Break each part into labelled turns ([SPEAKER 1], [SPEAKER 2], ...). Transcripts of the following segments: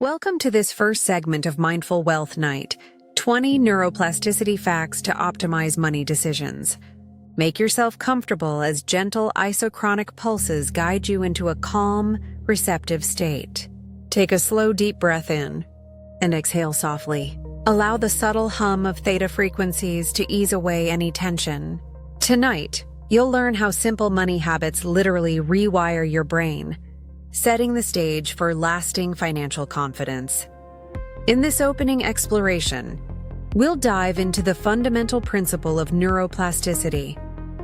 [SPEAKER 1] Welcome to this first segment of Mindful Wealth Night, 20 neuroplasticity facts to optimize money decisions. Make yourself comfortable as gentle isochronic pulses guide you into a calm, receptive state. Take a slow, deep breath in and exhale softly. Allow the subtle hum of theta frequencies to ease away any tension. Tonight, you'll learn how simple money habits literally rewire your brain, setting the stage for lasting financial confidence. In this opening exploration, we'll dive into the fundamental principle of neuroplasticity,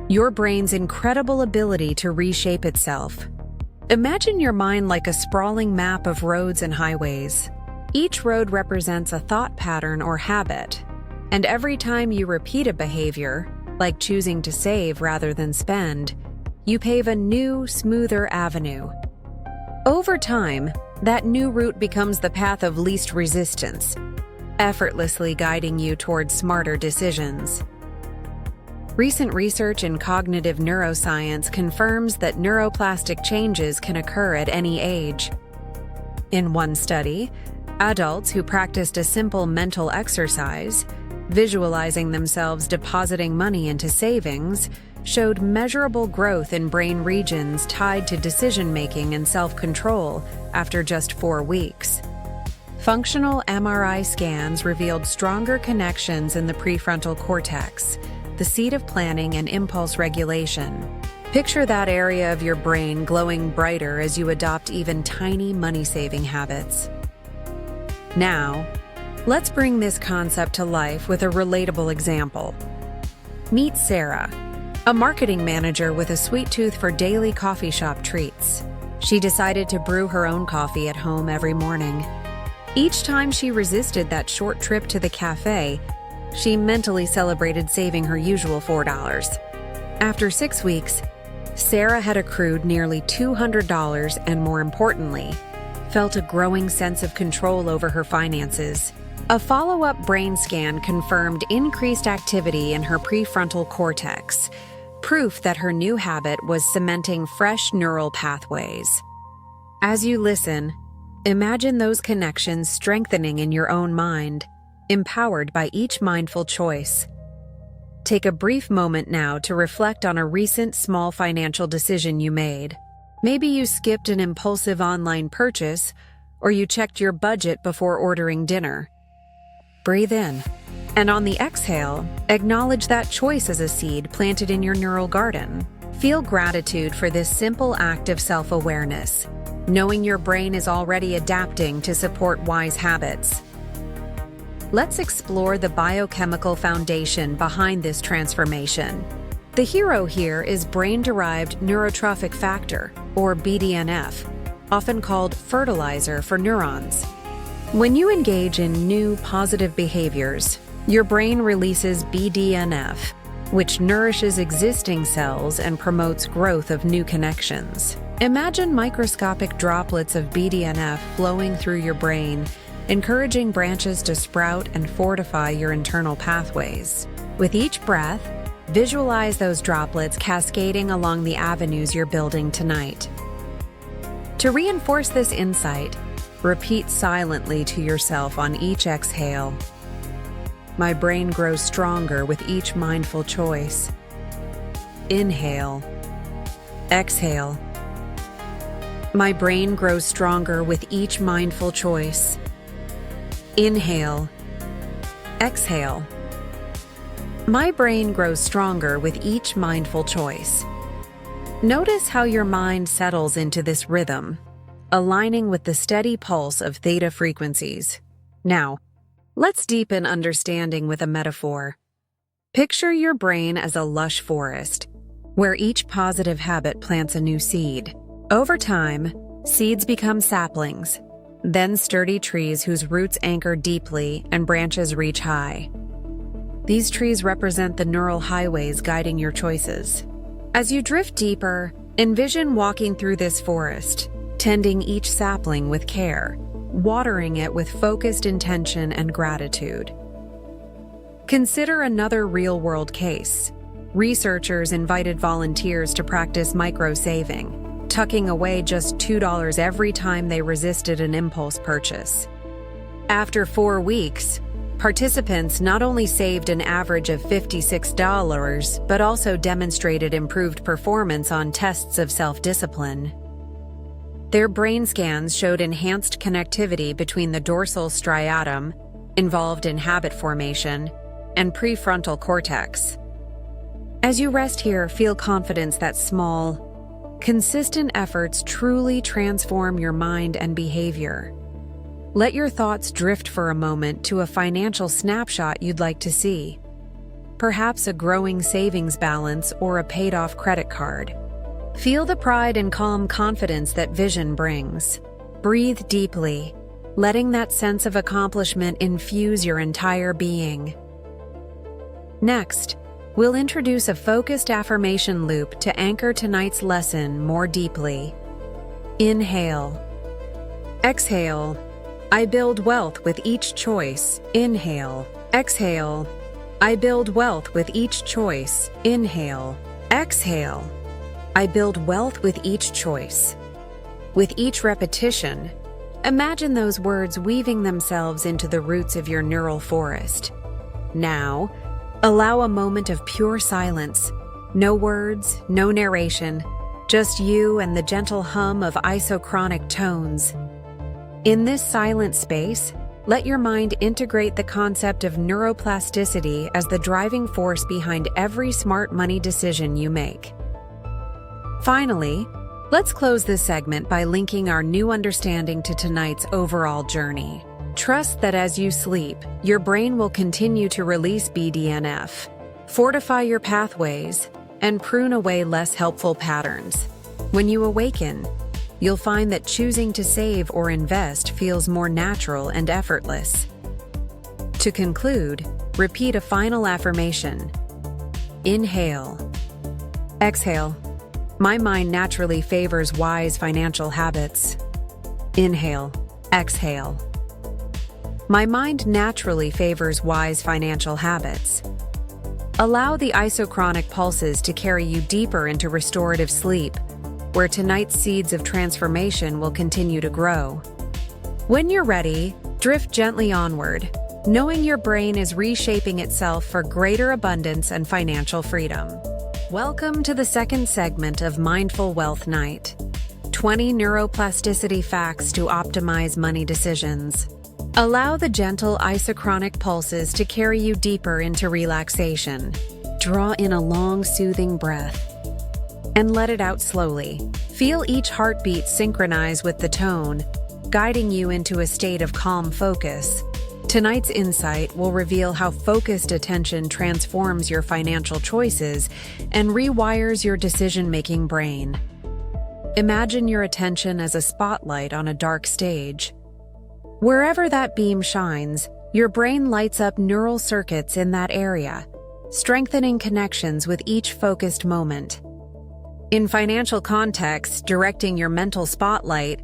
[SPEAKER 1] your brain's incredible ability to reshape itself. Imagine your mind like a sprawling map of roads and highways. Each road represents a thought pattern or habit, and every time you repeat a behavior, like choosing to save rather than spend, you pave a new, smoother avenue. Over time, that new route becomes the path of least resistance, effortlessly guiding you towards smarter decisions. Recent research in cognitive neuroscience confirms that neuroplastic changes can occur at any age. In one study, adults who practiced a simple mental exercise, visualizing themselves depositing money into savings, showed measurable growth in brain regions tied to decision-making and self-control after just 4 weeks. Functional MRI scans revealed stronger connections in the prefrontal cortex, the seat of planning and impulse regulation. Picture that area of your brain glowing brighter as you adopt even tiny money-saving habits. Now, let's bring this concept to life with a relatable example. Meet Sarah, a marketing manager with a sweet tooth for daily coffee shop treats. She decided to brew her own coffee at home every morning. Each time she resisted that short trip to the cafe, she mentally celebrated saving her usual $4. After 6 weeks, Sarah had accrued nearly $200 and, more importantly, felt a growing sense of control over her finances. A follow-up brain scan confirmed increased activity in her prefrontal cortex, proof that her new habit was cementing fresh neural pathways. As you listen, imagine those connections strengthening in your own mind, empowered by each mindful choice. Take a brief moment now to reflect on a recent small financial decision you made. Maybe you skipped an impulsive online purchase, or you checked your budget before ordering dinner. Breathe in, and on the exhale, acknowledge that choice as a seed planted in your neural garden. Feel gratitude for this simple act of self-awareness, knowing your brain is already adapting to support wise habits. Let's explore the biochemical foundation behind this transformation. The hero here is brain-derived neurotrophic factor, or BDNF, often called fertilizer for neurons. When you engage in new positive behaviors, your brain releases BDNF, which nourishes existing cells and promotes growth of new connections. Imagine microscopic droplets of BDNF flowing through your brain, encouraging branches to sprout and fortify your internal pathways. With each breath, visualize those droplets cascading along the avenues you're building tonight. To reinforce this insight, repeat silently to yourself on each exhale. My brain grows stronger with each mindful choice. Inhale. Exhale. My brain grows stronger with each mindful choice. Inhale. Exhale. My brain grows stronger with each mindful choice. Notice how your mind settles into this rhythm, aligning with the steady pulse of theta frequencies. Now, let's deepen understanding with a metaphor. Picture your brain as a lush forest, where each positive habit plants a new seed. Over time, seeds become saplings, then sturdy trees whose roots anchor deeply and branches reach high. These trees represent the neural highways guiding your choices. As you drift deeper, envision walking through this forest, tending each sapling with care, watering it with focused intention and gratitude. Consider another real-world case. Researchers invited volunteers to practice micro-saving, tucking away just $2 every time they resisted an impulse purchase. After 4 weeks, participants not only saved an average of $56, but also demonstrated improved performance on tests of self-discipline. Their brain scans showed enhanced connectivity between the dorsal striatum, involved in habit formation, and prefrontal cortex. As you rest here, feel confidence that small, consistent efforts truly transform your mind and behavior. Let your thoughts drift for a moment to a financial snapshot you'd like to see. Perhaps a growing savings balance or a paid-off credit card. Feel the pride and calm confidence that vision brings. Breathe deeply, letting that sense of accomplishment infuse your entire being. Next, we'll introduce a focused affirmation loop to anchor tonight's lesson more deeply. Inhale. Exhale. I build wealth with each choice. Inhale. Exhale. I build wealth with each choice. Inhale. Exhale. I build wealth with each choice. With each repetition, imagine those words weaving themselves into the roots of your neural forest. Now, allow a moment of pure silence. No words, no narration, just you and the gentle hum of isochronic tones. In this silent space, let your mind integrate the concept of neuroplasticity as the driving force behind every smart money decision you make. Finally, let's close this segment by linking our new understanding to tonight's overall journey. Trust that as you sleep, your brain will continue to release BDNF, fortify your pathways, and prune away less helpful patterns. When you awaken, you'll find that choosing to save or invest feels more natural and effortless. To conclude, repeat a final affirmation. Inhale. Exhale. My mind naturally favors wise financial habits. Inhale. Exhale. My mind naturally favors wise financial habits. Allow the isochronic pulses to carry you deeper into restorative sleep, where tonight's seeds of transformation will continue to grow. When you're ready, drift gently onward, knowing your brain is reshaping itself for greater abundance and financial freedom. Welcome to the second segment of Mindful Wealth Night. 20 neuroplasticity facts to optimize money decisions. Allow the gentle isochronic pulses to carry you deeper into relaxation. Draw in a long, soothing breath and let it out slowly. Feel each heartbeat synchronize with the tone, guiding you into a state of calm focus. Tonight's insight will reveal how focused attention transforms your financial choices and rewires your decision-making brain. Imagine your attention as a spotlight on a dark stage. Wherever that beam shines, your brain lights up neural circuits in that area, strengthening connections with each focused moment. In financial contexts, directing your mental spotlight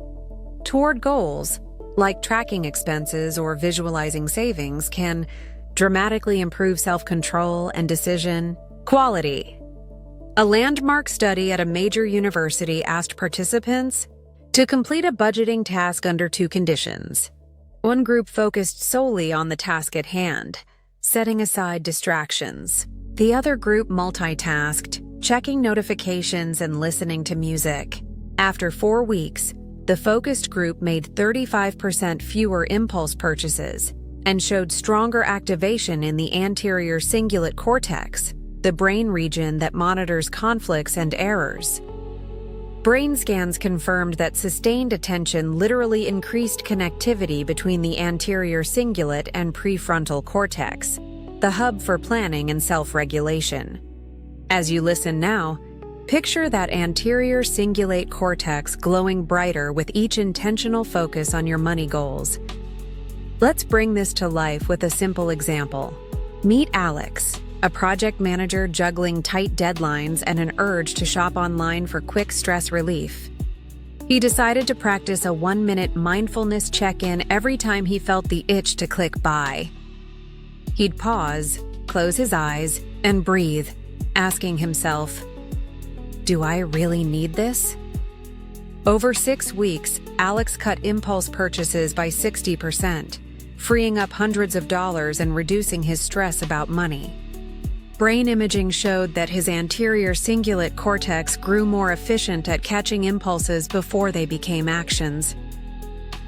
[SPEAKER 1] toward goals, like tracking expenses or visualizing savings, can dramatically improve self-control and decision quality. A landmark study at a major university asked participants to complete a budgeting task under 2 conditions. One group focused solely on the task at hand, setting aside distractions. The other group multitasked, checking notifications and listening to music. After 4 weeks, the focused group made 35% fewer impulse purchases and showed stronger activation in the anterior cingulate cortex, the brain region that monitors conflicts and errors. Brain scans confirmed that sustained attention literally increased connectivity between the anterior cingulate and prefrontal cortex, the hub for planning and self-regulation. As you listen now, picture that anterior cingulate cortex glowing brighter with each intentional focus on your money goals. Let's bring this to life with a simple example. Meet Alex, a project manager juggling tight deadlines and an urge to shop online for quick stress relief. He decided to practice a 1-minute mindfulness check-in every time he felt the itch to click buy. He'd pause, close his eyes, and breathe, asking himself, "Do I really need this?" Over 6 weeks, Alex cut impulse purchases by 60%, freeing up hundreds of dollars and reducing his stress about money. Brain imaging showed that his anterior cingulate cortex grew more efficient at catching impulses before they became actions.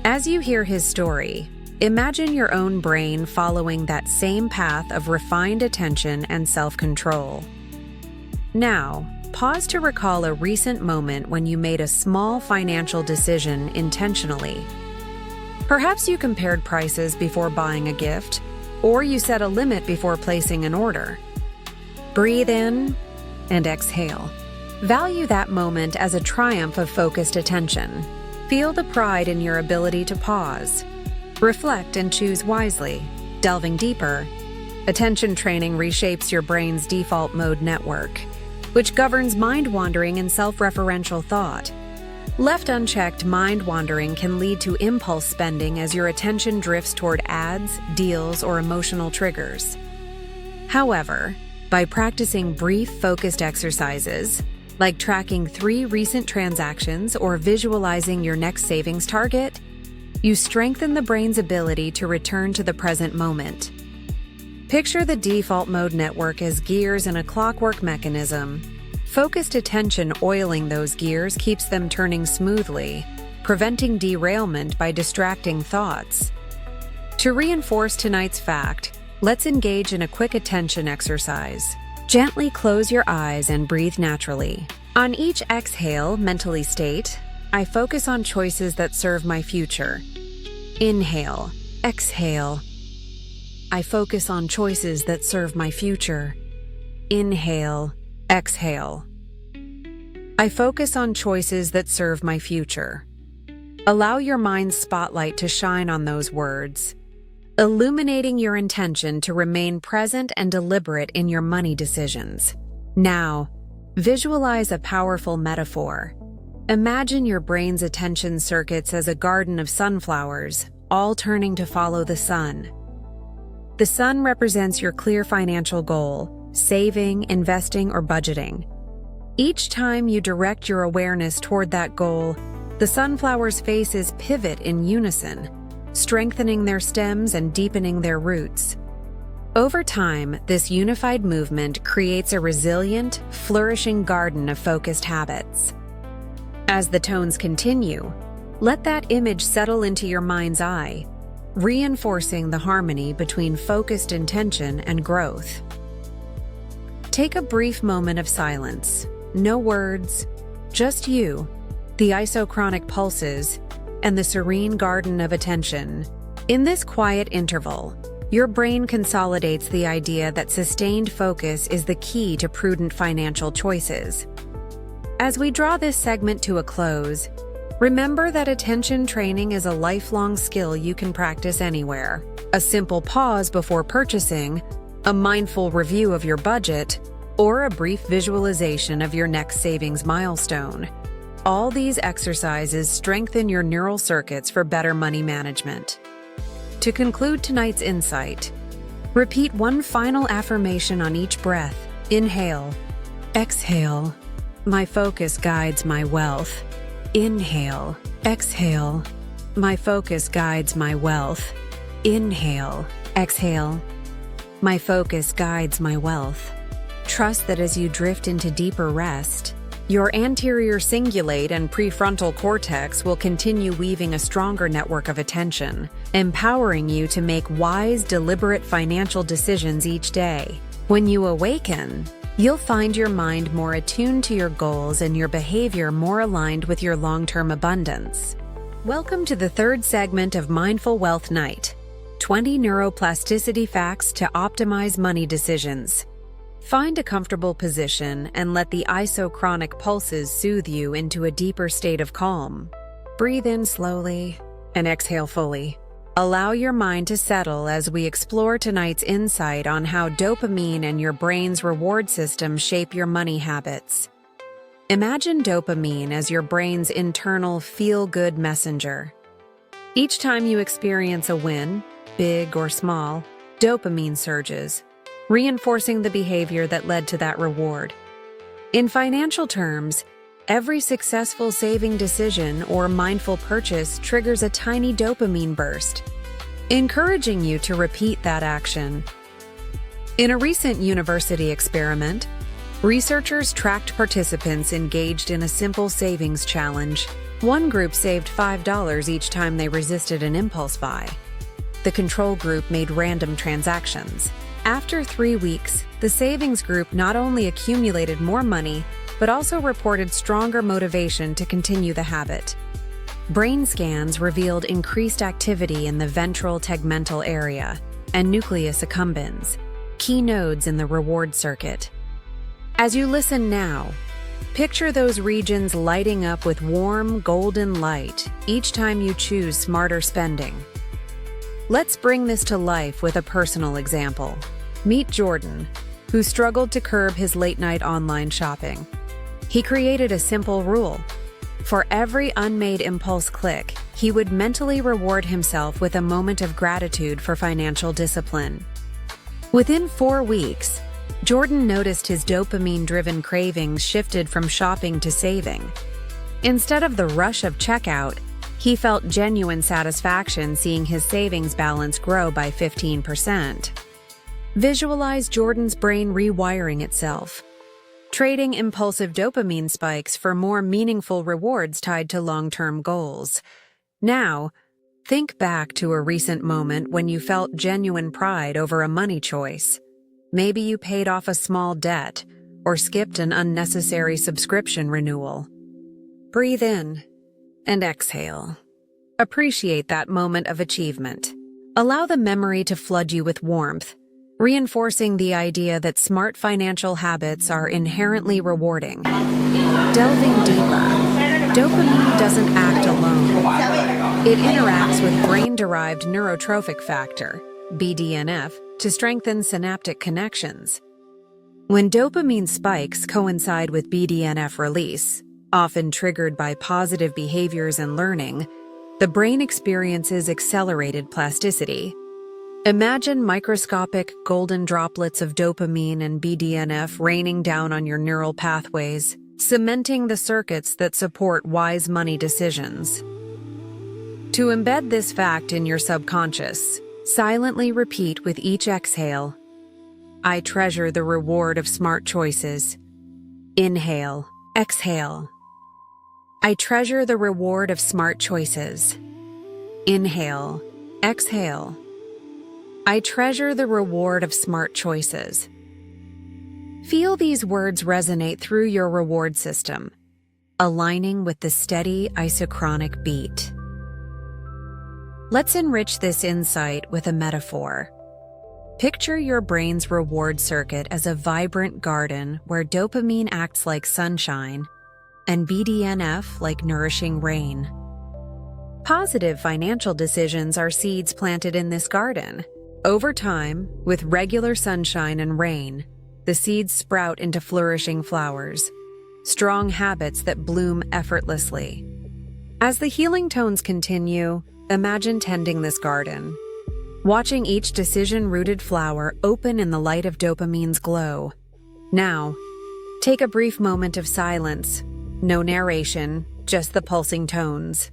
[SPEAKER 1] As you hear his story, imagine your own brain following that same path of refined attention and self-control. Now, pause to recall a recent moment when you made a small financial decision intentionally. Perhaps you compared prices before buying a gift, or you set a limit before placing an order. Breathe in and exhale. Value that moment as a triumph of focused attention. Feel the pride in your ability to pause. Reflect and choose wisely. Delving deeper, attention training reshapes your brain's default mode network, which governs mind-wandering and self-referential thought. Left unchecked, mind-wandering can lead to impulse spending as your attention drifts toward ads, deals, or emotional triggers. However, by practicing brief, focused exercises, like tracking 3 recent transactions or visualizing your next savings target, you strengthen the brain's ability to return to the present moment. Picture the default mode network as gears in a clockwork mechanism. Focused attention oiling those gears keeps them turning smoothly, preventing derailment by distracting thoughts. To reinforce tonight's fact, let's engage in a quick attention exercise. Gently close your eyes and breathe naturally. On each exhale, mentally state, I focus on choices that serve my future. Inhale, exhale. I focus on choices that serve my future. Inhale, exhale. I focus on choices that serve my future. Allow your mind's spotlight to shine on those words, illuminating your intention to remain present and deliberate in your money decisions. Now, visualize a powerful metaphor. Imagine your brain's attention circuits as a garden of sunflowers, all turning to follow the sun. The sun represents your clear financial goal, saving, investing, or budgeting. Each time you direct your awareness toward that goal, the sunflower's faces pivot in unison, strengthening their stems and deepening their roots. Over time, this unified movement creates a resilient, flourishing garden of focused habits. As the tones continue, let that image settle into your mind's eye, reinforcing the harmony between focused intention and growth. Take a brief moment of silence. No words, just you, the isochronic pulses, and the serene garden of attention. In this quiet interval, your brain consolidates the idea that sustained focus is the key to prudent financial choices. As we draw this segment to a close, remember that attention training is a lifelong skill you can practice anywhere. A simple pause before purchasing, a mindful review of your budget, or a brief visualization of your next savings milestone. All these exercises strengthen your neural circuits for better money management. To conclude tonight's insight, repeat one final affirmation on each breath. Inhale, exhale. My focus guides my wealth. Inhale, exhale. My focus guides my wealth. Inhale, exhale. My focus guides my wealth. Trust that as you drift into deeper rest, your anterior cingulate and prefrontal cortex will continue weaving a stronger network of attention, empowering you to make wise, deliberate financial decisions each day. When you awaken, you'll find your mind more attuned to your goals and your behavior more aligned with your long-term abundance. Welcome to the third segment of Mindful Wealth Night, 20 Neuroplasticity Facts to Optimize Money Decisions. Find a comfortable position and let the isochronic pulses soothe you into a deeper state of calm. Breathe in slowly and exhale fully. Allow your mind to settle as we explore tonight's insight on how dopamine and your brain's reward system shape your money habits. Imagine dopamine as your brain's internal feel-good messenger. Each time you experience a win, big or small, dopamine surges, reinforcing the behavior that led to that reward. In financial terms, Every successful saving decision or mindful purchase triggers a tiny dopamine burst, encouraging you to repeat that action. In a recent university experiment, researchers tracked participants engaged in a simple savings challenge. One group saved $5 each time they resisted an impulse buy. The control group made random transactions. After 3 weeks, the savings group not only accumulated more money, but also reported stronger motivation to continue the habit. Brain scans revealed increased activity in the ventral tegmental area and nucleus accumbens, key nodes in the reward circuit. As you listen now, picture those regions lighting up with warm, golden light each time you choose smarter spending. Let's bring this to life with a personal example. Meet Jordan, who struggled to curb his late-night online shopping. He created a simple rule. For every unmade impulse click, he would mentally reward himself with a moment of gratitude for financial discipline. Within 4 weeks, Jordan noticed his dopamine-driven cravings shifted from shopping to saving. Instead of the rush of checkout, he felt genuine satisfaction seeing his savings balance grow by 15%. Visualize Jordan's brain rewiring itself, trading impulsive dopamine spikes for more meaningful rewards tied to long-term goals. Now, think back to a recent moment when you felt genuine pride over a money choice. Maybe you paid off a small debt or skipped an unnecessary subscription renewal. Breathe in and exhale. Appreciate that moment of achievement. Allow the memory to flood you with warmth, reinforcing the idea that smart financial habits are inherently rewarding. Delving deeper, dopamine doesn't act alone. It interacts with brain-derived neurotrophic factor, BDNF, to strengthen synaptic connections. When dopamine spikes coincide with BDNF release, often triggered by positive behaviors and learning, the brain experiences accelerated plasticity. Imagine microscopic golden droplets of dopamine and BDNF raining down on your neural pathways, cementing the circuits that support wise money decisions. To embed this fact in your subconscious, silently repeat with each exhale, I treasure the reward of smart choices. Inhale, exhale. I treasure the reward of smart choices. Inhale, exhale. I treasure the reward of smart choices. Feel these words resonate through your reward system, aligning with the steady isochronic beat. Let's enrich this insight with a metaphor. Picture your brain's reward circuit as a vibrant garden where dopamine acts like sunshine and BDNF like nourishing rain. Positive financial decisions are seeds planted in this garden. Over time, with regular sunshine and rain, the seeds sprout into flourishing flowers, strong habits that bloom effortlessly. As the healing tones continue, imagine tending this garden, watching each decision-rooted flower open in the light of dopamine's glow. Now, take a brief moment of silence. No narration, just the pulsing tones.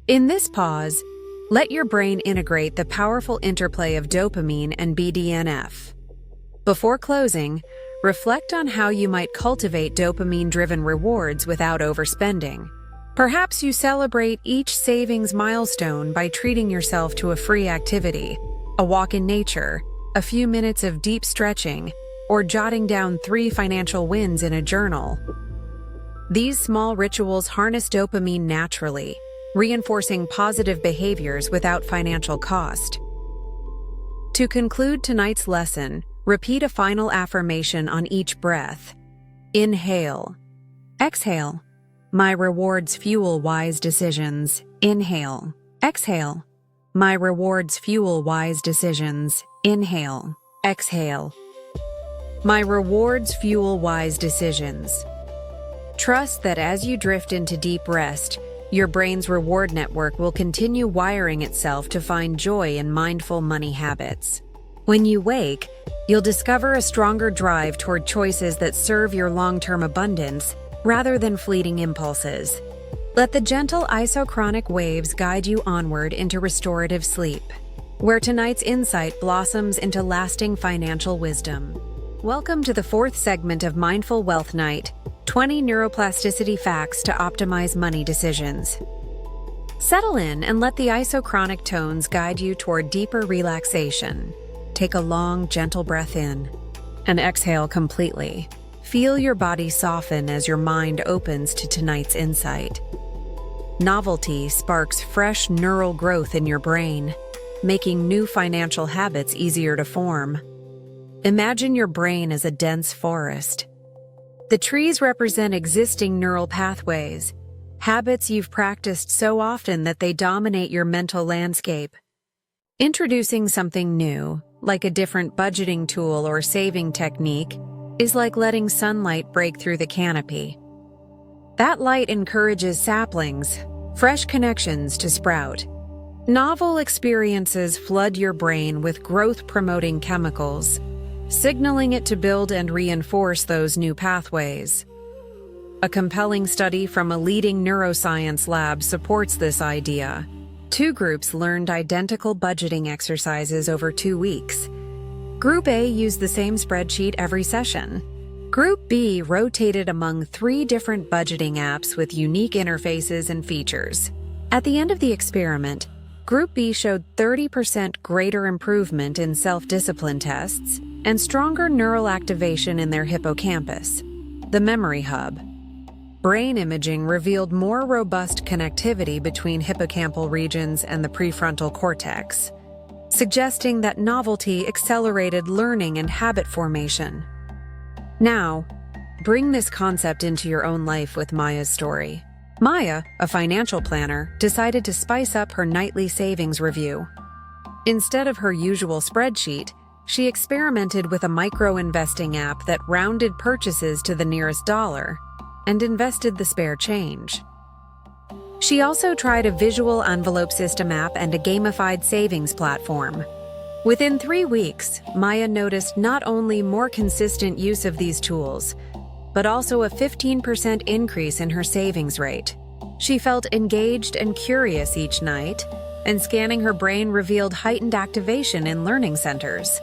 [SPEAKER 1] In this pause, let your brain integrate the powerful interplay of dopamine and BDNF. Before closing, reflect on how you might cultivate dopamine-driven rewards without overspending. Perhaps you celebrate each savings milestone by treating yourself to a free activity, a walk in nature, a few minutes of deep stretching, or jotting down 3 financial wins in a journal. These small rituals harness dopamine naturally, reinforcing positive behaviors without financial cost. To conclude tonight's lesson, repeat a final affirmation on each breath. Inhale. Exhale. My rewards fuel wise decisions. Inhale. Exhale. My rewards fuel wise decisions. Inhale. Exhale. My rewards fuel wise decisions. Trust that as you drift into deep rest, your brain's reward network will continue wiring itself to find joy in mindful money habits. When you wake, you'll discover a stronger drive toward choices that serve your long-term abundance rather than fleeting impulses. Let the gentle isochronic waves guide you onward into restorative sleep, where tonight's insight blossoms into lasting financial wisdom. Welcome to the fourth segment of Mindful Wealth Night, 20 Neuroplasticity Facts to Optimize Money Decisions. Settle in and let the isochronic tones guide you toward deeper relaxation. Take a long, gentle breath in and exhale completely. Feel your body soften as your mind opens to tonight's insight. Novelty sparks fresh neural growth in your brain, making new financial habits easier to form. Imagine your brain as a dense forest. The trees represent existing neural pathways, habits you've practiced so often that they dominate your mental landscape. Introducing something new, like a different budgeting tool or saving technique, is like letting sunlight break through the canopy. That light encourages saplings, fresh connections to sprout. Novel experiences flood your brain with growth-promoting chemicals, signaling it to build and reinforce those new pathways. A compelling study from a leading neuroscience lab supports this idea. 2 groups learned identical budgeting exercises over 2 weeks. Group A used the same spreadsheet every session. Group B rotated among 3 different budgeting apps with unique interfaces and features. At the end of the experiment, Group B showed 30% greater improvement in self-discipline tests and stronger neural activation in their hippocampus, the memory hub. Brain imaging revealed more robust connectivity between hippocampal regions and the prefrontal cortex, suggesting that novelty accelerated learning and habit formation. Now, bring this concept into your own life with Maya's story. Maya, a financial planner, decided to spice up her nightly savings review. Instead of her usual spreadsheet, she experimented with a micro-investing app that rounded purchases to the nearest dollar and invested the spare change. She also tried a visual envelope system app and a gamified savings platform. Within 3 weeks, Maya noticed not only more consistent use of these tools, but also a 15% increase in her savings rate. She felt engaged and curious each night, and scanning her brain revealed heightened activation in learning centers.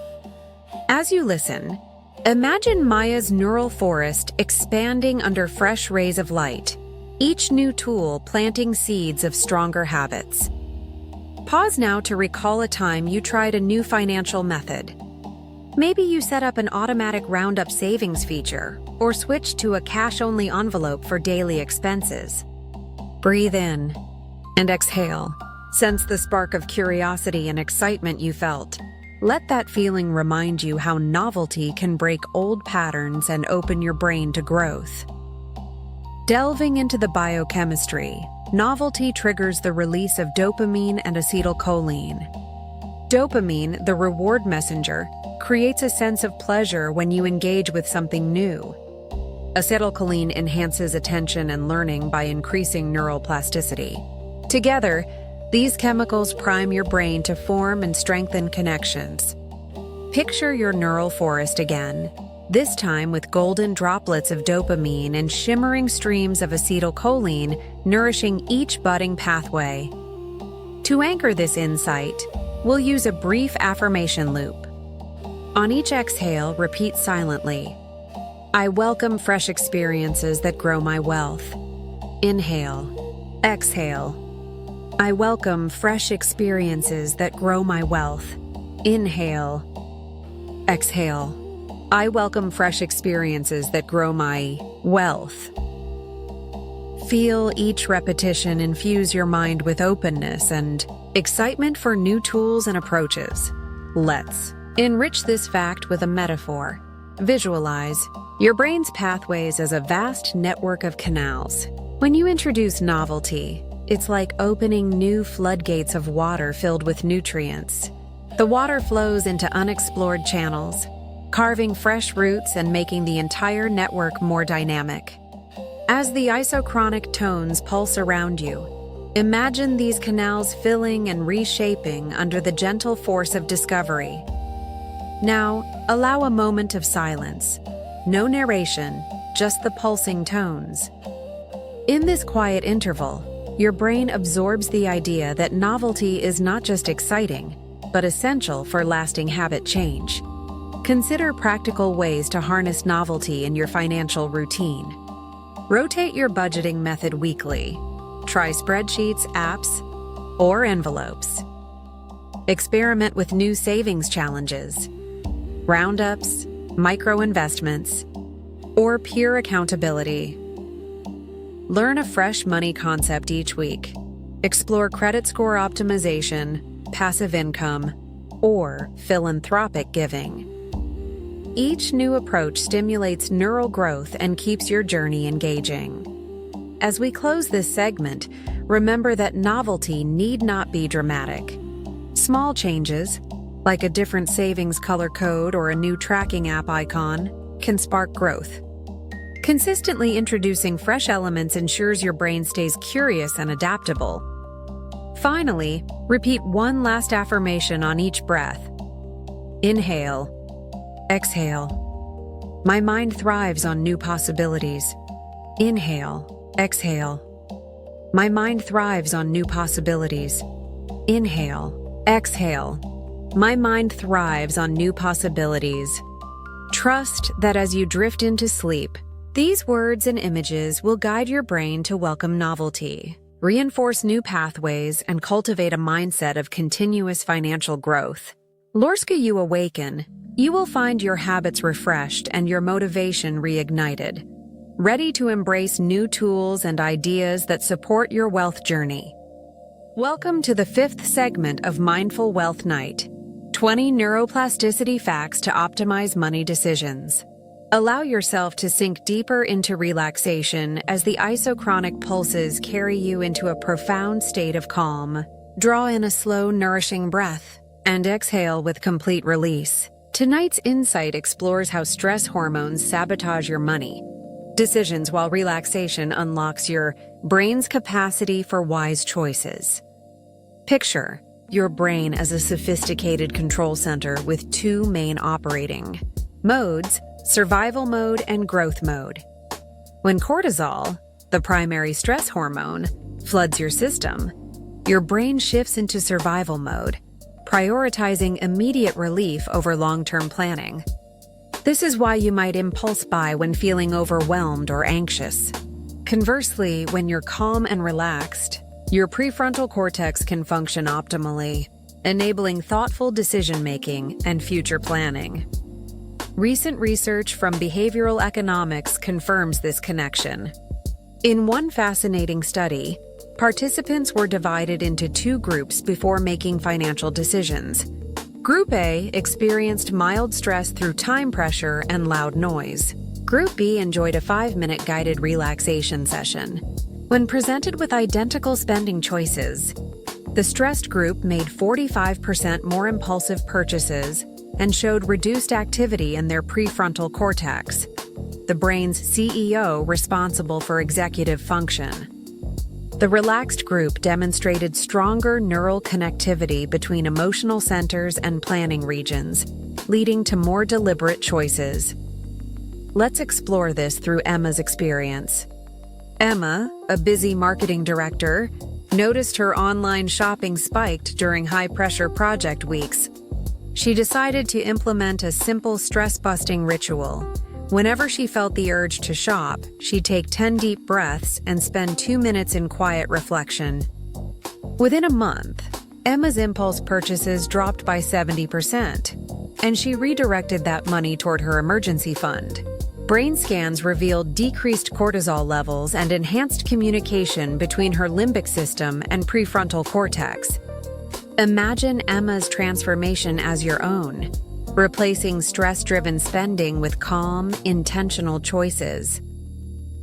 [SPEAKER 1] As you listen, imagine Maya's neural forest expanding under fresh rays of light, each new tool planting seeds of stronger habits. Pause now to recall a time you tried a new financial method. Maybe you set up an automatic roundup savings feature or switched to a cash-only envelope for daily expenses. Breathe in and exhale. Sense the spark of curiosity and excitement you felt. Let that feeling remind you how novelty can break old patterns and open your brain to growth. Delving into the biochemistry, novelty triggers the release of dopamine and acetylcholine. Dopamine, the reward messenger, creates a sense of pleasure when you engage with something new. Acetylcholine enhances attention and learning by increasing neuroplasticity. Together, these chemicals prime your brain to form and strengthen connections. Picture your neural forest again, this time with golden droplets of dopamine and shimmering streams of acetylcholine nourishing each budding pathway. To anchor this insight, we'll use a brief affirmation loop. On each exhale, repeat silently, "I welcome fresh experiences that grow my wealth." Inhale. Exhale. "I welcome fresh experiences that grow my wealth." Inhale. Exhale. "I welcome fresh experiences that grow my wealth." Feel each repetition infuse your mind with openness and excitement for new tools and approaches. Let's enrich this fact with a metaphor. Visualize your brain's pathways as a vast network of canals. When you introduce novelty, it's like opening new floodgates of water filled with nutrients. The water flows into unexplored channels, carving fresh roots and making the entire network more dynamic. As the isochronic tones pulse around you, imagine these canals filling and reshaping under the gentle force of discovery. Now, allow a moment of silence. No narration, just the pulsing tones. In this quiet interval, your brain absorbs the idea that novelty is not just exciting, but essential for lasting habit change. Consider practical ways to harness novelty in your financial routine. Rotate your budgeting method weekly. Try spreadsheets, apps, or envelopes. Experiment with new savings challenges, roundups, micro-investments, or peer accountability. Learn a fresh money concept each week. Explore credit score optimization, passive income, or philanthropic giving. Each new approach stimulates neural growth and keeps your journey engaging. As we close this segment, remember that novelty need not be dramatic. Small changes, like a different savings color code or a new tracking app icon, can spark growth. Consistently introducing fresh elements ensures your brain stays curious and adaptable. Finally, repeat one last affirmation on each breath. Inhale. Exhale. My mind thrives on new possibilities. Inhale. Exhale. My mind thrives on new possibilities. Inhale. Exhale. My mind thrives on new possibilities. Trust that as you drift into sleep, these words and images will guide your brain to welcome novelty, reinforce new pathways, and cultivate a mindset of continuous financial growth. Lorska you awaken, you will find your habits refreshed and your motivation reignited, ready to embrace new tools and ideas that support your wealth journey. Welcome to the fifth segment of Mindful Wealth Night, 20 Neuroplasticity Facts to Optimize Money Decisions. Allow yourself to sink deeper into relaxation as the isochronic pulses carry you into a profound state of calm. Draw in a slow, nourishing breath and exhale with complete release. Tonight's insight explores how stress hormones sabotage your money decisions while relaxation unlocks your brain's capacity for wise choices. Picture your brain as a sophisticated control center with two main operating modes: survival mode and growth mode. When cortisol, the primary stress hormone, floods your system, your brain shifts into survival mode, prioritizing immediate relief over long-term planning. This is why you might impulse buy when feeling overwhelmed or anxious. Conversely, when you're calm and relaxed, your prefrontal cortex can function optimally, enabling thoughtful decision-making and future planning. Recent research from behavioral economics confirms this connection. In one fascinating study, participants were divided into two groups before making financial decisions. Group A experienced mild stress through time pressure and loud noise. Group B enjoyed a 5-minute guided relaxation session. When presented with identical spending choices, the stressed group made 45% more impulsive purchases and showed reduced activity in their prefrontal cortex, the brain's CEO responsible for executive function. The relaxed group demonstrated stronger neural connectivity between emotional centers and planning regions, leading to more deliberate choices. Let's explore this through Emma's experience. Emma, a busy marketing director, noticed her online shopping spiked during high-pressure project weeks. She decided to implement a simple stress-busting ritual. Whenever she felt the urge to shop, she'd take 10 deep breaths and spend 2 minutes in quiet reflection. Within a month, Emma's impulse purchases dropped by 70%, and she redirected that money toward her emergency fund. Brain scans revealed decreased cortisol levels and enhanced communication between her limbic system and prefrontal cortex. Imagine Emma's transformation as your own, replacing stress-driven spending with calm, intentional choices.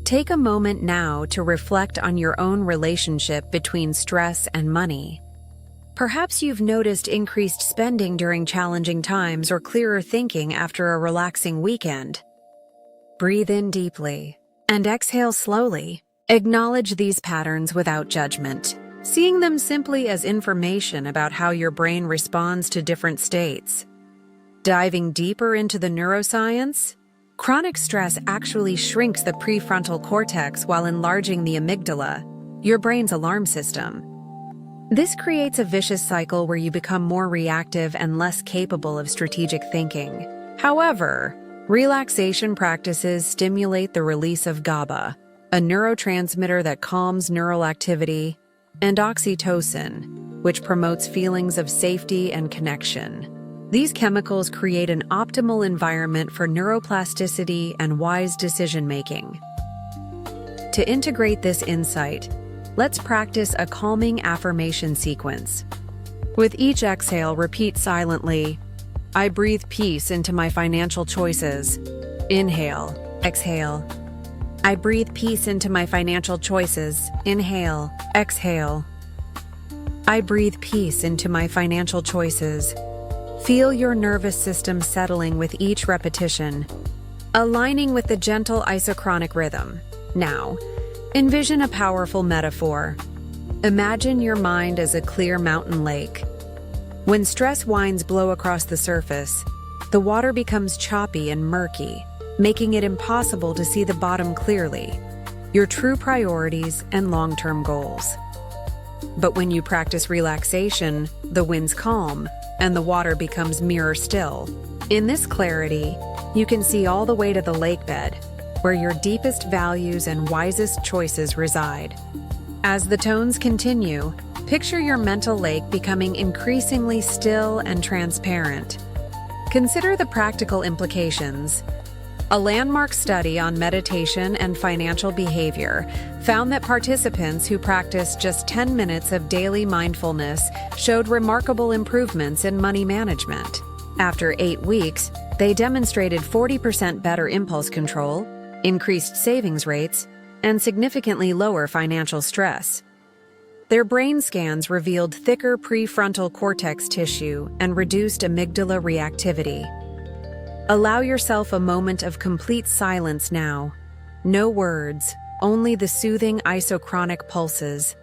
[SPEAKER 1] Take a moment now to reflect on your own relationship between stress and money. Perhaps you've noticed increased spending during challenging times or clearer thinking after a relaxing weekend. Breathe in deeply and exhale slowly. Acknowledge these patterns without judgment, seeing them simply as information about how your brain responds to different states. Diving deeper into the neuroscience, Chronic stress actually shrinks the prefrontal cortex while enlarging the amygdala, your brain's alarm system. This creates a vicious cycle where you become more reactive and less capable of strategic thinking. However, relaxation practices stimulate the release of GABA, a neurotransmitter that calms neural activity, and oxytocin, which promotes feelings of safety and connection. These chemicals create an optimal environment for neuroplasticity and wise decision-making. To integrate this insight, let's practice a calming affirmation sequence. With each exhale, repeat silently, "I breathe peace into my financial choices." Inhale, exhale. I breathe peace into my financial choices. Inhale, exhale. I breathe peace into my financial choices. Feel your nervous system settling with each repetition, aligning with the gentle isochronic rhythm. Now, envision a powerful metaphor. Imagine your mind as a clear mountain lake. When stress winds blow across the surface, the water becomes choppy and murky, making it impossible to see the bottom clearly, your true priorities and long-term goals. But when you practice relaxation, the winds calm, and the water becomes mirror still. In this clarity, you can see all the way to the lakebed, where your deepest values and wisest choices reside. As the tones continue, picture your mental lake becoming increasingly still and transparent. Consider the practical implications. A landmark study on meditation and financial behavior found that participants who practiced just 10 minutes of daily mindfulness showed remarkable improvements in money management. After 8 weeks, they demonstrated 40% better impulse control, increased savings rates, and significantly lower financial stress. Their brain scans revealed thicker prefrontal cortex tissue and reduced amygdala reactivity. Allow yourself a moment of complete silence now. No words, only the soothing isochronic pulses.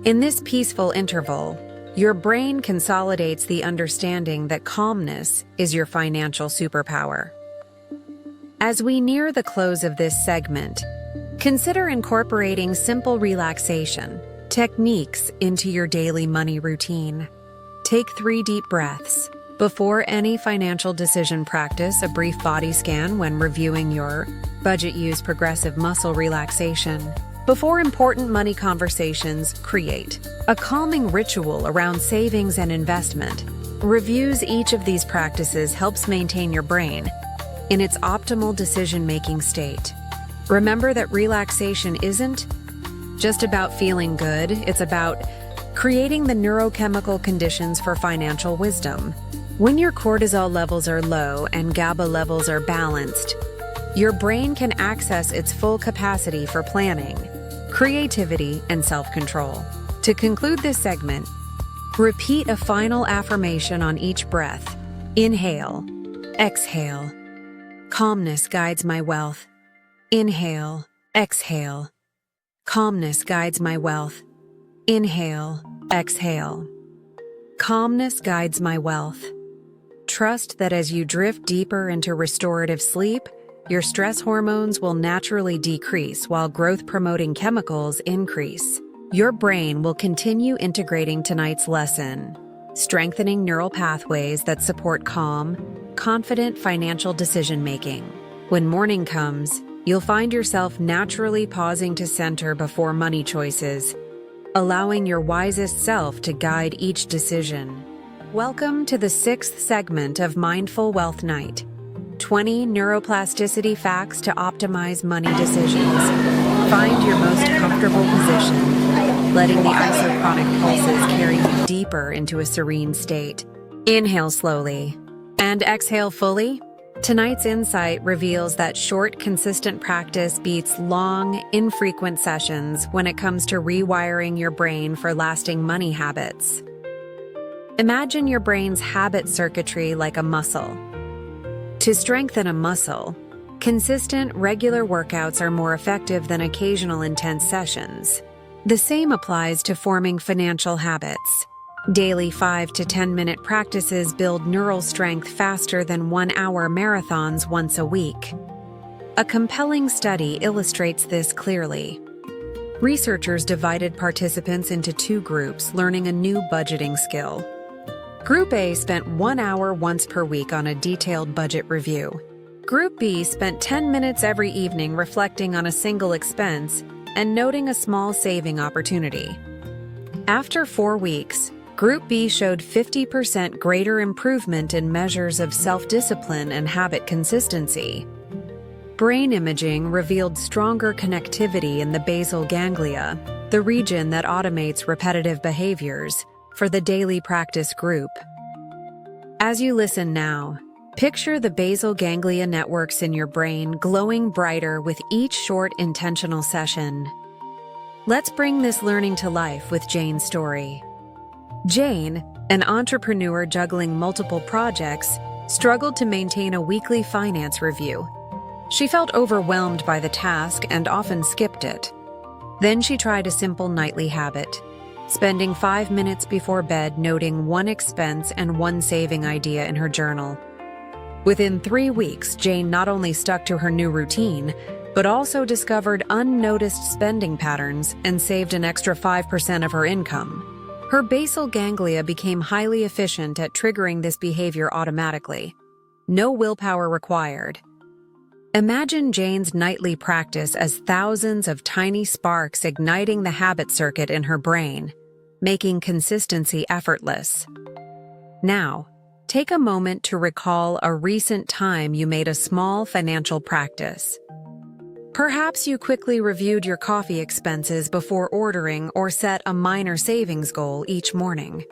[SPEAKER 1] In this peaceful interval, your brain consolidates the understanding that calmness is your financial superpower. As we near the close of this segment, consider incorporating simple relaxation techniques into your daily money routine. Take 3 deep breaths. Before any financial decision, practice a brief body scan when reviewing your budget. Use progressive muscle relaxation. Before important money conversations, create a calming ritual around savings and investment. Reviews each of these practices helps maintain your brain in its optimal decision-making state. Remember that relaxation isn't just about feeling good, it's about creating the neurochemical conditions for financial wisdom. When your cortisol levels are low and GABA levels are balanced, your brain can access its full capacity for planning, creativity, and self-control. To conclude this segment, repeat a final affirmation on each breath. Inhale, exhale. Calmness guides my wealth. Inhale, exhale. Calmness guides my wealth. Inhale, exhale. Calmness guides my wealth. Trust that as you drift deeper into restorative sleep, your stress hormones will naturally decrease while growth-promoting chemicals increase. Your brain will continue integrating tonight's lesson, strengthening neural pathways that support calm, confident financial decision-making. When morning comes, you'll find yourself naturally pausing to center before money choices, allowing your wisest self to guide each decision. Welcome to the 6th segment of Mindful Wealth Night. 20 neuroplasticity facts to optimize money decisions. Find your most comfortable position, letting the isochronic pulses carry you deeper into a serene state. Inhale slowly and exhale fully. Tonight's insight reveals that short, consistent practice beats long, infrequent sessions when it comes to rewiring your brain for lasting money habits. Imagine your brain's habit circuitry like a muscle. To strengthen a muscle, consistent, regular workouts are more effective than occasional intense sessions. The same applies to forming financial habits. Daily 5 to 10-minute practices build neural strength faster than 1-hour marathons once a week. A compelling study illustrates this clearly. Researchers divided participants into two groups learning a new budgeting skill. Group A spent 1 hour once per week on a detailed budget review. Group B spent 10 minutes every evening reflecting on a single expense and noting a small saving opportunity. After 4 weeks, Group B showed 50% greater improvement in measures of self-discipline and habit consistency. Brain imaging revealed stronger connectivity in the basal ganglia, the region that automates repetitive behaviors, for the daily practice group. As you listen now, picture the basal ganglia networks in your brain glowing brighter with each short intentional session. Let's bring this learning to life with Jane's story. Jane, an entrepreneur juggling multiple projects, struggled to maintain a weekly finance review. She felt overwhelmed by the task and often skipped it. Then she tried a simple nightly habit, spending 5 minutes before bed noting one expense and one saving idea in her journal. Within 3 weeks, Jane not only stuck to her new routine, but also discovered unnoticed spending patterns and saved an extra 5% of her income. Her basal ganglia became highly efficient at triggering this behavior automatically. No willpower required. Imagine Jane's nightly practice as thousands of tiny sparks igniting the habit circuit in her brain, making consistency effortless. Now, take a moment to recall a recent time you made a small financial practice. Perhaps you quickly reviewed your coffee expenses before ordering or set a minor savings goal each morning.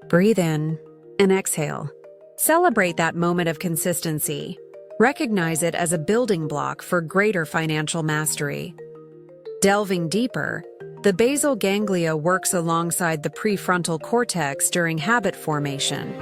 [SPEAKER 1] Breathe in and exhale. Celebrate that moment of consistency. Recognize it as a building block for greater financial mastery. Delving deeper, the basal ganglia works alongside the prefrontal cortex during habit formation.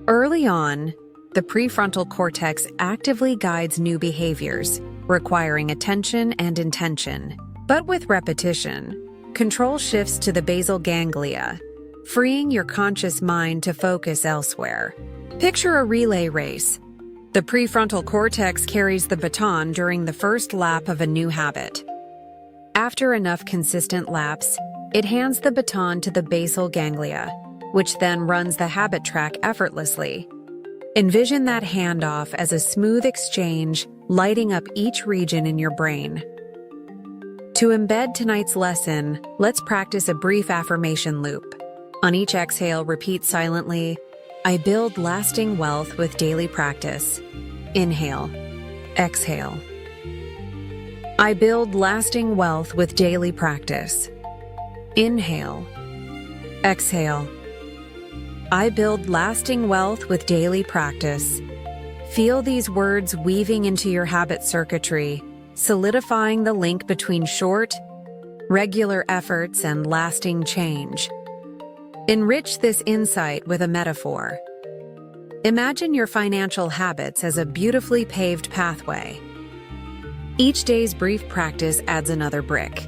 [SPEAKER 1] Early on, the prefrontal cortex actively guides new behaviors, requiring attention and intention. But with repetition, control shifts to the basal ganglia, freeing your conscious mind to focus elsewhere. Picture a relay race. The prefrontal cortex carries the baton during the first lap of a new habit. After enough consistent laps, it hands the baton to the basal ganglia, which then runs the habit track effortlessly. Envision that handoff as a smooth exchange, lighting up each region in your brain. To embed tonight's lesson, let's practice a brief affirmation loop. On each exhale, repeat silently, "I build lasting wealth with daily practice." Inhale. Exhale. I build lasting wealth with daily practice. Inhale. Exhale. I build lasting wealth with daily practice. Feel these words weaving into your habit circuitry, solidifying the link between short, regular efforts and lasting change. Enrich this insight with a metaphor. Imagine your financial habits as a beautifully paved pathway. Each day's brief practice adds another brick.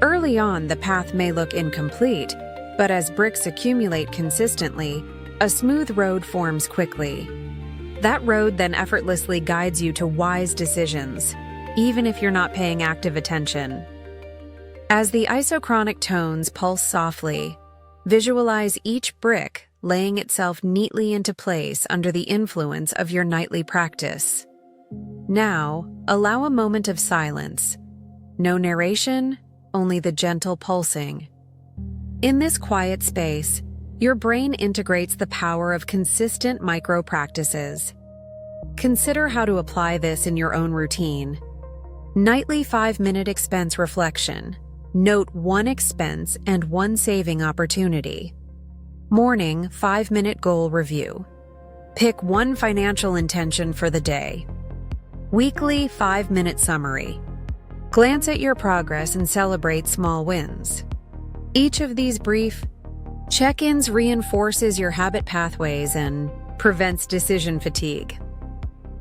[SPEAKER 1] Early on, the path may look incomplete, but as bricks accumulate consistently, a smooth road forms quickly. That road then effortlessly guides you to wise decisions, even if you're not paying active attention. As the isochronic tones pulse softly, visualize each brick laying itself neatly into place under the influence of your nightly practice. Now, allow a moment of silence. No narration, only the gentle pulsing. In this quiet space, your brain integrates the power of consistent micro-practices. Consider how to apply this in your own routine. Nightly 5-minute expense reflection. Note one expense and one saving opportunity. Morning 5-minute goal review. Pick one financial intention for the day. Weekly 5-minute summary. Glance at your progress and celebrate small wins. Each of these brief check-ins reinforces your habit pathways and prevents decision fatigue.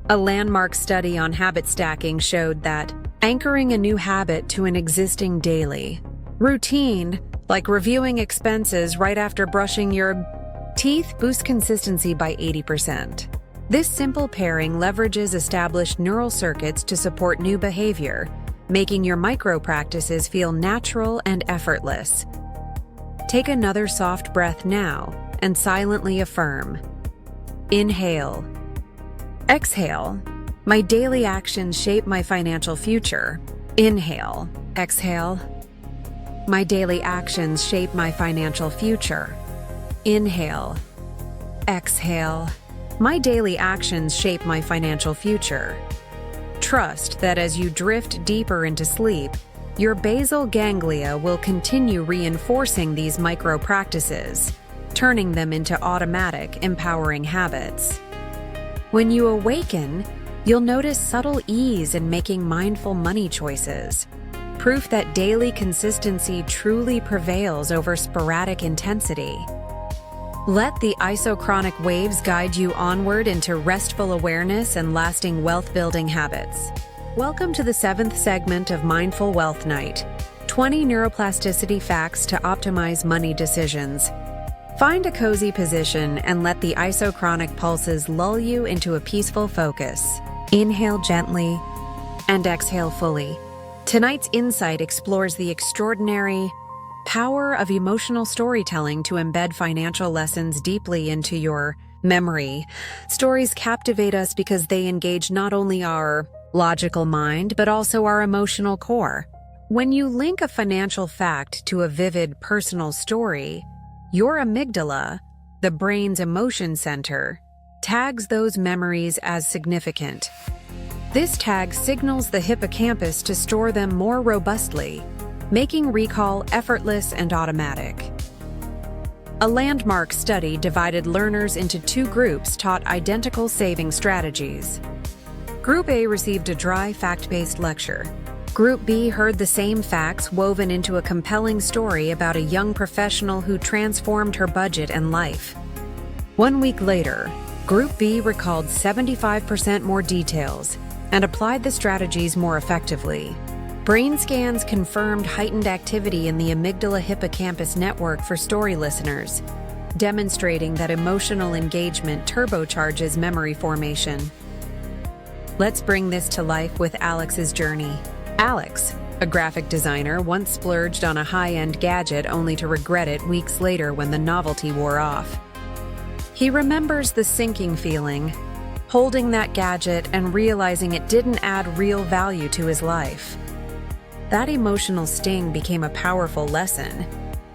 [SPEAKER 1] A landmark study on habit stacking showed that anchoring a new habit to an existing daily routine, like reviewing expenses right after brushing your teeth, boosts consistency by 80%. This simple pairing leverages established neural circuits to support new behavior, making your micro-practices feel natural and effortless. Take another soft breath now and silently affirm. Inhale. Exhale. My daily actions shape my financial future. Inhale. Exhale. My daily actions shape my financial future. Inhale. Exhale. My daily actions shape my financial future. Trust that as you drift deeper into sleep, your basal ganglia will continue reinforcing these micro-practices, turning them into automatic, empowering habits. When you awaken, you'll notice subtle ease in making mindful money choices, proof that daily consistency truly prevails over sporadic intensity. Let the isochronic waves guide you onward into restful awareness and lasting wealth-building habits. Welcome to the 7th segment of Mindful Wealth Night, 20 Neuroplasticity Facts to Optimize Money Decisions. Find a cozy position and let the isochronic pulses lull you into a peaceful focus. Inhale gently and exhale fully. Tonight's insight explores the extraordinary power of emotional storytelling to embed financial lessons deeply into your memory. Stories captivate us because they engage not only our logical mind, but also our emotional core. When you link a financial fact to a vivid personal story, your amygdala, the brain's emotion center, tags those memories as significant. This tag signals the hippocampus to store them more robustly, making recall effortless and automatic. A landmark study divided learners into 2 groups taught identical saving strategies. Group A received a dry, fact-based lecture. Group B heard the same facts woven into a compelling story about a young professional who transformed her budget and life. 1 week later, Group B recalled 75% more details and applied the strategies more effectively. Brain scans confirmed heightened activity in the amygdala-hippocampus network for story listeners, demonstrating that emotional engagement turbocharges memory formation. Let's bring this to life with Alex's journey. Alex, a graphic designer, once splurged on a high-end gadget only to regret it weeks later when the novelty wore off. He remembers the sinking feeling, holding that gadget and realizing it didn't add real value to his life. That emotional sting became a powerful lesson.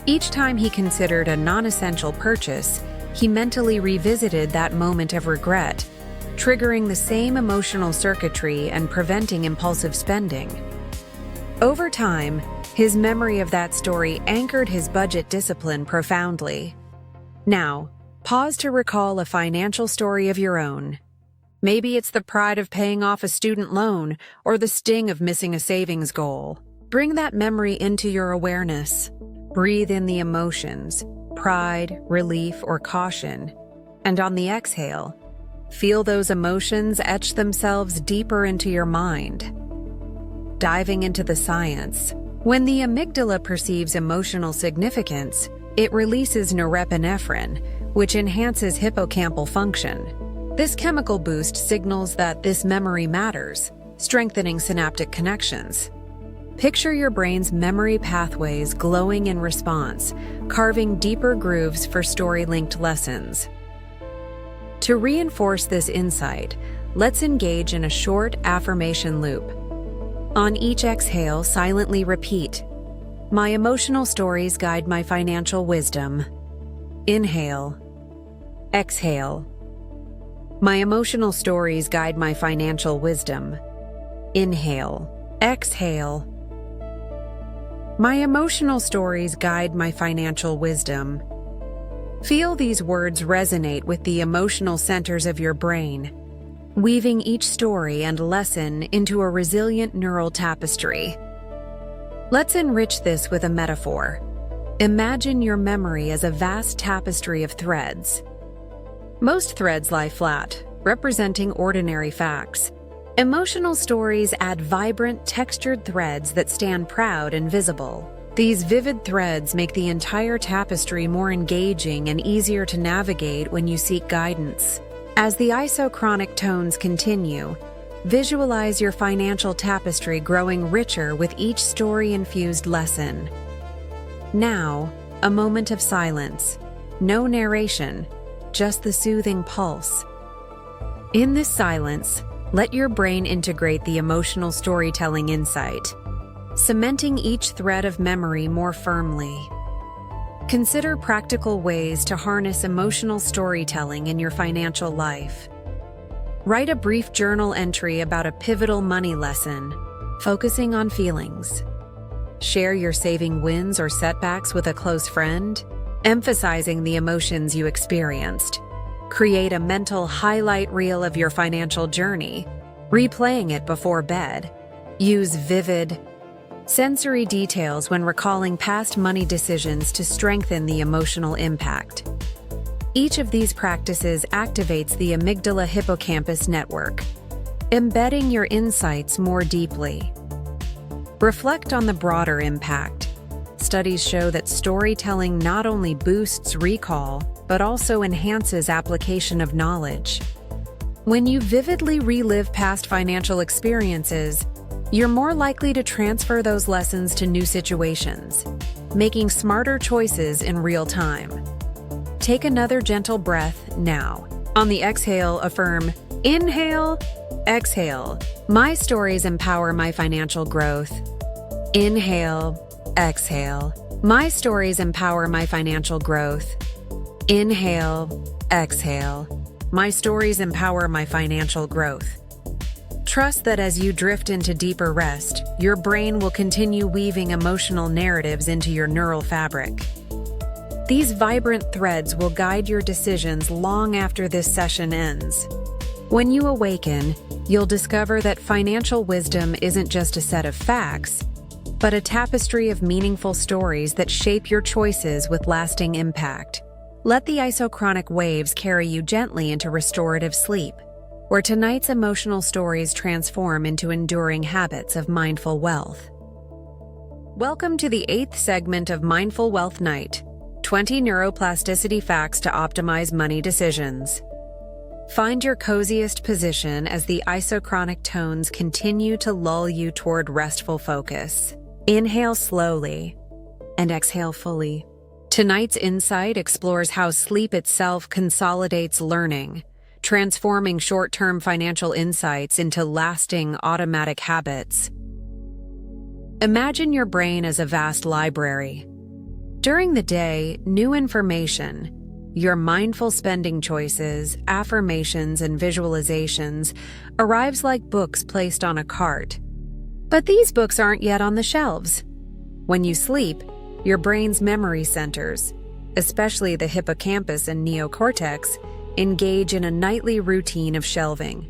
[SPEAKER 1] Each time he considered a non-essential purchase, he mentally revisited that moment of regret, triggering the same emotional circuitry and preventing impulsive spending. Over time, his memory of that story anchored his budget discipline profoundly. Now, pause to recall a financial story of your own. Maybe it's the pride of paying off a student loan or the sting of missing a savings goal. Bring that memory into your awareness. Breathe in the emotions, pride, relief, or caution. And on the exhale, feel those emotions etch themselves deeper into your mind. Diving into the science. When the amygdala perceives emotional significance, it releases norepinephrine, which enhances hippocampal function. This chemical boost signals that this memory matters, strengthening synaptic connections. Picture your brain's memory pathways glowing in response, carving deeper grooves for story-linked lessons. To reinforce this insight, let's engage in a short affirmation loop. On each exhale, silently repeat, "My emotional stories guide my financial wisdom." Inhale. Exhale. My emotional stories guide my financial wisdom. Inhale. Exhale. My emotional stories guide my financial wisdom. Feel these words resonate with the emotional centers of your brain, weaving each story and lesson into a resilient neural tapestry. Let's enrich this with a metaphor. Imagine your memory as a vast tapestry of threads. Most threads lie flat, representing ordinary facts. Emotional stories add vibrant, textured threads that stand proud and visible. These vivid threads make the entire tapestry more engaging and easier to navigate when you seek guidance. As the isochronic tones continue, visualize your financial tapestry growing richer with each story-infused lesson. Now, a moment of silence. No narration, just the soothing pulse. In this silence, let your brain integrate the emotional storytelling insight, cementing each thread of memory more firmly. Consider practical ways to harness emotional storytelling in your financial life. Write a brief journal entry about a pivotal money lesson, focusing on feelings. Share your saving wins or setbacks with a close friend, emphasizing the emotions you experienced. Create a mental highlight reel of your financial journey, replaying it before bed. Use vivid, sensory details when recalling past money decisions to strengthen the emotional impact. Each of these practices activates the amygdala-hippocampus network, embedding your insights more deeply. Reflect on the broader impact. Studies show that storytelling not only boosts recall, but also enhances application of knowledge. When you vividly relive past financial experiences, you're more likely to transfer those lessons to new situations, making smarter choices in real time. Take another gentle breath now. On the exhale, affirm, inhale, exhale. My stories empower my financial growth. Inhale, exhale. My stories empower my financial growth. Inhale, exhale. My stories empower my financial growth. Trust that as you drift into deeper rest, your brain will continue weaving emotional narratives into your neural fabric. These vibrant threads will guide your decisions long after this session ends. When you awaken, you'll discover that financial wisdom isn't just a set of facts, but a tapestry of meaningful stories that shape your choices with lasting impact. Let the isochronic waves carry you gently into restorative sleep, where tonight's emotional stories transform into enduring habits of mindful wealth. Welcome to the 8th segment of Mindful Wealth Night, 20 Neuroplasticity Facts to Optimize Money Decisions. Find your coziest position as the isochronic tones continue to lull you toward restful focus. Inhale slowly and exhale fully. Tonight's insight explores how sleep itself consolidates learning, transforming short-term financial insights into lasting automatic habits. Imagine your brain as a vast library. During the day, new information, your mindful spending choices, affirmations, and visualizations arrives like books placed on a cart. But these books aren't yet on the shelves. When you sleep, your brain's memory centers, especially the hippocampus and neocortex, engage in a nightly routine of shelving.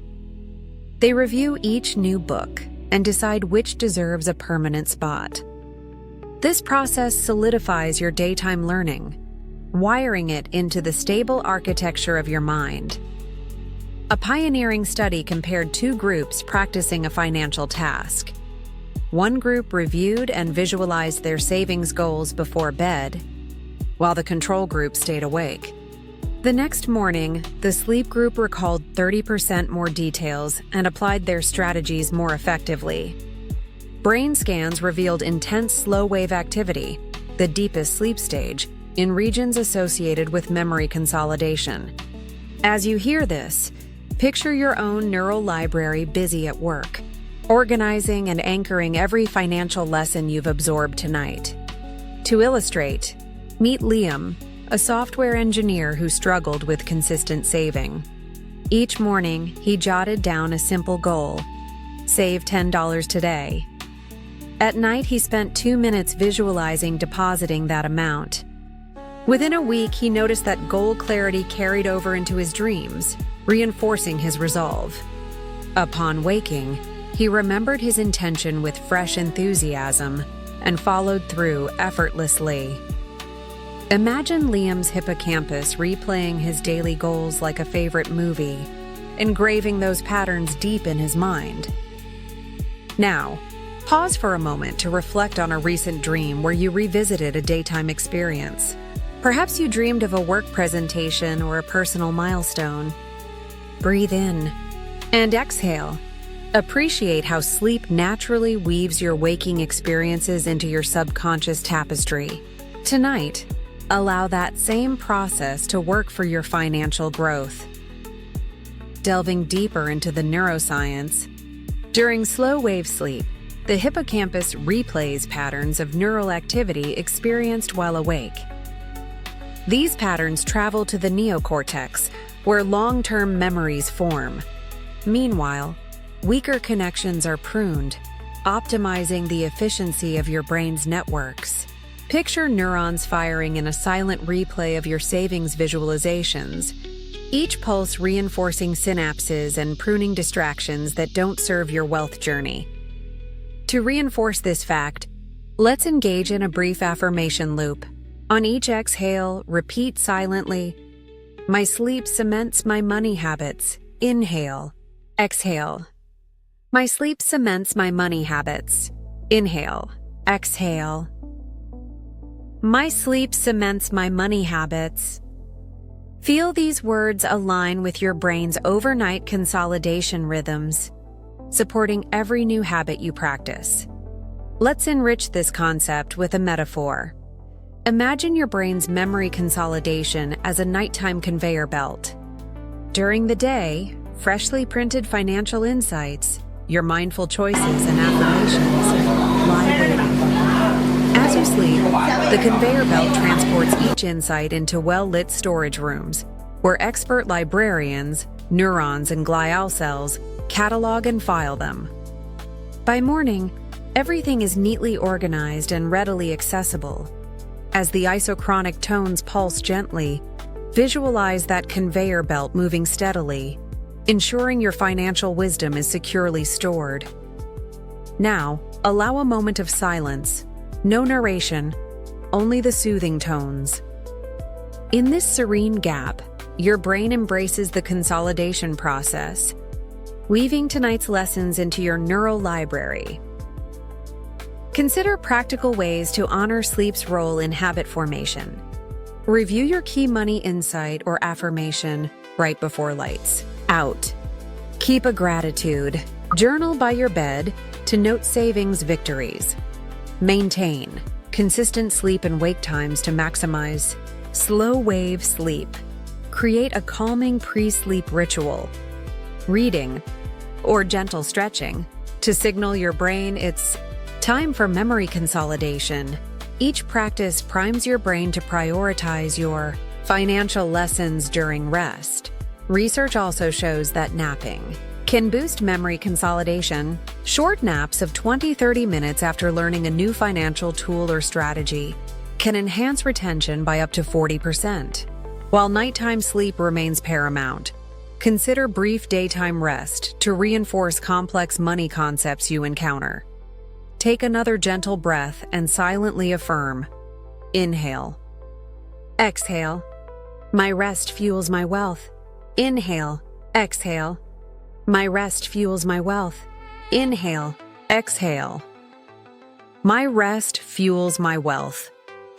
[SPEAKER 1] They review each new book and decide which deserves a permanent spot. This process solidifies your daytime learning, wiring it into the stable architecture of your mind. A pioneering study compared two groups practicing a financial task. One group reviewed and visualized their savings goals before bed, while the control group stayed awake. The next morning, the sleep group recalled 30% more details and applied their strategies more effectively. Brain scans revealed intense slow-wave activity, the deepest sleep stage, in regions associated with memory consolidation. As you hear this, picture your own neural library busy at work, organizing and anchoring every financial lesson you've absorbed tonight. To illustrate, meet Liam, a software engineer who struggled with consistent saving. Each morning, he jotted down a simple goal: save $10 today. At night, he spent 2 minutes visualizing depositing that amount. Within a week, he noticed that goal clarity carried over into his dreams, reinforcing his resolve. Upon waking, he remembered his intention with fresh enthusiasm and followed through effortlessly. Imagine Liam's hippocampus replaying his daily goals like a favorite movie, engraving those patterns deep in his mind. Now, pause for a moment to reflect on a recent dream where you revisited a daytime experience. Perhaps you dreamed of a work presentation or a personal milestone. Breathe in and exhale. Appreciate how sleep naturally weaves your waking experiences into your subconscious tapestry. Tonight, allow that same process to work for your financial growth. Delving deeper into the neuroscience, during slow-wave sleep, the hippocampus replays patterns of neural activity experienced while awake. These patterns travel to the neocortex, where long-term memories form. Meanwhile, weaker connections are pruned, optimizing the efficiency of your brain's networks. Picture neurons firing in a silent replay of your savings visualizations, each pulse reinforcing synapses and pruning distractions that don't serve your wealth journey. To reinforce this fact, let's engage in a brief affirmation loop. On each exhale, repeat silently, "My sleep cements my money habits." Inhale. Exhale. My sleep cements my money habits. Inhale. Exhale. My sleep cements my money habits. Feel these words align with your brain's overnight consolidation rhythms, supporting every new habit you practice. Let's enrich this concept with a metaphor. Imagine your brain's memory consolidation as a nighttime conveyor belt. During the day, freshly printed financial insights, your mindful choices and affirmations lie waiting. As you sleep, the conveyor belt transports each insight into well-lit storage rooms, where expert librarians, neurons, and glial cells catalog and file them. By morning, everything is neatly organized and readily accessible. As the isochronic tones pulse gently, visualize that conveyor belt moving steadily, ensuring your financial wisdom is securely stored. Now, allow a moment of silence. No narration, only the soothing tones. In this serene gap, your brain embraces the consolidation process, weaving tonight's lessons into your neural library. Consider practical ways to honor sleep's role in habit formation. Review your key money insight or affirmation right before lights out. Keep a gratitude journal by your bed to note savings victories. Maintain consistent sleep and wake times to maximize slow-wave sleep. Create a calming pre-sleep ritual. Reading or gentle stretching to signal your brain it's time for memory consolidation. Each practice primes your brain to prioritize your financial lessons during rest. Research also shows that napping can boost memory consolidation. Short naps of 20-30 minutes after learning a new financial tool or strategy can enhance retention by up to 40%. While nighttime sleep remains paramount, consider brief daytime rest to reinforce complex money concepts you encounter. Take another gentle breath and silently affirm. Inhale. Exhale. My rest fuels my wealth. Inhale. Exhale. My rest fuels my wealth. Inhale. Exhale. My rest fuels my wealth.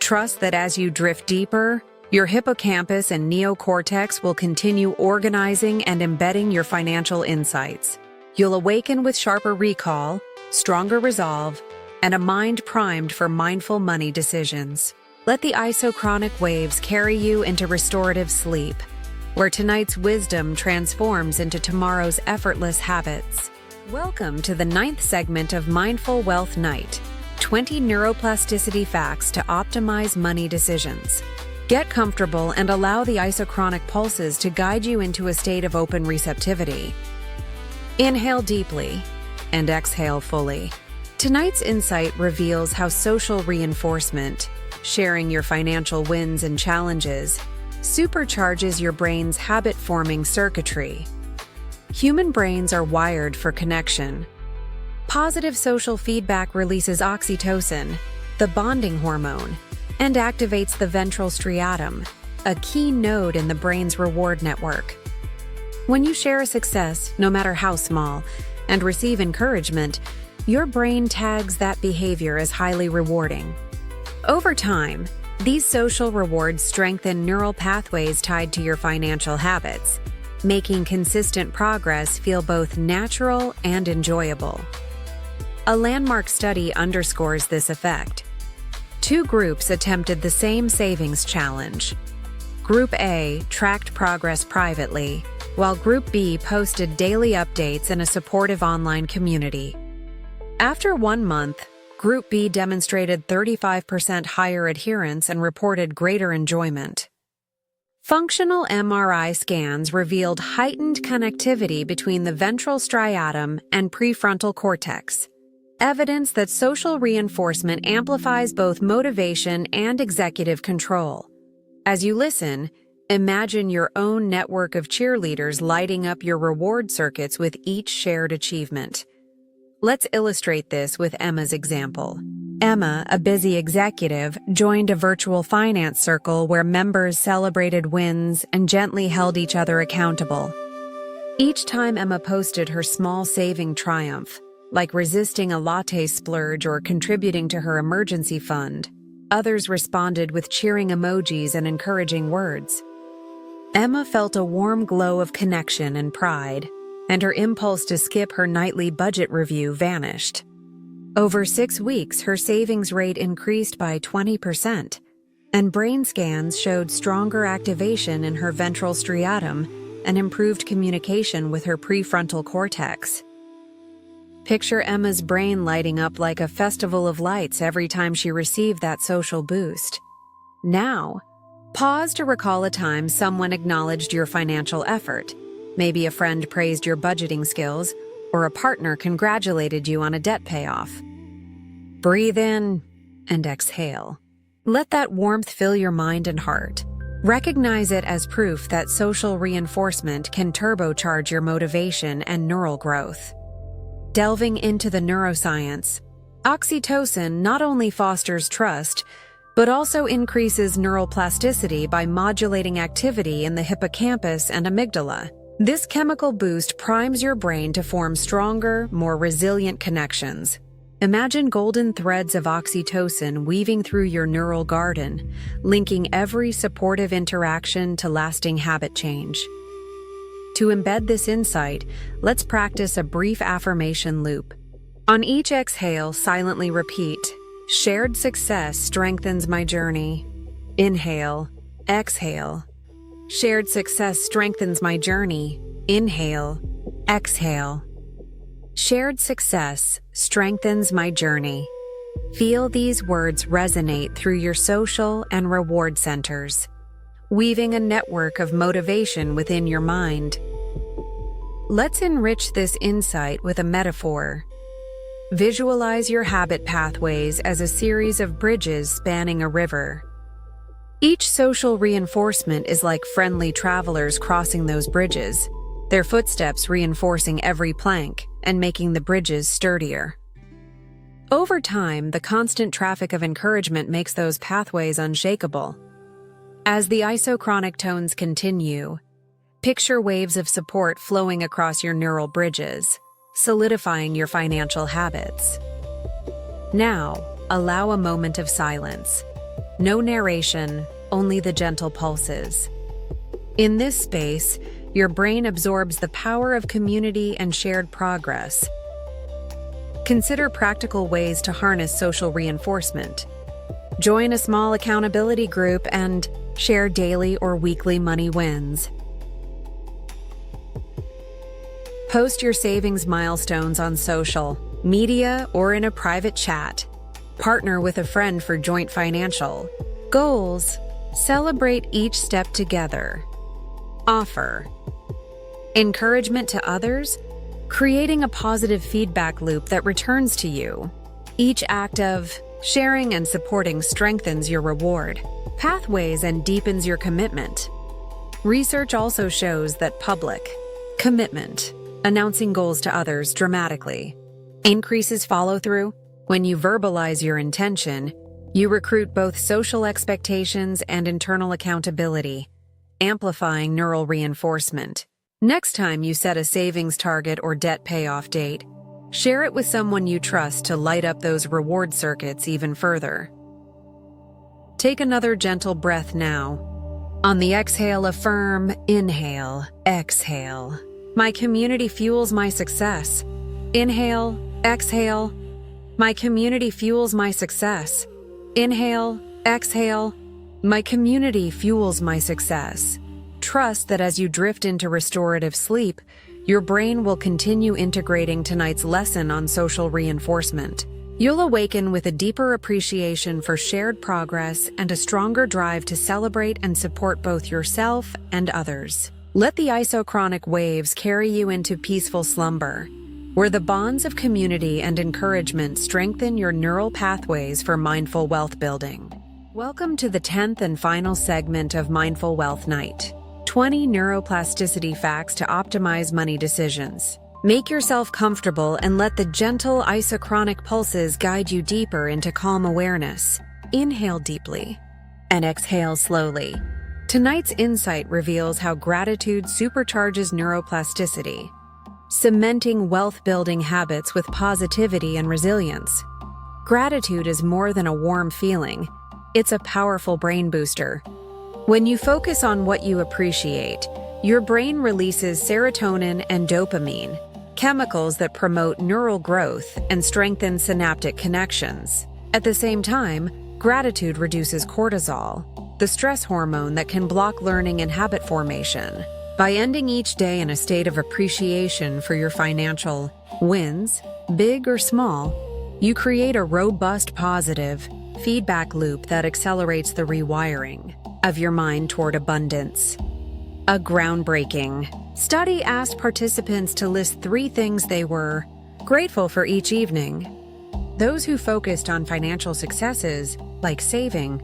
[SPEAKER 1] Trust that as you drift deeper, your hippocampus and neocortex will continue organizing and embedding your financial insights. You'll awaken with sharper recall, stronger resolve, and a mind primed for mindful money decisions. Let the isochronic waves carry you into restorative sleep, where tonight's wisdom transforms into tomorrow's effortless habits. Welcome to the 9th segment of Mindful Wealth Night, 20 Neuroplasticity Facts to Optimize Money Decisions. Get comfortable and allow the isochronic pulses to guide you into a state of open receptivity. Inhale deeply and exhale fully. Tonight's insight reveals how social reinforcement, sharing your financial wins and challenges, supercharges your brain's habit-forming circuitry. Human brains are wired for connection. Positive social feedback releases oxytocin, the bonding hormone, and activates the ventral striatum, a key node in the brain's reward network. When you share a success, no matter how small, and receive encouragement, your brain tags that behavior as highly rewarding. Over time, these social rewards strengthen neural pathways tied to your financial habits, making consistent progress feel both natural and enjoyable. A landmark study underscores this effect. Two groups attempted the same savings challenge. Group A tracked progress privately, while Group B posted daily updates in a supportive online community. After 1 month, Group B demonstrated 35% higher adherence and reported greater enjoyment. Functional MRI scans revealed heightened connectivity between the ventral striatum and prefrontal cortex, evidence that social reinforcement amplifies both motivation and executive control. As you listen, imagine your own network of cheerleaders lighting up your reward circuits with each shared achievement. Let's illustrate this with Emma's example. Emma, a busy executive, joined a virtual finance circle where members celebrated wins and gently held each other accountable. Each time Emma posted her small saving triumph, like resisting a latte splurge or contributing to her emergency fund, others responded with cheering emojis and encouraging words. Emma felt a warm glow of connection and pride, and her impulse to skip her nightly budget review vanished. Over 6 weeks, her savings rate increased by 20%, and brain scans showed stronger activation in her ventral striatum and improved communication with her prefrontal cortex. Picture Emma's brain lighting up like a festival of lights every time she received that social boost. Now, pause to recall a time someone acknowledged your financial effort. Maybe a friend praised your budgeting skills, or a partner congratulated you on a debt payoff. Breathe in and exhale. Let that warmth fill your mind and heart. Recognize it as proof that social reinforcement can turbocharge your motivation and neural growth. Delving into the neuroscience, oxytocin not only fosters trust, but also increases neuroplasticity by modulating activity in the hippocampus and amygdala. This chemical boost primes your brain to form stronger, more resilient connections. Imagine golden threads of oxytocin weaving through your neural garden, linking every supportive interaction to lasting habit change. To embed this insight, let's practice a brief affirmation loop. On each exhale, silently repeat, "Shared success strengthens my journey." Inhale, exhale. Shared success strengthens my journey. Inhale, exhale. Shared success strengthens my journey. Feel these words resonate through your social and reward centers, weaving a network of motivation within your mind. Let's enrich this insight with a metaphor. Visualize your habit pathways as a series of bridges spanning a river. Each social reinforcement is like friendly travelers crossing those bridges, their footsteps reinforcing every plank and making the bridges sturdier. Over time, the constant traffic of encouragement makes those pathways unshakable. As the isochronic tones continue, picture waves of support flowing across your neural bridges, solidifying your financial habits. Now, allow a moment of silence. No narration, only the gentle pulses. In this space, your brain absorbs the power of community and shared progress. Consider practical ways to harness social reinforcement. Join a small accountability group and share daily or weekly money wins. Post your savings milestones on social media or in a private chat. Partner with a friend for joint financial goals. Celebrate each step together. Offer encouragement to others, creating a positive feedback loop that returns to you. Each act of sharing and supporting strengthens your reward pathways and deepens your commitment. Research also shows that public commitment, announcing goals to others dramatically, increases follow-through. When you verbalize your intention, you recruit both social expectations and internal accountability, amplifying neural reinforcement. Next time you set a savings target or debt payoff date, share it with someone you trust to light up those reward circuits even further. Take another gentle breath now. On the exhale, affirm, inhale, exhale. My community fuels my success. Inhale, exhale. My community fuels my success. Inhale, exhale. My community fuels my success. Trust that as you drift into restorative sleep, your brain will continue integrating tonight's lesson on social reinforcement. You'll awaken with a deeper appreciation for shared progress and a stronger drive to celebrate and support both yourself and others. Let the isochronic waves carry you into peaceful slumber, where the bonds of community and encouragement strengthen your neural pathways for mindful wealth building. Welcome to the 10th and final segment of Mindful Wealth Night. 20 neuroplasticity facts to optimize money decisions. Make yourself comfortable and let the gentle isochronic pulses guide you deeper into calm awareness. Inhale deeply and exhale slowly. Tonight's insight reveals how gratitude supercharges neuroplasticity, cementing wealth-building habits with positivity and resilience. Gratitude is more than a warm feeling. It's a powerful brain booster. When you focus on what you appreciate, your brain releases serotonin and dopamine, chemicals that promote neural growth and strengthen synaptic connections. At the same time, gratitude reduces cortisol, the stress hormone that can block learning and habit formation. By ending each day in a state of appreciation for your financial wins, big or small, you create a robust positive feedback loop that accelerates the rewiring of your mind toward abundance. A groundbreaking study asked participants to list 3 things they were grateful for each evening. Those who focused on financial successes, like saving,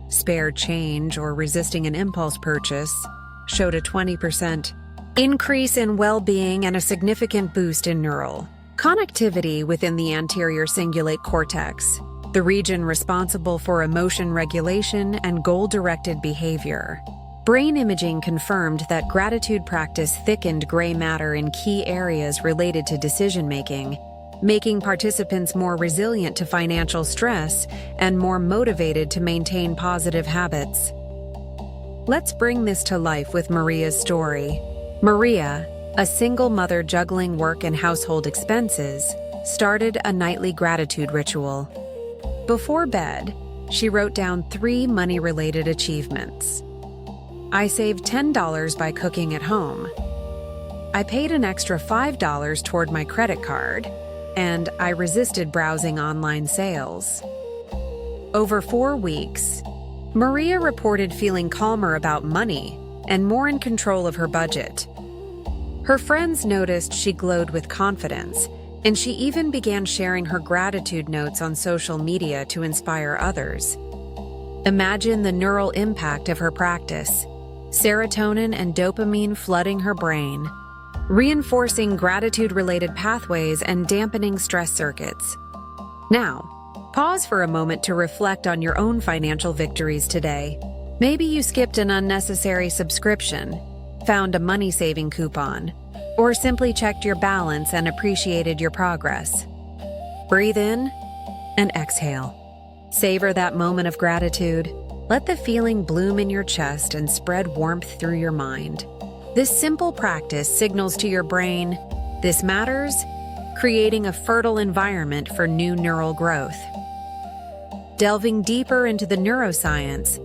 [SPEAKER 1] spare change, or resisting an impulse purchase, showed a 20% increase in well-being and a significant boost in neural connectivity within the anterior cingulate cortex, the region responsible for emotion regulation and goal-directed behavior. Brain imaging confirmed that gratitude practice thickened gray matter in key areas related to decision-making, making participants more resilient to financial stress and more motivated to maintain positive habits. Let's bring this to life with Maria's story. Maria, a single mother juggling work and household expenses, started a nightly gratitude ritual. Before bed, she wrote down 3 money-related achievements. I saved $10 by cooking at home. I paid an extra $5 toward my credit card, and I resisted browsing online sales. Over 4 weeks, Maria reported feeling calmer about money and more in control of her budget. Her friends noticed she glowed with confidence, and she even began sharing her gratitude notes on social media to inspire others. Imagine the neural impact of her practice: serotonin and dopamine flooding her brain, reinforcing gratitude-related pathways and dampening stress circuits. Now, pause for a moment to reflect on your own financial victories today. Maybe you skipped an unnecessary subscription, found a money-saving coupon, or simply checked your balance and appreciated your progress. Breathe in and exhale. Savor that moment of gratitude. Let the feeling bloom in your chest and spread warmth through your mind. This simple practice signals to your brain, this matters, creating a fertile environment for new neural growth. Delving deeper into the neuroscience,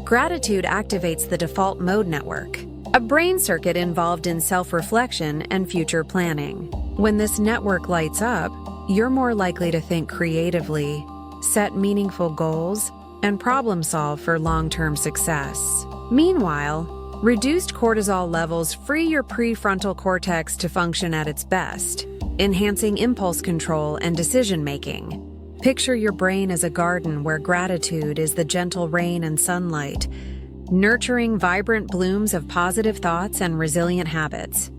[SPEAKER 1] gratitude activates the default mode network, a brain circuit involved in self-reflection and future planning. When this network lights up, you're more likely to think creatively, set meaningful goals, and problem-solve for long-term success. Meanwhile, reduced cortisol levels free your prefrontal cortex to function at its best, enhancing impulse control and decision-making. Picture your brain as a garden where gratitude is the gentle rain and sunlight, nurturing vibrant blooms of positive thoughts and resilient habits.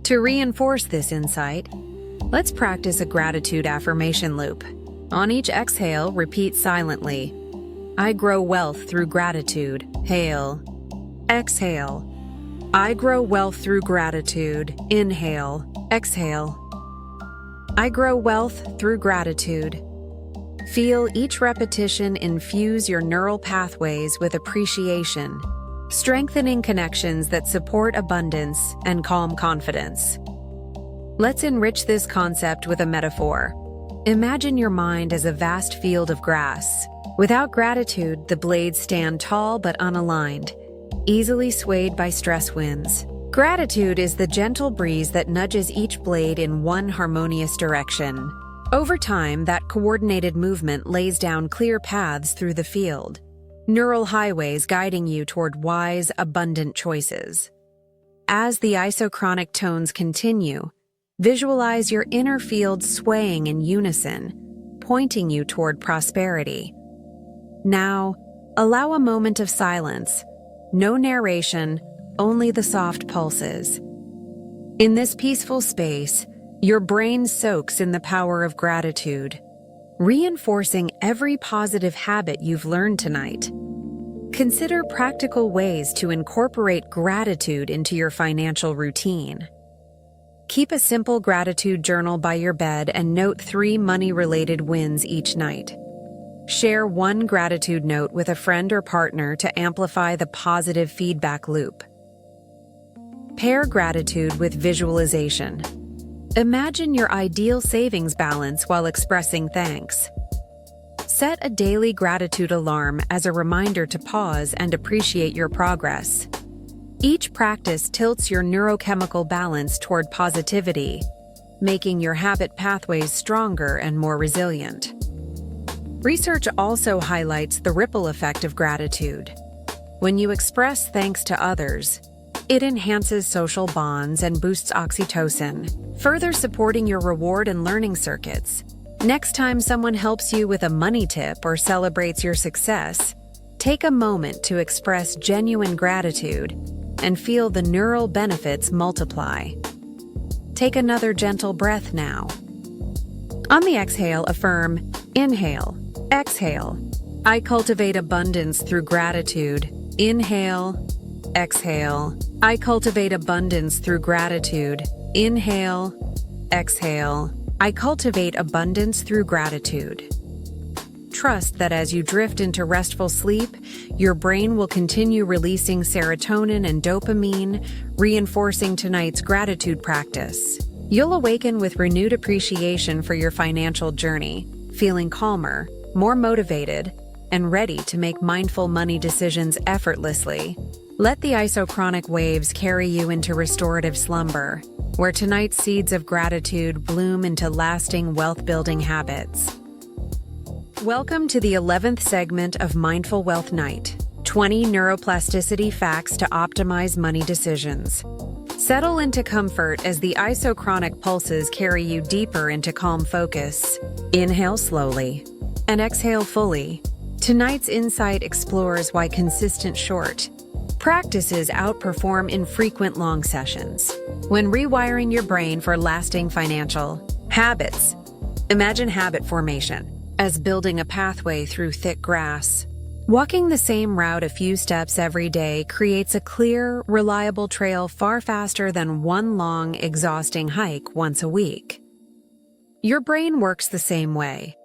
[SPEAKER 1] To reinforce this insight, let's practice a gratitude affirmation loop. On each exhale, repeat silently, I grow wealth through gratitude. Hail. Exhale. I grow wealth through gratitude. Inhale. Exhale. I grow wealth through gratitude. Feel each repetition infuse your neural pathways with appreciation, strengthening connections that support abundance and calm confidence. Let's enrich this concept with a metaphor. Imagine your mind as a vast field of grass. Without gratitude, the blades stand tall but unaligned, easily swayed by stress winds. Gratitude is the gentle breeze that nudges each blade in one harmonious direction. Over time, that coordinated movement lays down clear paths through the field, neural highways guiding you toward wise, abundant choices. As the isochronic tones continue, visualize your inner field swaying in unison, pointing you toward prosperity. Now, allow a moment of silence. No narration, only the soft pulses. In this peaceful space, your brain soaks in the power of gratitude, reinforcing every positive habit you've learned tonight. Consider practical ways to incorporate gratitude into your financial routine. Keep a simple gratitude journal by your bed and note 3 money-related wins each night. Share one gratitude note with a friend or partner to amplify the positive feedback loop. Pair gratitude with visualization. Imagine your ideal savings balance while expressing thanks. Set a daily gratitude alarm as a reminder to pause and appreciate your progress. Each practice tilts your neurochemical balance toward positivity, making your habit pathways stronger and more resilient. Research also highlights the ripple effect of gratitude. When you express thanks to others, it enhances social bonds and boosts oxytocin, further supporting your reward and learning circuits. Next time someone helps you with a money tip or celebrates your success, take a moment to express genuine gratitude and feel the neural benefits multiply. Take another gentle breath now. On the exhale, affirm, inhale, exhale. I cultivate abundance through gratitude. Inhale, exhale. I cultivate abundance through gratitude. Inhale, exhale. I cultivate abundance through gratitude. Trust that as you drift into restful sleep, your brain will continue releasing serotonin and dopamine, reinforcing tonight's gratitude practice. You'll awaken with renewed appreciation for your financial journey, feeling calmer, more motivated, and ready to make mindful money decisions effortlessly. Let the isochronic waves carry you into restorative slumber, where tonight's seeds of gratitude bloom into lasting wealth-building habits. Welcome to the 11th segment of Mindful Wealth Night, 20 Neuroplasticity Facts to Optimize Money Decisions. Settle into comfort as the isochronic pulses carry you deeper into calm focus. Inhale slowly and exhale fully. Tonight's insight explores why consistent short practices outperform infrequent long sessions. When rewiring your brain for lasting financial habits, imagine habit formation as building a pathway through thick grass. Walking the same route a few steps every day creates a clear, reliable trail far faster than one long, exhausting hike once a week. Your brain works the same way.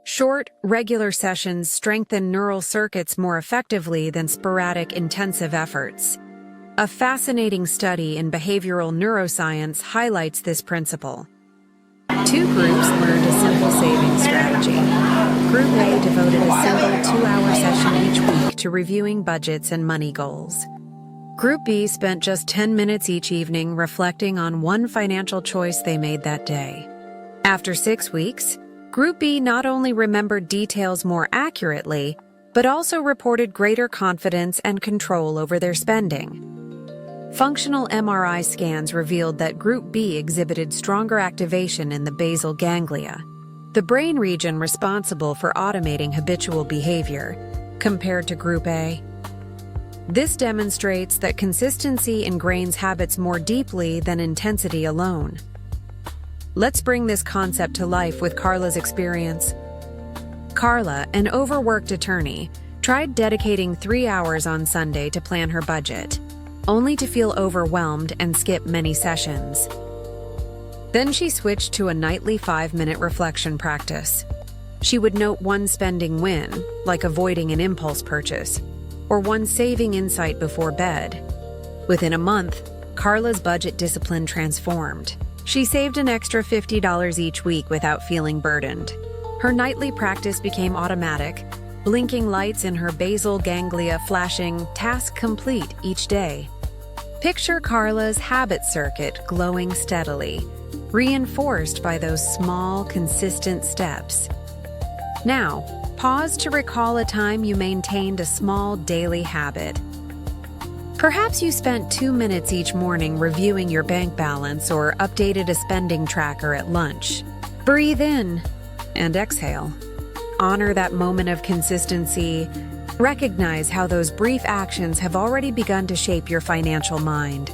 [SPEAKER 1] Short, regular sessions strengthen neural circuits more effectively than sporadic, intensive efforts. A fascinating study in behavioral neuroscience highlights this principle. 2 groups learned a simple savings strategy. Group A devoted a single 2-hour session each week to reviewing budgets and money goals. Group B spent just 10 minutes each evening reflecting on one financial choice they made that day. After 6 weeks, Group B not only remembered details more accurately, but also reported greater confidence and control over their spending. Functional MRI scans revealed that Group B exhibited stronger activation in the basal ganglia, the brain region responsible for automating habitual behavior, compared to Group A. This demonstrates that consistency ingrains habits more deeply than intensity alone. Let's bring this concept to life with Carla's experience. Carla, an overworked attorney, tried dedicating 3 hours on Sunday to plan her budget, only to feel overwhelmed and skip many sessions. Then she switched to a nightly 5-minute reflection practice. She would note one spending win, like avoiding an impulse purchase, or one saving insight before bed. Within a month, Carla's budget discipline transformed. She saved an extra $50 each week without feeling burdened. Her nightly practice became automatic, blinking lights in her basal ganglia flashing "task complete" each day. Picture Carla's habit circuit glowing steadily, reinforced by those small, consistent steps. Now, pause to recall a time you maintained a small daily habit. Perhaps you spent 2 minutes each morning reviewing your bank balance or updated a spending tracker at lunch. Breathe in and exhale. Honor that moment of consistency. Recognize how those brief actions have already begun to shape your financial mind.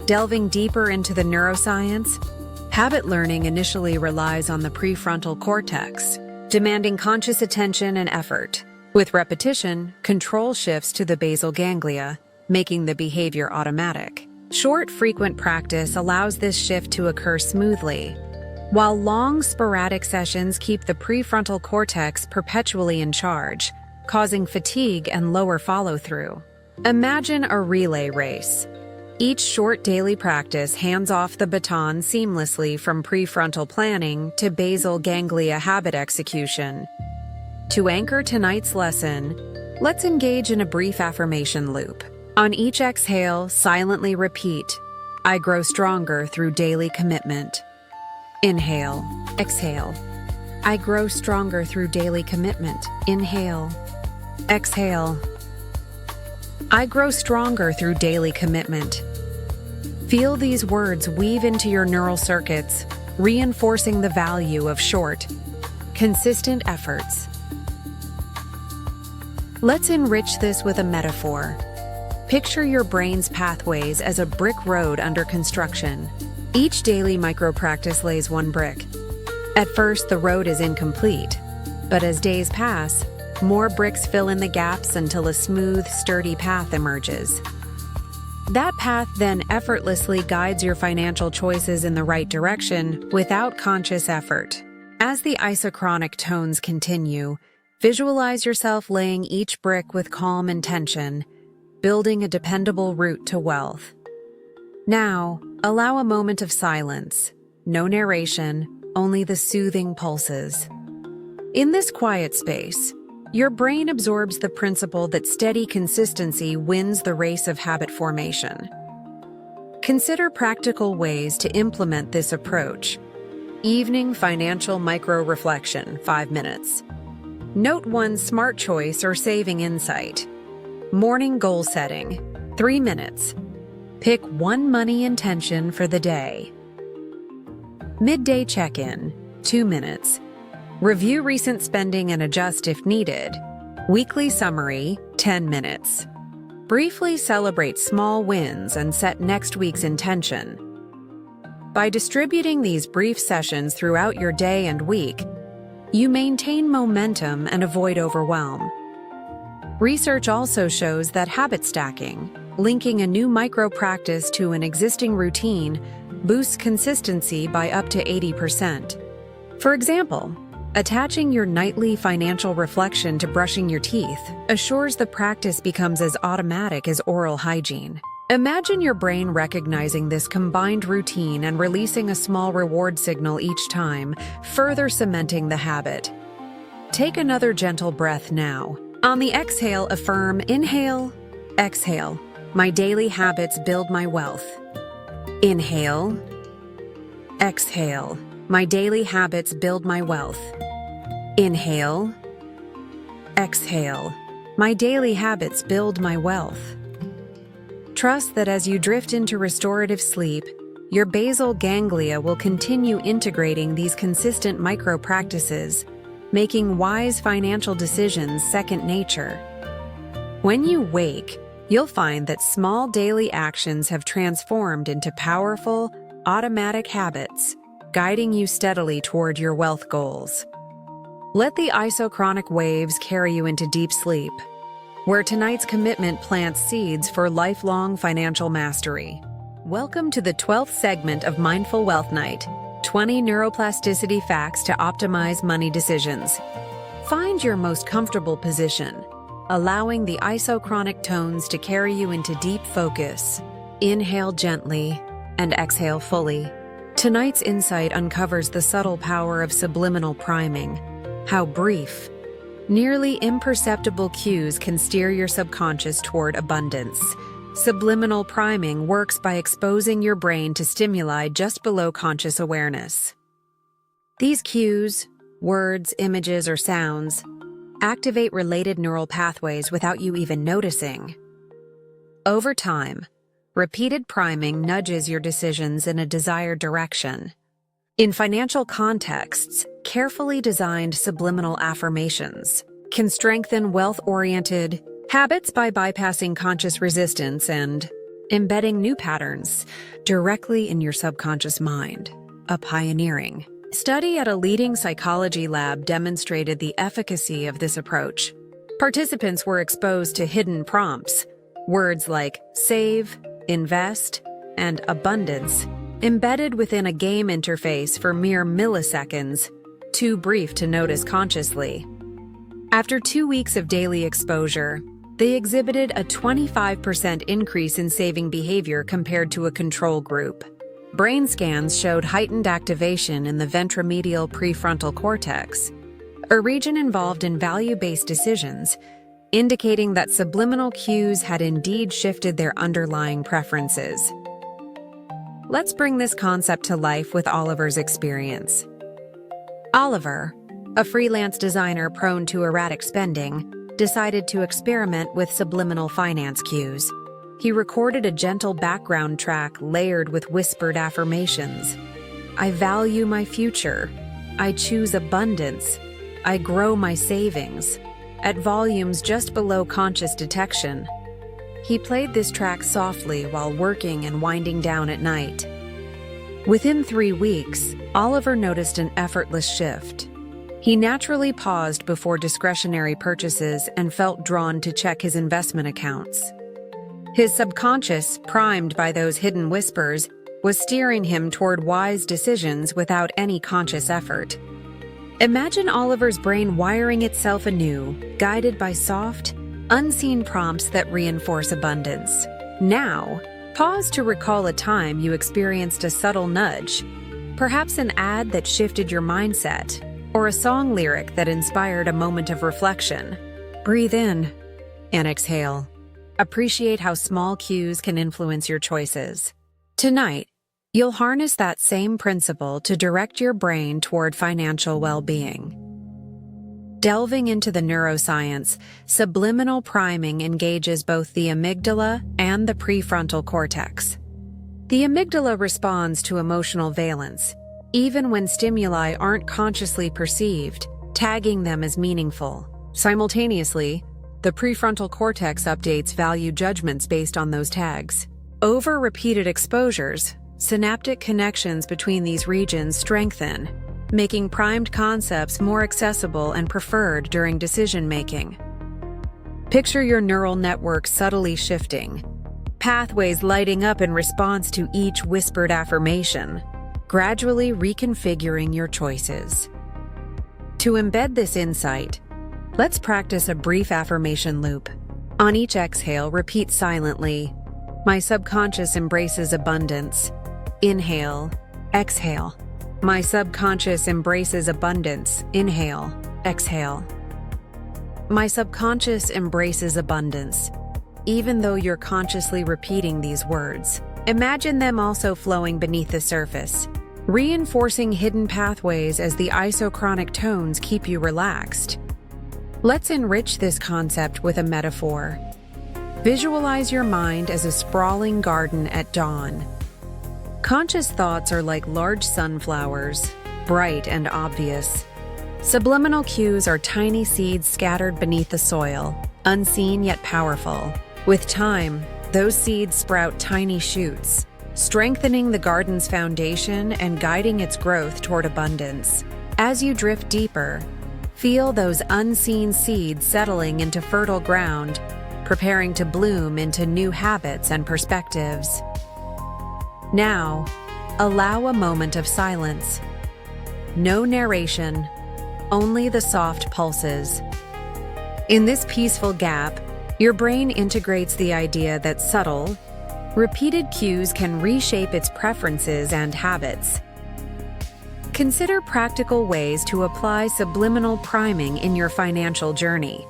[SPEAKER 1] Delving deeper into the neuroscience, habit learning initially relies on the prefrontal cortex, demanding conscious attention and effort. With repetition, control shifts to the basal ganglia, making the behavior automatic. Short, frequent practice allows this shift to occur smoothly, while long, sporadic sessions keep the prefrontal cortex perpetually in charge, causing fatigue and lower follow-through. Imagine a relay race. Each short daily practice hands off the baton seamlessly from prefrontal planning to basal ganglia habit execution. To anchor tonight's lesson, let's engage in a brief affirmation loop. On each exhale, silently repeat, "I grow stronger through daily commitment." Inhale, exhale. I grow stronger through daily commitment. Inhale, exhale. I grow stronger through daily commitment. Feel these words weave into your neural circuits, reinforcing the value of short, consistent efforts. Let's enrich this with a metaphor. Picture your brain's pathways as a brick road under construction. Each daily micro-practice lays one brick. At first, the road is incomplete, but as days pass, more bricks fill in the gaps until a smooth, sturdy path emerges. That path then effortlessly guides your financial choices in the right direction without conscious effort. As the isochronic tones continue, visualize yourself laying each brick with calm intention, building a dependable route to wealth. Now, allow a moment of silence. No narration, only the soothing pulses. In this quiet space, your brain absorbs the principle that steady consistency wins the race of habit formation. Consider practical ways to implement this approach. Evening financial micro-reflection, 5 minutes. Note one smart choice or saving insight. Morning goal setting, 3 minutes. Pick one money intention for the day. Midday check-in, 2 minutes. Review recent spending and adjust if needed. Weekly summary, 10 minutes. Briefly celebrate small wins and set next week's intention. By distributing these brief sessions throughout your day and week, you maintain momentum and avoid overwhelm. Research also shows that habit stacking, linking a new micro-practice to an existing routine, boosts consistency by up to 80%. For example, attaching your nightly financial reflection to brushing your teeth assures the practice becomes as automatic as oral hygiene. Imagine your brain recognizing this combined routine and releasing a small reward signal each time, further cementing the habit. Take another gentle breath now. On the exhale, affirm, inhale, exhale. My daily habits build my wealth. Inhale, exhale. My daily habits build my wealth. Inhale, exhale. My daily habits build my wealth. Trust that as you drift into restorative sleep, your basal ganglia will continue integrating these consistent micro-practices, making wise financial decisions second nature. When you wake, you'll find that small daily actions have transformed into powerful, automatic habits, guiding you steadily toward your wealth goals. Let the isochronic waves carry you into deep sleep, where tonight's commitment plants seeds for lifelong financial mastery. Welcome to the 12th segment of Mindful Wealth Night, 20 Neuroplasticity Facts to Optimize Money Decisions. Find your most comfortable position. allowing the isochronic tones to carry you into deep focus. Inhale gently and exhale fully. Tonight's insight uncovers the subtle power of subliminal priming. How brief, nearly imperceptible cues can steer your subconscious toward abundance. Subliminal priming works by exposing your brain to stimuli just below conscious awareness. These cues, words, images, or sounds, activate related neural pathways without you even noticing. Over time, repeated priming nudges your decisions in a desired direction. In financial contexts, carefully designed subliminal affirmations can strengthen wealth-oriented habits by bypassing conscious resistance and embedding new patterns directly in your subconscious mind. A pioneering study at a leading psychology lab demonstrated the efficacy of this approach. Participants were exposed to hidden prompts, words like save, invest, and abundance, embedded within a game interface for mere milliseconds, too brief to notice consciously. After 2 weeks of daily exposure, they exhibited a 25% increase in saving behavior compared to a control group. Brain scans showed heightened activation in the ventromedial prefrontal cortex, a region involved in value-based decisions, indicating that subliminal cues had indeed shifted their underlying preferences. Let's bring this concept to life with Oliver's experience. Oliver, a freelance designer prone to erratic spending, decided to experiment with subliminal finance cues. He recorded a gentle background track layered with whispered affirmations. I value my future. I choose abundance. I grow my savings, at volumes just below conscious detection. He played this track softly while working and winding down at night. Within 3 weeks, Oliver noticed an effortless shift. He naturally paused before discretionary purchases and felt drawn to check his investment accounts. His subconscious, primed by those hidden whispers, was steering him toward wise decisions without any conscious effort. Imagine Oliver's brain wiring itself anew, guided by soft, unseen prompts that reinforce abundance. Now, pause to recall a time you experienced a subtle nudge, perhaps an ad that shifted your mindset, or a song lyric that inspired a moment of reflection. Breathe in and exhale. Appreciate how small cues can influence your choices. Tonight, you'll harness that same principle to direct your brain toward financial well-being. Delving into the neuroscience, subliminal priming engages both the amygdala and the prefrontal cortex. The amygdala responds to emotional valence, even when stimuli aren't consciously perceived, tagging them as meaningful. Simultaneously, the prefrontal cortex updates value judgments based on those tags. Over repeated exposures, synaptic connections between these regions strengthen, making primed concepts more accessible and preferred during decision-making. Picture your neural network subtly shifting, pathways lighting up in response to each whispered affirmation, gradually reconfiguring your choices. To embed this insight, let's practice a brief affirmation loop. On each exhale, repeat silently, my subconscious embraces abundance. Inhale, exhale. My subconscious embraces abundance. Inhale, exhale. My subconscious embraces abundance. Even though you're consciously repeating these words, imagine them also flowing beneath the surface, reinforcing hidden pathways as the isochronic tones keep you relaxed. Let's enrich this concept with a metaphor. Visualize your mind as a sprawling garden at dawn. Conscious thoughts are like large sunflowers, bright and obvious. Subliminal cues are tiny seeds scattered beneath the soil, unseen yet powerful. With time, those seeds sprout tiny shoots, strengthening the garden's foundation and guiding its growth toward abundance. As you drift deeper, feel those unseen seeds settling into fertile ground, preparing to bloom into new habits and perspectives. Now, allow a moment of silence. No narration, only the soft pulses. In this peaceful gap, your brain integrates the idea that subtle, repeated cues can reshape its preferences and habits. Consider practical ways to apply subliminal priming in your financial journey.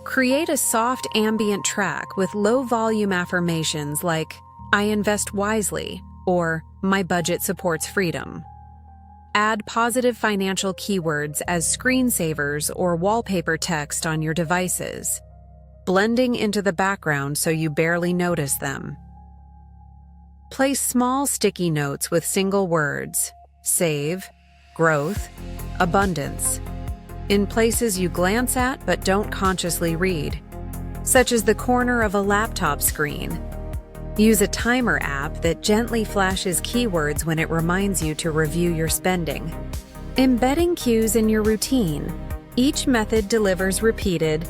[SPEAKER 1] Create a soft ambient track with low-volume affirmations like, "I invest wisely," or "My budget supports freedom." Add positive financial keywords as screensavers or wallpaper text on your devices, blending into the background so you barely notice them. Place small sticky notes with single words, save, growth, abundance, in places you glance at but don't consciously read, such as the corner of a laptop screen. Use a timer app that gently flashes keywords when it reminds you to review your spending. Embedding cues in your routine. Each method delivers repeated,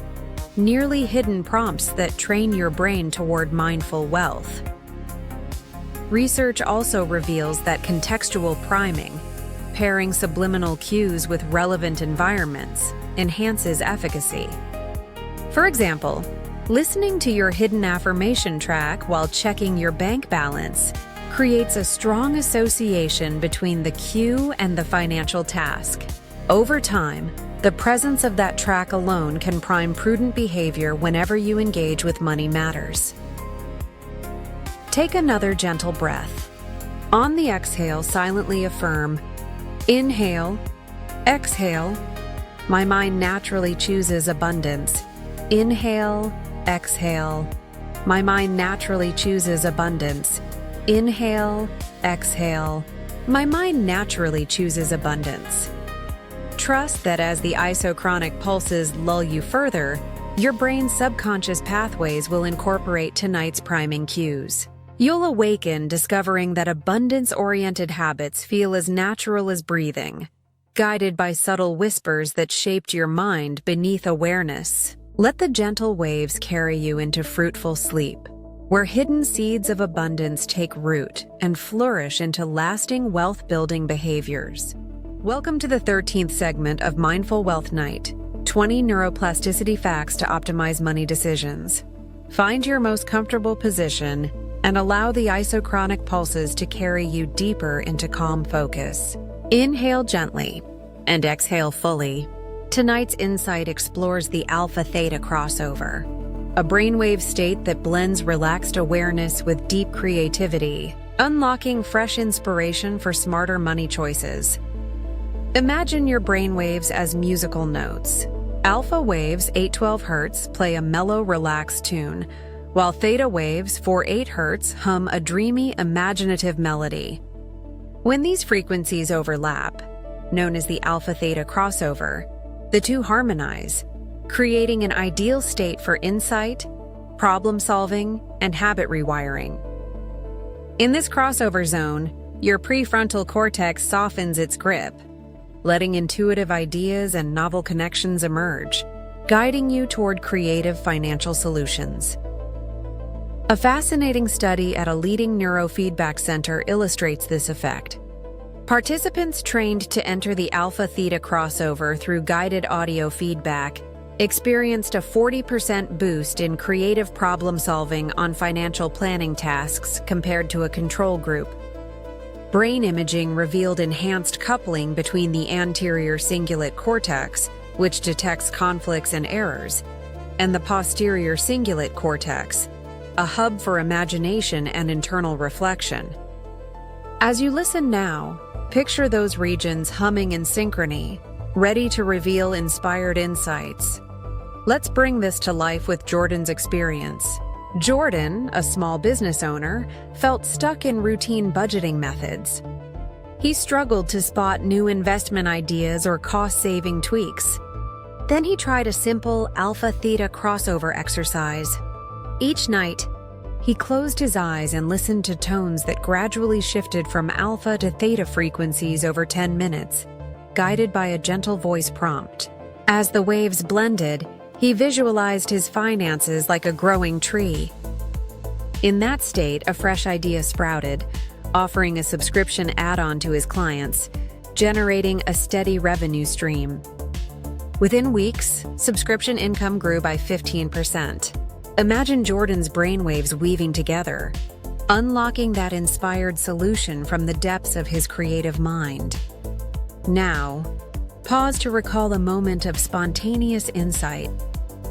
[SPEAKER 1] nearly hidden prompts that train your brain toward mindful wealth. Research also reveals that contextual priming, pairing subliminal cues with relevant environments, enhances efficacy. For example, listening to your hidden affirmation track while checking your bank balance creates a strong association between the cue and the financial task. Over time, the presence of that track alone can prime prudent behavior whenever you engage with money matters. Take another gentle breath. On the exhale, silently affirm, "Inhale, exhale, my mind naturally chooses abundance." Inhale, exhale, my mind naturally chooses abundance. Inhale, exhale, my mind naturally chooses abundance. Trust that as the isochronic pulses lull you further, your brain's subconscious pathways will incorporate tonight's priming cues. You'll awaken discovering that abundance-oriented habits feel as natural as breathing, guided by subtle whispers that shaped your mind beneath awareness. Let the gentle waves carry you into fruitful sleep, where hidden seeds of abundance take root and flourish into lasting wealth-building behaviors. Welcome to the 13th segment of Mindful Wealth Night, 20 Neuroplasticity Facts to Optimize Money Decisions. Find your most comfortable position and allow the isochronic pulses to carry you deeper into calm focus. Inhale gently and exhale fully. Tonight's insight explores the alpha-theta crossover, a brainwave state that blends relaxed awareness with deep creativity, unlocking fresh inspiration for smarter money choices. Imagine your brainwaves as musical notes. Alpha waves, 812 Hz, play a mellow, relaxed tune, while theta waves, 48 Hz, hum a dreamy, imaginative melody. When these frequencies overlap, known as the alpha-theta crossover, the two harmonize, creating an ideal state for insight, problem-solving, and habit rewiring. In this crossover zone, your prefrontal cortex softens its grip, letting intuitive ideas and novel connections emerge, guiding you toward creative financial solutions. A fascinating study at a leading neurofeedback center illustrates this effect. Participants trained to enter the alpha-theta crossover through guided audio feedback experienced a 40% boost in creative problem-solving on financial planning tasks compared to a control group. Brain imaging revealed enhanced coupling between the anterior cingulate cortex, which detects conflicts and errors, and the posterior cingulate cortex, a hub for imagination and internal reflection. As you listen now, picture those regions humming in synchrony, ready to reveal inspired insights. Let's bring this to life with Jordan's experience. Jordan, a small business owner, felt stuck in routine budgeting methods. He struggled to spot new investment ideas or cost-saving tweaks. Then he tried a simple alpha-theta crossover exercise. Each night, he closed his eyes and listened to tones that gradually shifted from alpha to theta frequencies over 10 minutes, guided by a gentle voice prompt. As the waves blended, he visualized his finances like a growing tree. In that state, a fresh idea sprouted, offering a subscription add-on to his clients, generating a steady revenue stream. Within weeks, subscription income grew by 15%. Imagine Jordan's brainwaves weaving together, unlocking that inspired solution from the depths of his creative mind. Now, pause to recall a moment of spontaneous insight,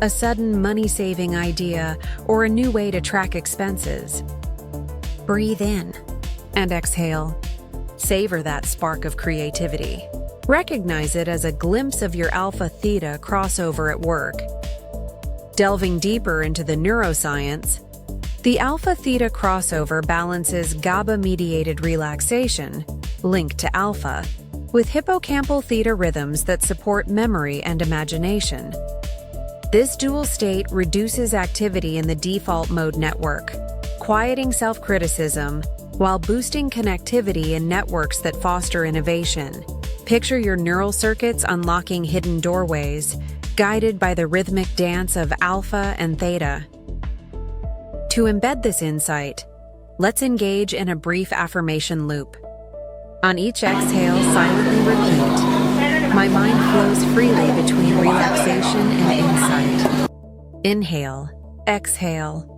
[SPEAKER 1] a sudden money-saving idea, or a new way to track expenses. Breathe in and exhale. Savor that spark of creativity. Recognize it as a glimpse of your alpha-theta crossover at work. Delving deeper into the neuroscience, the alpha-theta crossover balances GABA-mediated relaxation, linked to alpha, with hippocampal theta rhythms that support memory and imagination. This dual state reduces activity in the default mode network, quieting self-criticism while boosting connectivity in networks that foster innovation. Picture your neural circuits unlocking hidden doorways, guided by the rhythmic dance of alpha and theta. To embed this insight, let's engage in a brief affirmation loop. On each exhale, silently repeat, "My mind flows freely between relaxation and insight." Inhale, exhale.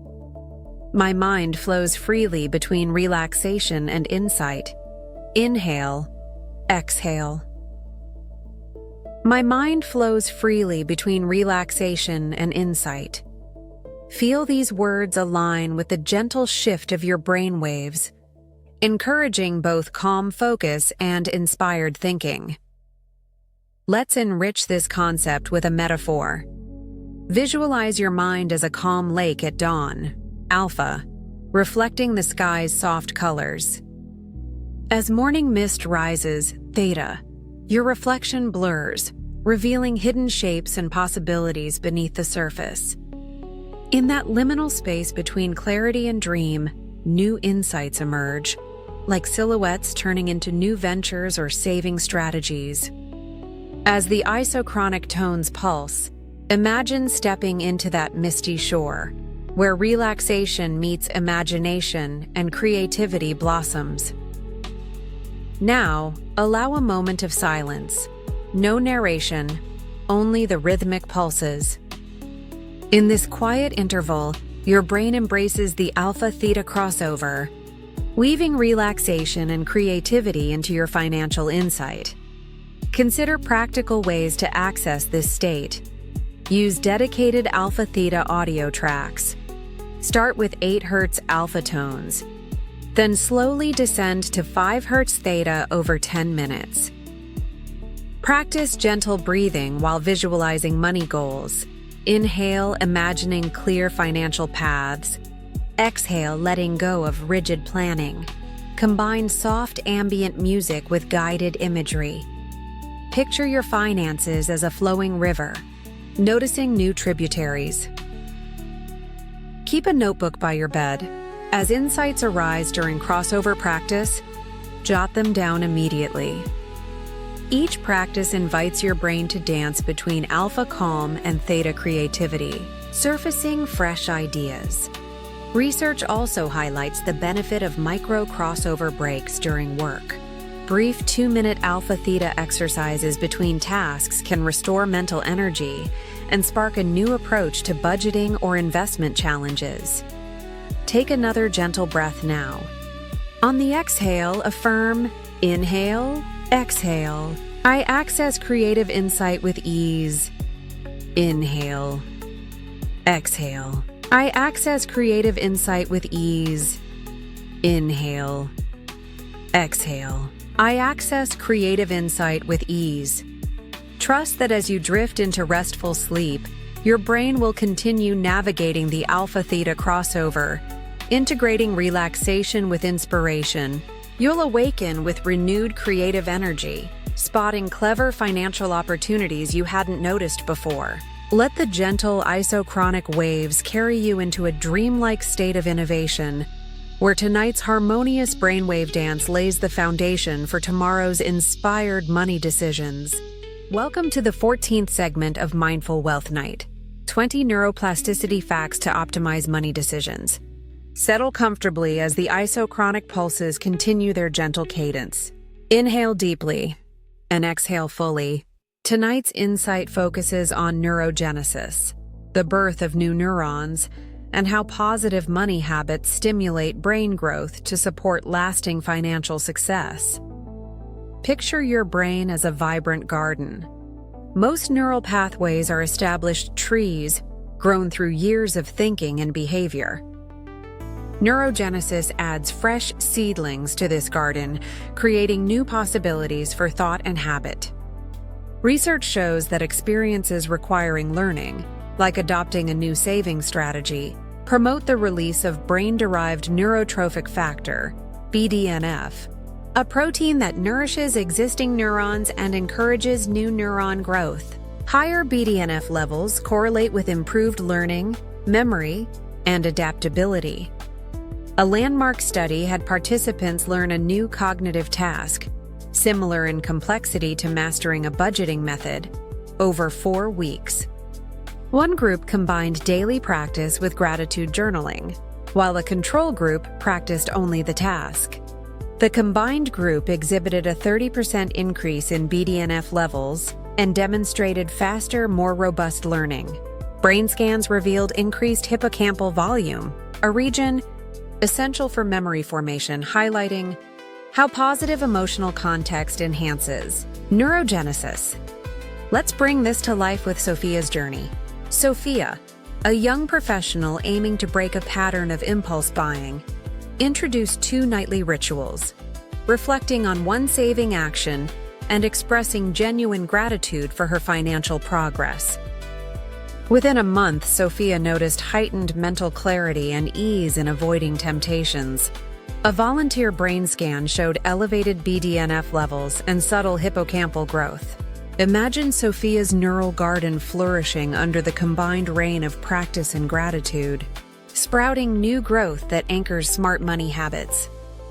[SPEAKER 1] My mind flows freely between relaxation and insight. Inhale, exhale. My mind flows freely between relaxation and insight. Feel these words align with the gentle shift of your brain waves, encouraging both calm focus and inspired thinking. Let's enrich this concept with a metaphor. Visualize your mind as a calm lake at dawn, alpha, reflecting the sky's soft colors. As morning mist rises, theta, your reflection blurs, revealing hidden shapes and possibilities beneath the surface. In that liminal space between clarity and dream, new insights emerge, like silhouettes turning into new ventures or saving strategies. As the isochronic tones pulse, imagine stepping into that misty shore, where relaxation meets imagination and creativity blossoms. Now, allow a moment of silence. No narration, only the rhythmic pulses. In this quiet interval, your brain embraces the alpha-theta crossover, weaving relaxation and creativity into your financial insight. Consider practical ways to access this state. Use dedicated alpha-theta audio tracks. Start with 8 Hz alpha tones, then slowly descend to 5 Hz theta over 10 minutes. Practice gentle breathing while visualizing money goals. Inhale, imagining clear financial paths. Exhale, letting go of rigid planning. Combine soft ambient music with guided imagery. Picture your finances as a flowing river, noticing new tributaries. Keep a notebook by your bed. As insights arise during crossover practice, jot them down immediately. Each practice invites your brain to dance between alpha calm and theta creativity, surfacing fresh ideas. Research also highlights the benefit of micro crossover breaks during work. Brief 2-minute alpha-theta exercises between tasks can restore mental energy and spark a new approach to budgeting or investment challenges. Take another gentle breath now. On the exhale, affirm, inhale, exhale. I access creative insight with ease. Inhale, exhale. I access creative insight with ease. Inhale, exhale. I access creative insight with ease. Trust that as you drift into restful sleep, your brain will continue navigating the alpha-theta crossover, integrating relaxation with inspiration. You'll awaken with renewed creative energy, spotting clever financial opportunities you hadn't noticed before. Let the gentle isochronic waves carry you into a dreamlike state of innovation, where tonight's harmonious brainwave dance lays the foundation for tomorrow's inspired money decisions. Welcome to the 14th segment of Mindful Wealth Night, 20 Neuroplasticity Facts to Optimize Money Decisions. Settle comfortably as the isochronic pulses continue their gentle cadence. Inhale deeply and exhale fully. Tonight's insight focuses on neurogenesis, the birth of new neurons, and how positive money habits stimulate brain growth to support lasting financial success. Picture your brain as a vibrant garden. Most neural pathways are established trees grown through years of thinking and behavior. Neurogenesis adds fresh seedlings to this garden, creating new possibilities for thought and habit. Research shows that experiences requiring learning, like adopting a new saving strategy, promote the release of brain-derived neurotrophic factor, BDNF, a protein that nourishes existing neurons and encourages new neuron growth. Higher BDNF levels correlate with improved learning, memory, and adaptability. A landmark study had participants learn a new cognitive task, similar in complexity to mastering a budgeting method, over 4 weeks. One group combined daily practice with gratitude journaling, while a control group practiced only the task. The combined group exhibited a 30% increase in BDNF levels and demonstrated faster, more robust learning. Brain scans revealed increased hippocampal volume, a region essential for memory formation, highlighting how positive emotional context enhances neurogenesis. Let's bring this to life with Sophia's journey. Sophia, a young professional aiming to break a pattern of impulse buying, introduced 2 nightly rituals, reflecting on one saving action and expressing genuine gratitude for her financial progress. Within a month, Sophia noticed heightened mental clarity and ease in avoiding temptations. A volunteer brain scan showed elevated BDNF levels and subtle hippocampal growth. Imagine Sophia's neural garden flourishing under the combined reign of practice and gratitude, sprouting new growth that anchors smart money habits.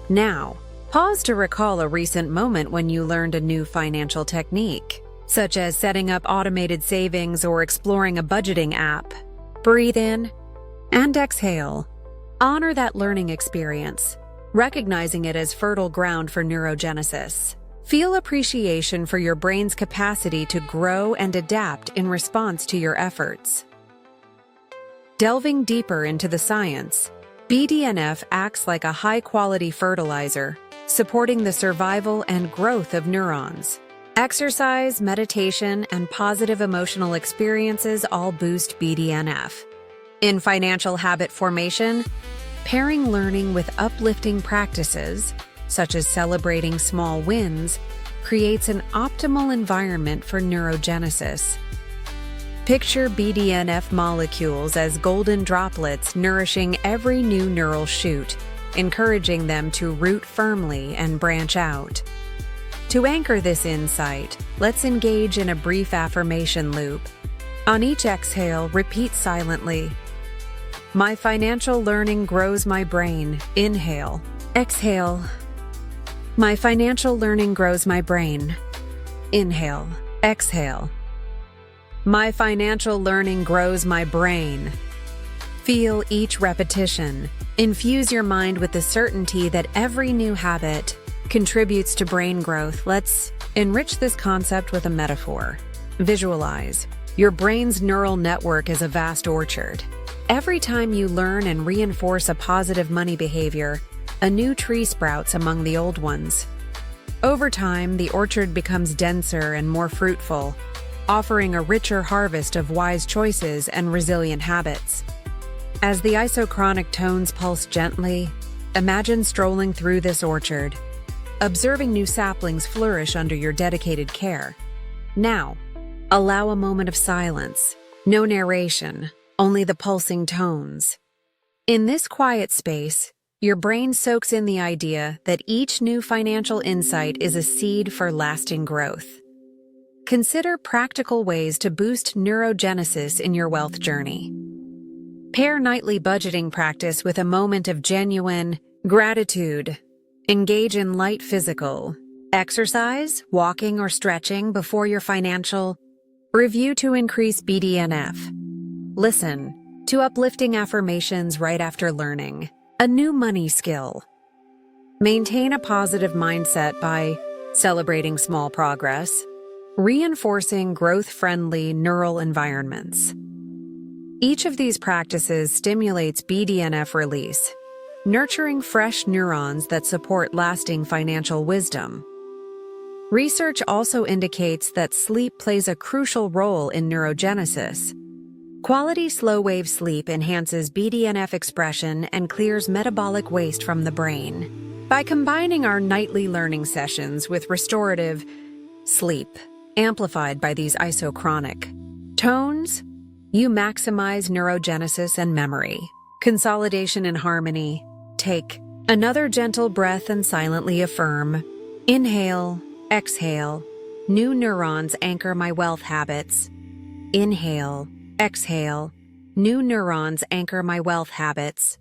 [SPEAKER 1] Now, pause to recall a recent moment when you learned a new financial technique, such as setting up automated savings or exploring a budgeting app. Breathe in and exhale. Honor that learning experience, recognizing it as fertile ground for neurogenesis. Feel appreciation for your brain's capacity to grow and adapt in response to your efforts. Delving deeper into the science, BDNF acts like a high-quality fertilizer, supporting the survival and growth of neurons. Exercise, meditation, and positive emotional experiences all boost BDNF. In financial habit formation, pairing learning with uplifting practices, such as celebrating small wins, creates an optimal environment for neurogenesis. Picture BDNF molecules as golden droplets nourishing every new neural shoot, encouraging them to root firmly and branch out. To anchor this insight, let's engage in a brief affirmation loop. On each exhale, repeat silently. My financial learning grows my brain. Inhale. Exhale. My financial learning grows my brain. Inhale. Exhale. My financial learning grows my brain. Feel each repetition. Infuse your mind with the certainty that every new habit contributes to brain growth. Let's enrich this concept with a metaphor. Visualize. Your brain's neural network is a vast orchard. Every time you learn and reinforce a positive money behavior, a new tree sprouts among the old ones. Over time, the orchard becomes denser and more fruitful, offering a richer harvest of wise choices and resilient habits. As the isochronic tones pulse gently, imagine strolling through this orchard, observing new saplings flourish under your dedicated care. Now, allow a moment of silence. No narration, only the pulsing tones. In this quiet space, your brain soaks in the idea that each new financial insight is a seed for lasting growth. Consider practical ways to boost neurogenesis in your wealth journey. Pair nightly budgeting practice with a moment of genuine gratitude. Engage in light physical exercise, walking or stretching before your financial review to increase BDNF. Listen to uplifting affirmations right after learning a new money skill. Maintain a positive mindset by celebrating small progress. Reinforcing growth-friendly neural environments. Each of these practices stimulates BDNF release, nurturing fresh neurons that support lasting financial wisdom. Research also indicates that sleep plays a crucial role in neurogenesis. Quality slow-wave sleep enhances BDNF expression and clears metabolic waste from the brain. By combining our nightly learning sessions with restorative sleep, amplified by these isochronic tones, you maximize neurogenesis and memory. Consolidation and harmony. Take another gentle breath and silently affirm. Inhale, exhale. New neurons anchor my wealth habits. Inhale, exhale. New neurons anchor my wealth habits.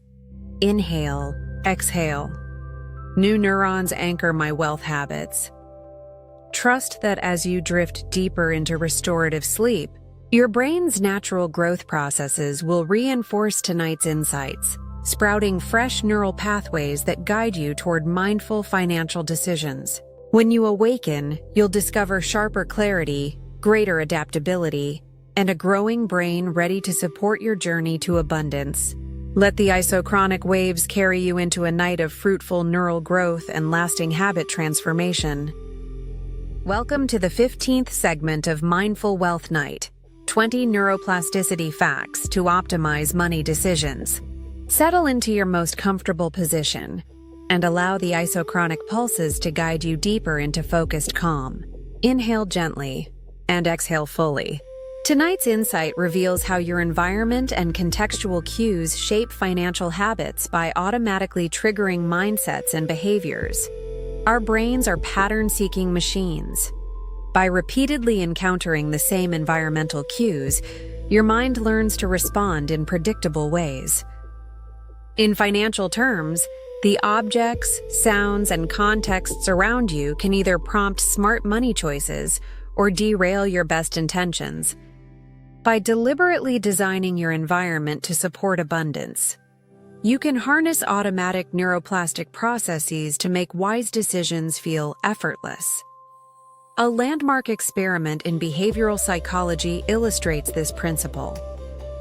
[SPEAKER 1] Inhale, exhale. New neurons anchor my wealth habits. Trust that as you drift deeper into restorative sleep, your brain's natural growth processes will reinforce tonight's insights, sprouting fresh neural pathways that guide you toward mindful financial decisions. When you awaken, you'll discover sharper clarity, greater adaptability, and a growing brain ready to support your journey to abundance. Let the isochronic waves carry you into a night of fruitful neural growth and lasting habit transformation. Welcome to the 15th segment of Mindful Wealth Night, 20 Neuroplasticity Facts to Optimize Money Decisions. Settle into your most comfortable position and allow the isochronic pulses to guide you deeper into focused calm. Inhale gently and exhale fully. Tonight's insight reveals how your environment and contextual cues shape financial habits by automatically triggering mindsets and behaviors. Our brains are pattern-seeking machines. By repeatedly encountering the same environmental cues, your mind learns to respond in predictable ways. In financial terms, the objects, sounds, and contexts around you can either prompt smart money choices or derail your best intentions. By deliberately designing your environment to support abundance, you can harness automatic neuroplastic processes to make wise decisions feel effortless. A landmark experiment in behavioral psychology illustrates this principle.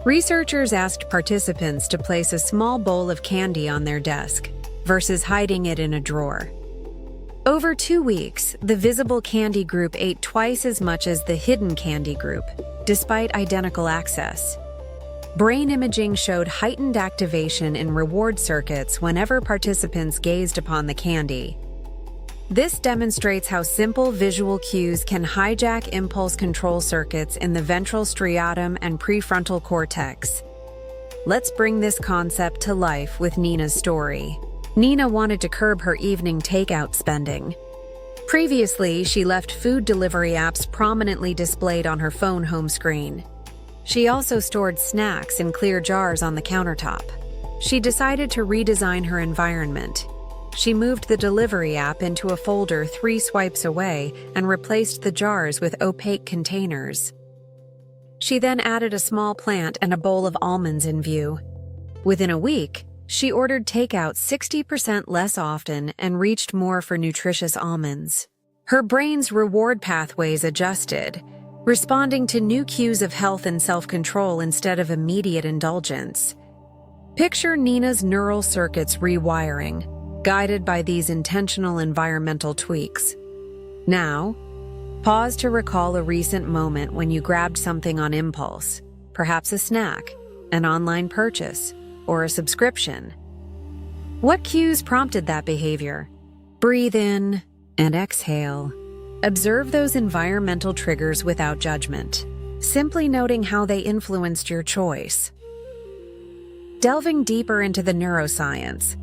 [SPEAKER 1] Researchers asked participants to place a small bowl of candy on their desk versus hiding it in a drawer. Over 2 weeks, the visible candy group ate twice as much as the hidden candy group, despite identical access. Brain imaging showed heightened activation in reward circuits whenever participants gazed upon the candy. This demonstrates how simple visual cues can hijack impulse control circuits in the ventral striatum and prefrontal cortex. Let's bring this concept to life with Nina's story. Nina wanted to curb her evening takeout spending. Previously, she left food delivery apps prominently displayed on her phone home screen. She also stored snacks in clear jars on the countertop. She decided to redesign her environment. She moved the delivery app into a folder 3 swipes away and replaced the jars with opaque containers. She then added a small plant and a bowl of almonds in view. Within a week, she ordered takeout 60% less often and reached more for nutritious almonds. Her brain's reward pathways adjusted, responding to new cues of health and self-control instead of immediate indulgence. Picture Nina's neural circuits rewiring, guided by these intentional environmental tweaks. Now, pause to recall a recent moment when you grabbed something on impulse, perhaps a snack, an online purchase, or a subscription. What cues prompted that behavior? Breathe in and exhale. Observe those environmental triggers without judgment, simply noting how they influenced your choice. Delving deeper into the neuroscience,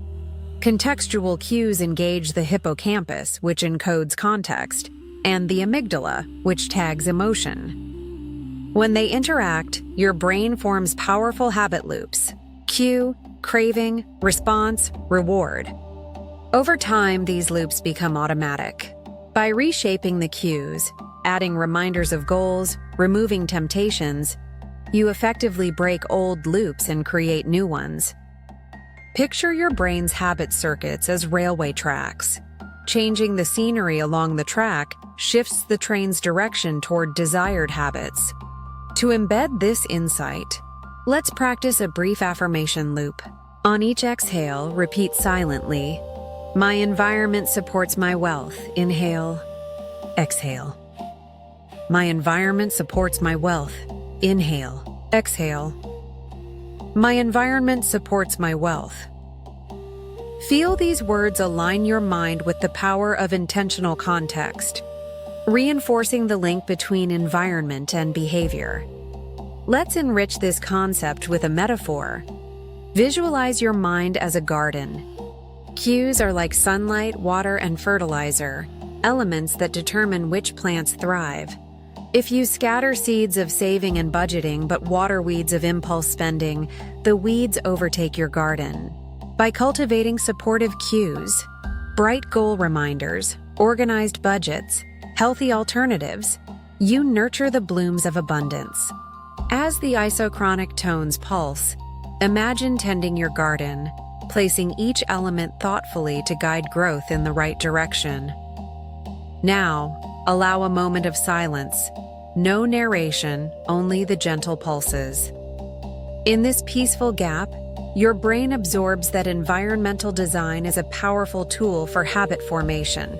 [SPEAKER 1] contextual cues engage the hippocampus, which encodes context, and the amygdala, which tags emotion. When they interact, your brain forms powerful habit loops: cue, craving, response, reward. Over time, these loops become automatic. By reshaping the cues, adding reminders of goals, removing temptations, you effectively break old loops and create new ones. Picture your brain's habit circuits as railway tracks. Changing the scenery along the track shifts the train's direction toward desired habits. To embed this insight, let's practice a brief affirmation loop. On each exhale, repeat silently, "My environment supports my wealth." Inhale, exhale. My environment supports my wealth. Inhale, exhale. My environment supports my wealth. Feel these words align your mind with the power of intentional context, reinforcing the link between environment and behavior. Let's enrich this concept with a metaphor. Visualize your mind as a garden. Cues are like sunlight, water, and fertilizer, elements that determine which plants thrive. If you scatter seeds of saving and budgeting but water weeds of impulse spending, the weeds overtake your garden. By cultivating supportive cues, bright goal reminders, organized budgets, healthy alternatives, you nurture the blooms of abundance. As the isochronic tones pulse, imagine tending your garden, placing each element thoughtfully to guide growth in the right direction. Now, allow a moment of silence. No narration, only the gentle pulses. In this peaceful gap, your brain absorbs that environmental design is a powerful tool for habit formation.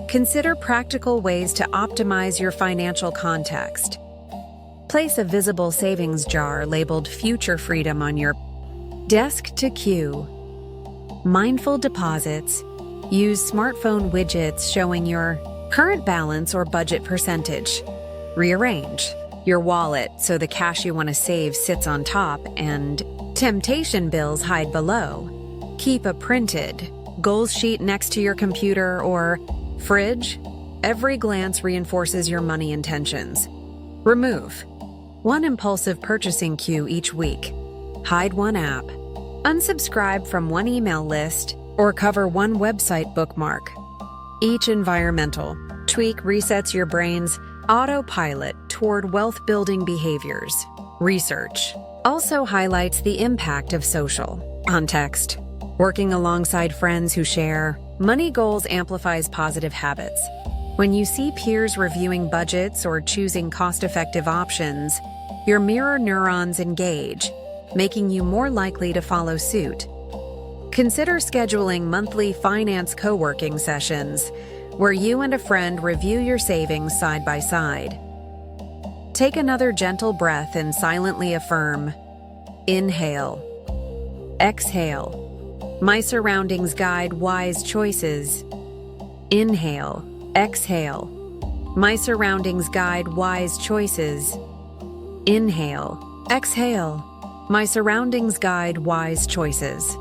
[SPEAKER 1] Consider practical ways to optimize your financial context. Place a visible savings jar labeled Future Freedom on your desk to cue. Mindful deposits. Use smartphone widgets showing your current balance or budget percentage. Rearrange your wallet so the cash you want to save sits on top and temptation bills hide below. Keep a printed goals sheet next to your computer or fridge. Every glance reinforces your money intentions. Remove one impulsive purchasing cue each week. Hide one app. Unsubscribe from one email list or cover one website bookmark. Each environmental tweak resets your brain's autopilot toward wealth-building behaviors. Research also highlights the impact of social context. Working alongside friends who share money goals amplifies positive habits. When you see peers reviewing budgets or choosing cost-effective options, your mirror neurons engage, making you more likely to follow suit. Consider scheduling monthly finance co-working sessions where you and a friend review your savings side by side. Take another gentle breath and silently affirm. Inhale. Exhale. My surroundings guide wise choices. Inhale. Exhale. My surroundings guide wise choices. Inhale. Exhale. My surroundings guide wise choices.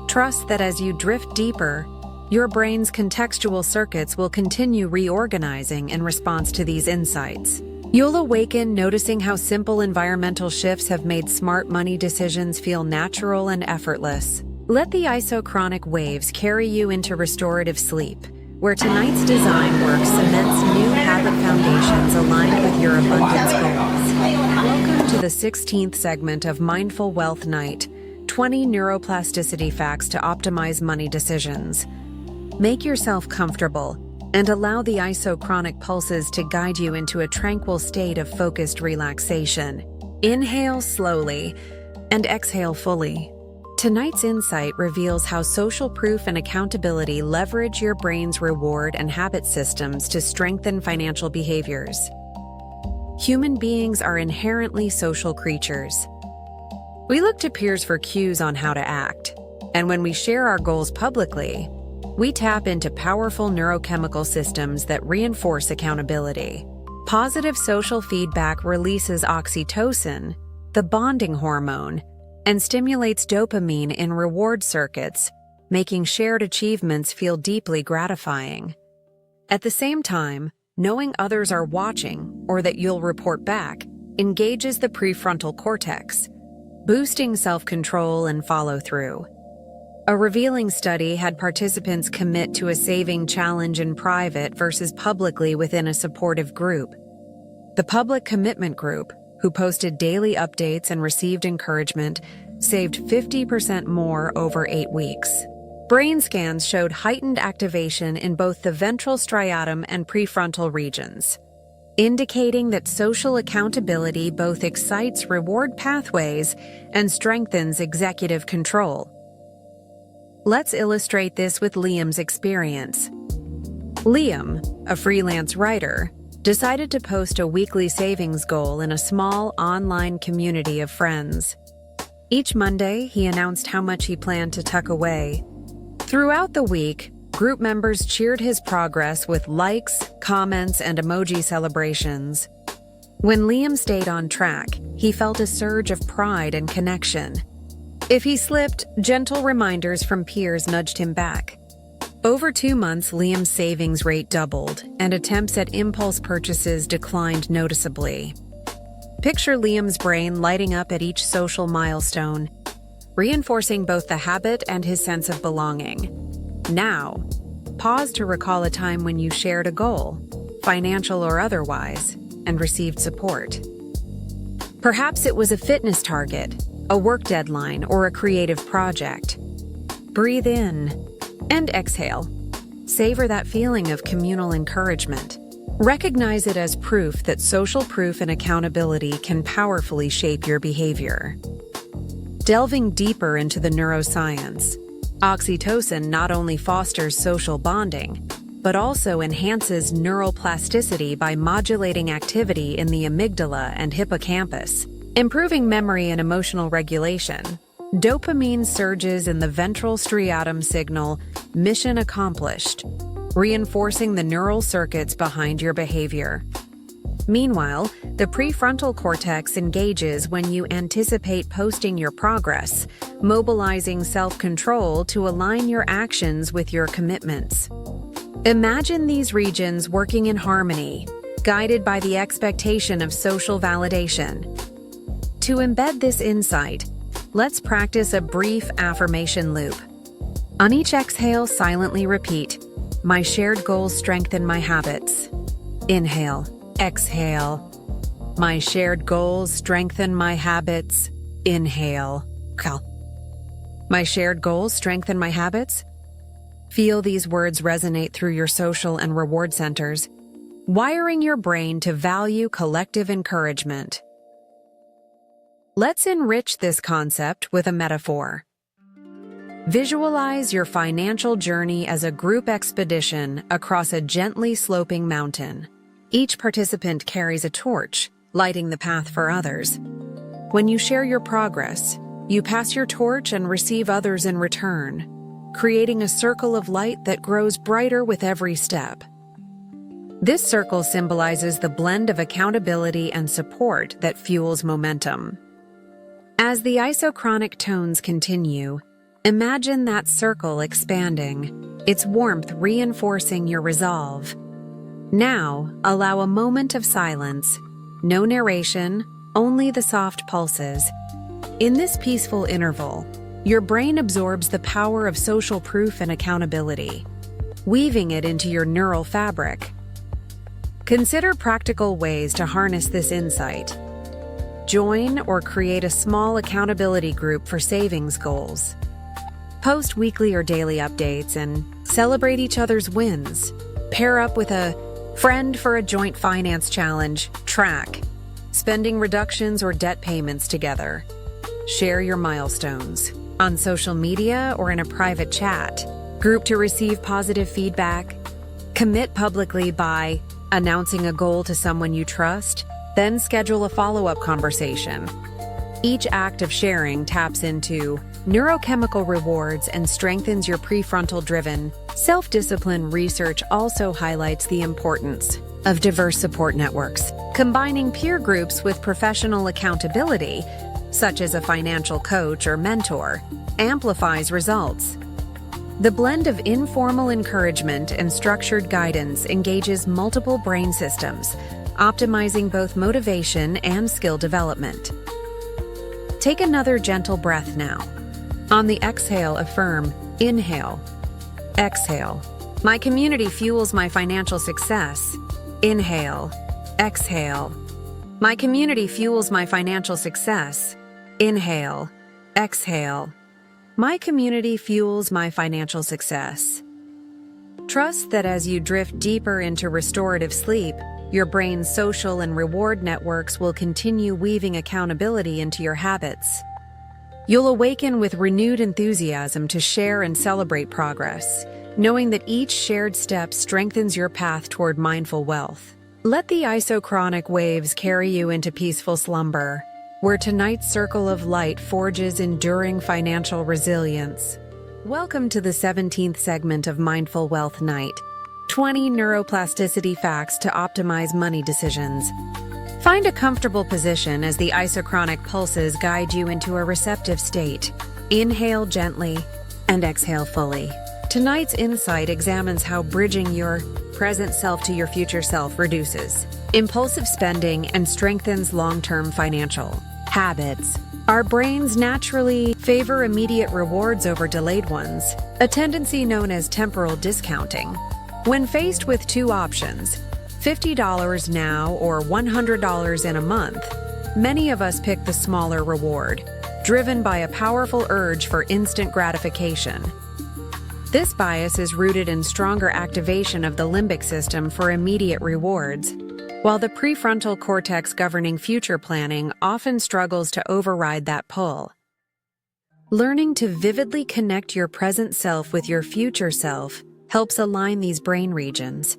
[SPEAKER 1] Trust that as you drift deeper, your brain's contextual circuits will continue reorganizing in response to these insights. You'll awaken noticing how simple environmental shifts have made smart money decisions feel natural and effortless. Let the isochronic waves carry you into restorative sleep, where tonight's design work cements new habit foundations aligned with your abundance goals. Welcome to the 16th segment of Mindful Wealth Night, 20 Neuroplasticity Facts to Optimize Money Decisions. Make yourself comfortable and allow the isochronic pulses to guide you into a tranquil state of focused relaxation. Inhale slowly and exhale fully. Tonight's insight reveals how social proof and accountability leverage your brain's reward and habit systems to strengthen financial behaviors. Human beings are inherently social creatures. We look to peers for cues on how to act, and when we share our goals publicly, we tap into powerful neurochemical systems that reinforce accountability. Positive social feedback releases oxytocin, the bonding hormone, and stimulates dopamine in reward circuits, making shared achievements feel deeply gratifying. At the same time, knowing others are watching or that you'll report back engages the prefrontal cortex, boosting self-control and follow-through. A revealing study had participants commit to a saving challenge in private versus publicly within a supportive group. The public commitment group, who posted daily updates and received encouragement, saved 50% more over 8 weeks. Brain scans showed heightened activation in both the ventral striatum and prefrontal regions, indicating that social accountability both excites reward pathways and strengthens executive control. Let's illustrate this with Liam's experience. Liam, a freelance writer, decided to post a weekly savings goal in a small online community of friends. Each Monday, he announced how much he planned to tuck away. Throughout the week, group members cheered his progress with likes, comments, and emoji celebrations. When Liam stayed on track, he felt a surge of pride and connection. If he slipped, gentle reminders from peers nudged him back. Over 2 months, Liam's savings rate doubled, and attempts at impulse purchases declined noticeably. Picture Liam's brain lighting up at each social milestone, reinforcing both the habit and his sense of belonging. Now, pause to recall a time when you shared a goal, financial or otherwise, and received support. Perhaps it was a fitness target, a work deadline, or a creative project. Breathe in and exhale. Savor that feeling of communal encouragement. Recognize it as proof that social proof and accountability can powerfully shape your behavior. Delving deeper into the neuroscience, oxytocin not only fosters social bonding, but also enhances neuroplasticity by modulating activity in the amygdala and hippocampus, improving memory and emotional regulation. Dopamine surges in the ventral striatum signal "mission accomplished," reinforcing the neural circuits behind your behavior. Meanwhile, the prefrontal cortex engages when you anticipate posting your progress, mobilizing self-control to align your actions with your commitments. Imagine these regions working in harmony, guided by the expectation of social validation. To embed this insight, let's practice a brief affirmation loop. On each exhale, silently repeat, "My shared goals strengthen my habits." Inhale. Exhale. My shared goals strengthen my habits. Inhale. My shared goals strengthen my habits. Feel these words resonate through your social and reward centers, wiring your brain to value collective encouragement. Let's enrich this concept with a metaphor. Visualize your financial journey as a group expedition across a gently sloping mountain. Each participant carries a torch, lighting the path for others. When you share your progress, you pass your torch and receive others in return, creating a circle of light that grows brighter with every step. This circle symbolizes the blend of accountability and support that fuels momentum. As the isochronic tones continue, imagine that circle expanding, its warmth reinforcing your resolve. Now, allow a moment of silence. No narration, only the soft pulses. In this peaceful interval, your brain absorbs the power of social proof and accountability, weaving it into your neural fabric. Consider practical ways to harness this insight. Join or create a small accountability group for savings goals. Post weekly or daily updates and celebrate each other's wins. Pair up with a friend for a joint finance challenge. Track spending reductions or debt payments together. Share your milestones on social media or in a private chat. Group to receive positive feedback. Commit publicly by announcing a goal to someone you trust, then schedule a follow-up conversation. Each act of sharing taps into neurochemical rewards and strengthens your prefrontal-driven, self-discipline. Research also highlights the importance of diverse support networks. Combining peer groups with professional accountability, such as a financial coach or mentor, amplifies results. The blend of informal encouragement and structured guidance engages multiple brain systems, optimizing both motivation and skill development. Take another gentle breath now. On the exhale, affirm, inhale. Exhale. My community fuels my financial success. Inhale. Exhale. My community fuels my financial success. Inhale. Exhale. My community fuels my financial success. Trust that as you drift deeper into restorative sleep, your brain's social and reward networks will continue weaving accountability into your habits. You'll awaken with renewed enthusiasm to share and celebrate progress, knowing that each shared step strengthens your path toward mindful wealth. Let the isochronic waves carry you into peaceful slumber, where tonight's circle of light forges enduring financial resilience. Welcome to the 17th segment of Mindful Wealth Night, 20 Neuroplasticity Facts to Optimize Money Decisions. Find a comfortable position as the isochronic pulses guide you into a receptive state. Inhale gently and exhale fully. Tonight's insight examines how bridging your present self to your future self reduces impulsive spending and strengthens long-term financial habits. Our brains naturally favor immediate rewards over delayed ones, a tendency known as temporal discounting. When faced with two options, $50 now or $100 in a month, many of us pick the smaller reward, driven by a powerful urge for instant gratification. This bias is rooted in stronger activation of the limbic system for immediate rewards, while the prefrontal cortex governing future planning often struggles to override that pull. Learning to vividly connect your present self with your future self helps align these brain regions,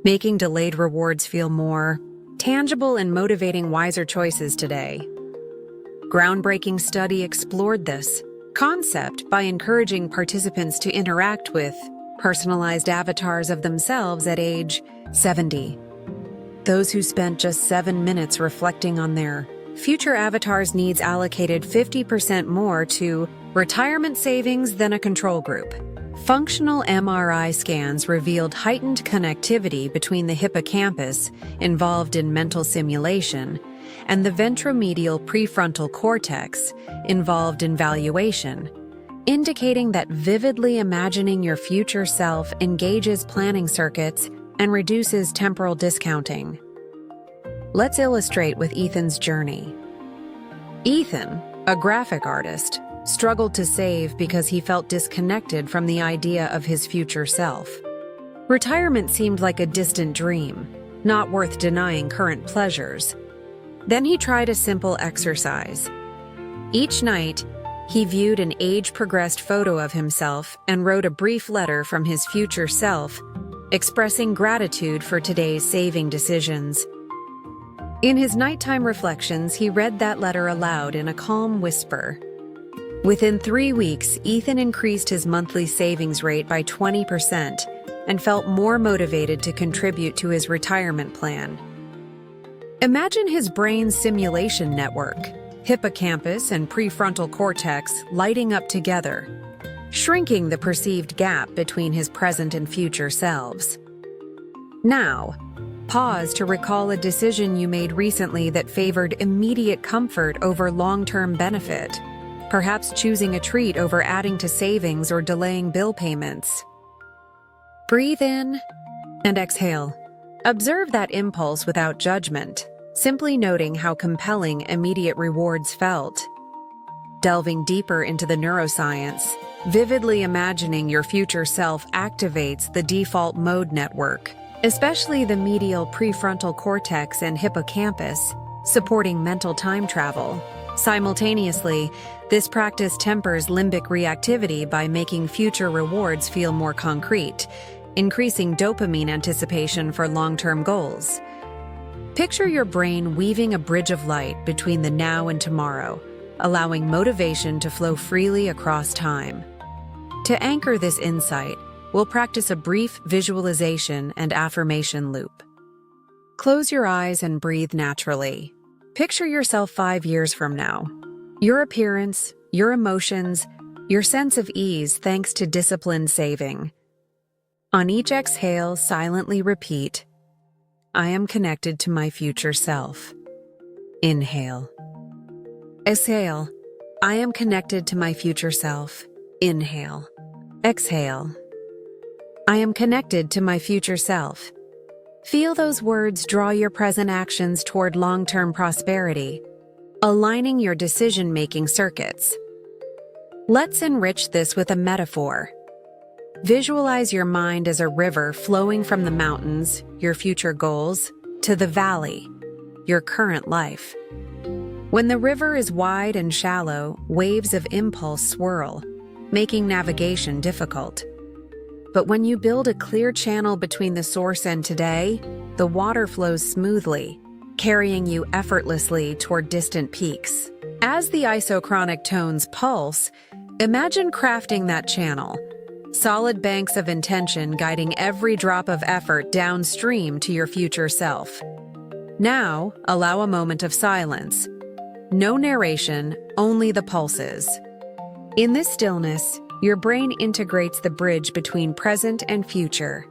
[SPEAKER 1] making delayed rewards feel more tangible and motivating wiser choices today. Groundbreaking study explored this concept by encouraging participants to interact with personalized avatars of themselves at age 70. Those who spent just 7 minutes reflecting on their future avatar's needs allocated 50% more to retirement savings than a control group. Functional MRI scans revealed heightened connectivity between the hippocampus, involved in mental simulation, and the ventromedial prefrontal cortex, involved in valuation, indicating that vividly imagining your future self engages planning circuits and reduces temporal discounting. Let's illustrate with Ethan's journey. Ethan, a graphic artist, struggled to save because he felt disconnected from the idea of his future self. Retirement seemed like a distant dream, not worth denying current pleasures. Then he tried a simple exercise. Each night, he viewed an age-progressed photo of himself and wrote a brief letter from his future self, expressing gratitude for today's saving decisions. In his nighttime reflections, he read that letter aloud in a calm whisper. Within 3 weeks, Ethan increased his monthly savings rate by 20% and felt more motivated to contribute to his retirement plan. Imagine his brain's simulation network, hippocampus and prefrontal cortex lighting up together, shrinking the perceived gap between his present and future selves. Now, pause to recall a decision you made recently that favored immediate comfort over long-term benefit. Perhaps choosing a treat over adding to savings or delaying bill payments. Breathe in and exhale. Observe that impulse without judgment, simply noting how compelling immediate rewards felt. Delving deeper into the neuroscience, vividly imagining your future self activates the default mode network, especially the medial prefrontal cortex and hippocampus, supporting mental time travel. Simultaneously, this practice tempers limbic reactivity by making future rewards feel more concrete, increasing dopamine anticipation for long-term goals. Picture your brain weaving a bridge of light between the now and tomorrow, allowing motivation to flow freely across time. To anchor this insight, we'll practice a brief visualization and affirmation loop. Close your eyes and breathe naturally. Picture yourself 5 years from now. Your appearance, your emotions, your sense of ease thanks to disciplined saving. On each exhale, silently repeat, I am connected to my future self. Inhale. Exhale, I am connected to my future self. Inhale. Exhale. I am connected to my future self. Feel those words draw your present actions toward long-term prosperity, aligning your decision-making circuits. Let's enrich this with a metaphor. Visualize your mind as a river flowing from the mountains, your future goals, to the valley, your current life. When the river is wide and shallow, waves of impulse swirl, making navigation difficult. But when you build a clear channel between the source and today, the water flows smoothly, carrying you effortlessly toward distant peaks. As the isochronic tones pulse, imagine crafting that channel, solid banks of intention guiding every drop of effort downstream to your future self. Now, allow a moment of silence. No narration, only the pulses. In this stillness, your brain integrates the bridge between present and future,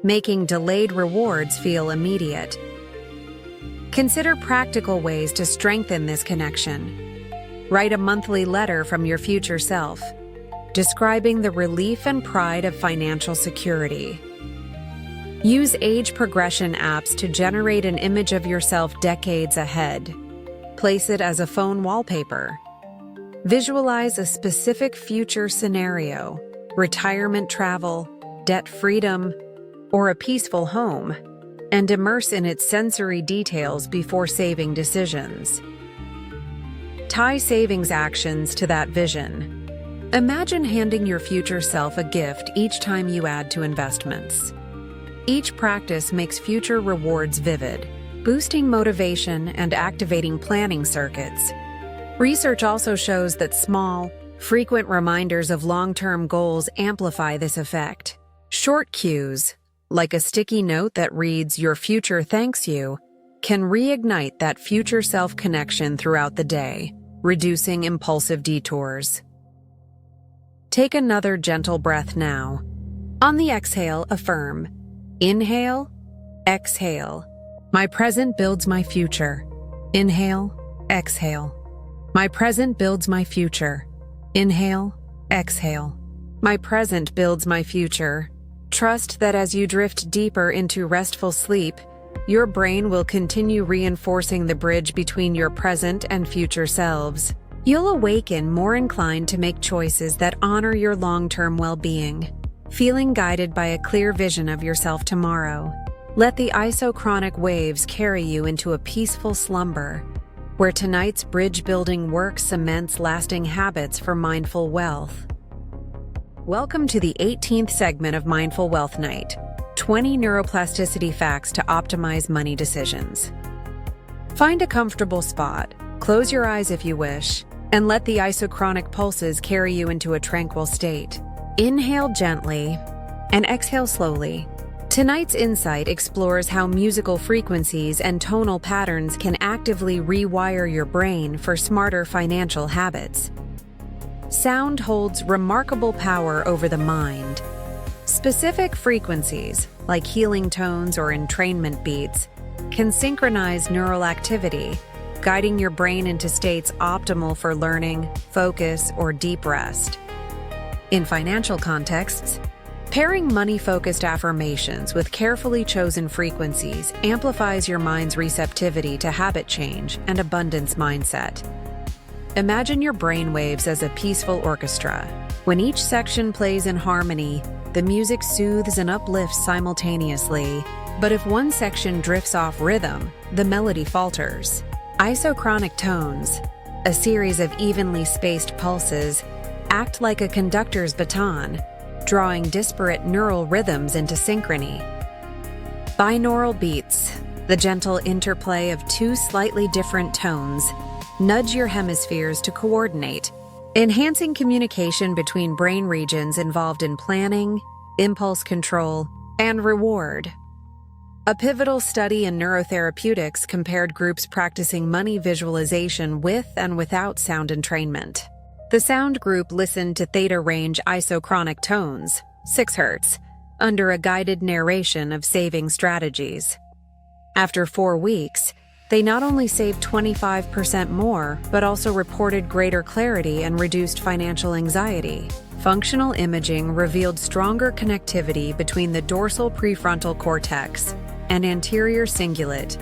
[SPEAKER 1] making delayed rewards feel immediate. Consider practical ways to strengthen this connection. Write a monthly letter from your future self, describing the relief and pride of financial security. Use age progression apps to generate an image of yourself decades ahead. Place it as a phone wallpaper. Visualize a specific future scenario, retirement travel, debt freedom, or a peaceful home, and immerse in its sensory details before saving decisions. Tie savings actions to that vision. Imagine handing your future self a gift each time you add to investments. Each practice makes future rewards vivid, boosting motivation and activating planning circuits. Research also shows that small, frequent reminders of long-term goals amplify this effect. Short cues, like a sticky note that reads, "Your future thanks you," can reignite that future self connection throughout the day, reducing impulsive detours. Take another gentle breath now. On the exhale, affirm. Inhale, exhale. My present builds my future. Inhale, exhale. My present builds my future. Inhale, exhale. My present builds my future. Trust that as you drift deeper into restful sleep, your brain will continue reinforcing the bridge between your present and future selves. You'll awaken more inclined to make choices that honor your long-term well-being, feeling guided by a clear vision of yourself tomorrow. Let the isochronic waves carry you into a peaceful slumber, where tonight's bridge-building work cements lasting habits for mindful wealth. Welcome to the 18th segment of Mindful Wealth Night, 20 Neuroplasticity Facts to Optimize Money Decisions. Find a comfortable spot, close your eyes if you wish, and let the isochronic pulses carry you into a tranquil state. Inhale gently and exhale slowly. Tonight's insight explores how musical frequencies and tonal patterns can actively rewire your brain for smarter financial habits. Sound holds remarkable power over the mind. Specific frequencies, like healing tones or entrainment beats, can synchronize neural activity, guiding your brain into states optimal for learning, focus, or deep rest. In financial contexts, pairing money-focused affirmations with carefully chosen frequencies amplifies your mind's receptivity to habit change and abundance mindset. Imagine your brainwaves as a peaceful orchestra. When each section plays in harmony, the music soothes and uplifts simultaneously. But if one section drifts off rhythm, the melody falters. Isochronic tones, a series of evenly spaced pulses, act like a conductor's baton, drawing disparate neural rhythms into synchrony. Binaural beats, the gentle interplay of two slightly different tones, nudge your hemispheres to coordinate, enhancing communication between brain regions involved in planning, impulse control, and reward. A pivotal study in neurotherapeutics compared groups practicing money visualization with and without sound entrainment. The sound group listened to theta range isochronic tones, 6 Hz, under a guided narration of saving strategies. After 4 weeks, they not only saved 25% more, but also reported greater clarity and reduced financial anxiety. Functional imaging revealed stronger connectivity between the dorsal prefrontal cortex and anterior cingulate,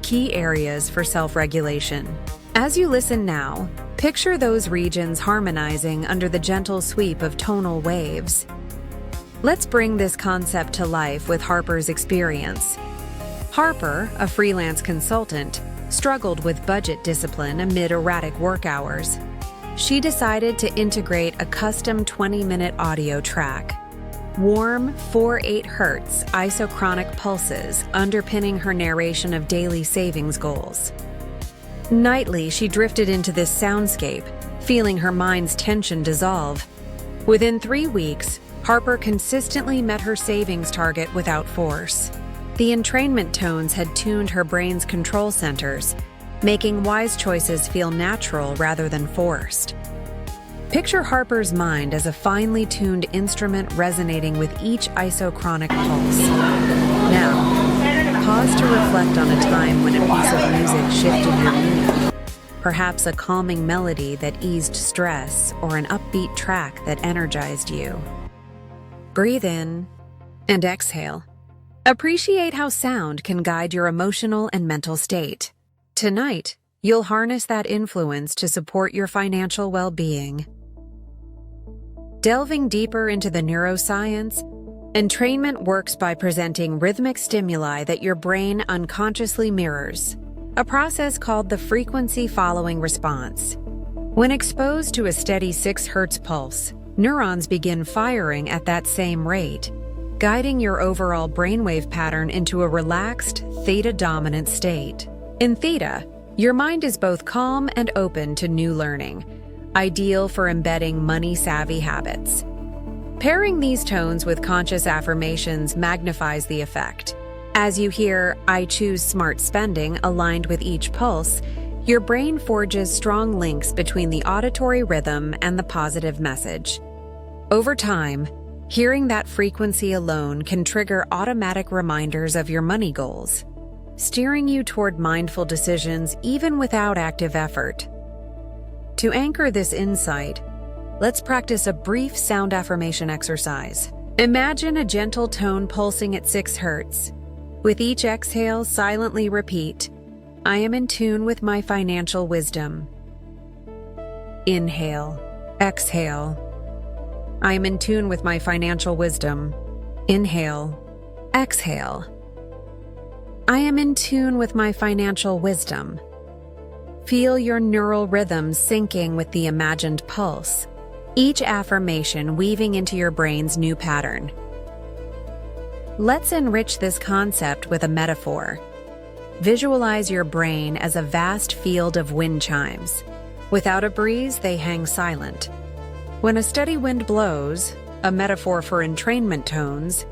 [SPEAKER 1] key areas for self-regulation. As you listen now, picture those regions harmonizing under the gentle sweep of tonal waves. Let's bring this concept to life with Harper's experience. Harper, a freelance consultant, struggled with budget discipline amid erratic work hours. She decided to integrate a custom 20-minute audio track. Warm 4/8 Hz isochronic pulses underpinning her narration of daily savings goals. Nightly, she drifted into this soundscape, feeling her mind's tension dissolve. Within 3 weeks, Harper consistently met her savings target without force. The entrainment tones had tuned her brain's control centers, making wise choices feel natural rather than forced. Picture Harper's mind as a finely tuned instrument resonating with each isochronic pulse. Now, pause to reflect on a time when a piece of music shifted your mood. Perhaps a calming melody that eased stress or an upbeat track that energized you. Breathe in and exhale. Appreciate how sound can guide your emotional and mental state. Tonight, you'll harness that influence to support your financial well-being. Delving deeper into the neuroscience, entrainment works by presenting rhythmic stimuli that your brain unconsciously mirrors, a process called the frequency-following response. When exposed to a steady 6 Hz pulse, neurons begin firing at that same rate, guiding your overall brainwave pattern into a relaxed, theta-dominant state. In theta, your mind is both calm and open to new learning, ideal for embedding money-savvy habits. Pairing these tones with conscious affirmations magnifies the effect. As you hear, "I choose smart spending" aligned with each pulse, your brain forges strong links between the auditory rhythm and the positive message. Over time, hearing that frequency alone can trigger automatic reminders of your money goals, steering you toward mindful decisions even without active effort. To anchor this insight, let's practice a brief sound affirmation exercise. Imagine a gentle tone pulsing at 6 Hz. With each exhale, silently repeat, "I am in tune with my financial wisdom." Inhale, exhale. "I am in tune with my financial wisdom." Inhale, exhale. "I am in tune with my financial wisdom." Feel your neural rhythm syncing with the imagined pulse, each affirmation weaving into your brain's new pattern. Let's enrich this concept with a metaphor. Visualize your brain as a vast field of wind chimes. Without a breeze, they hang silent. When a steady wind blows, a metaphor for entrainment tones,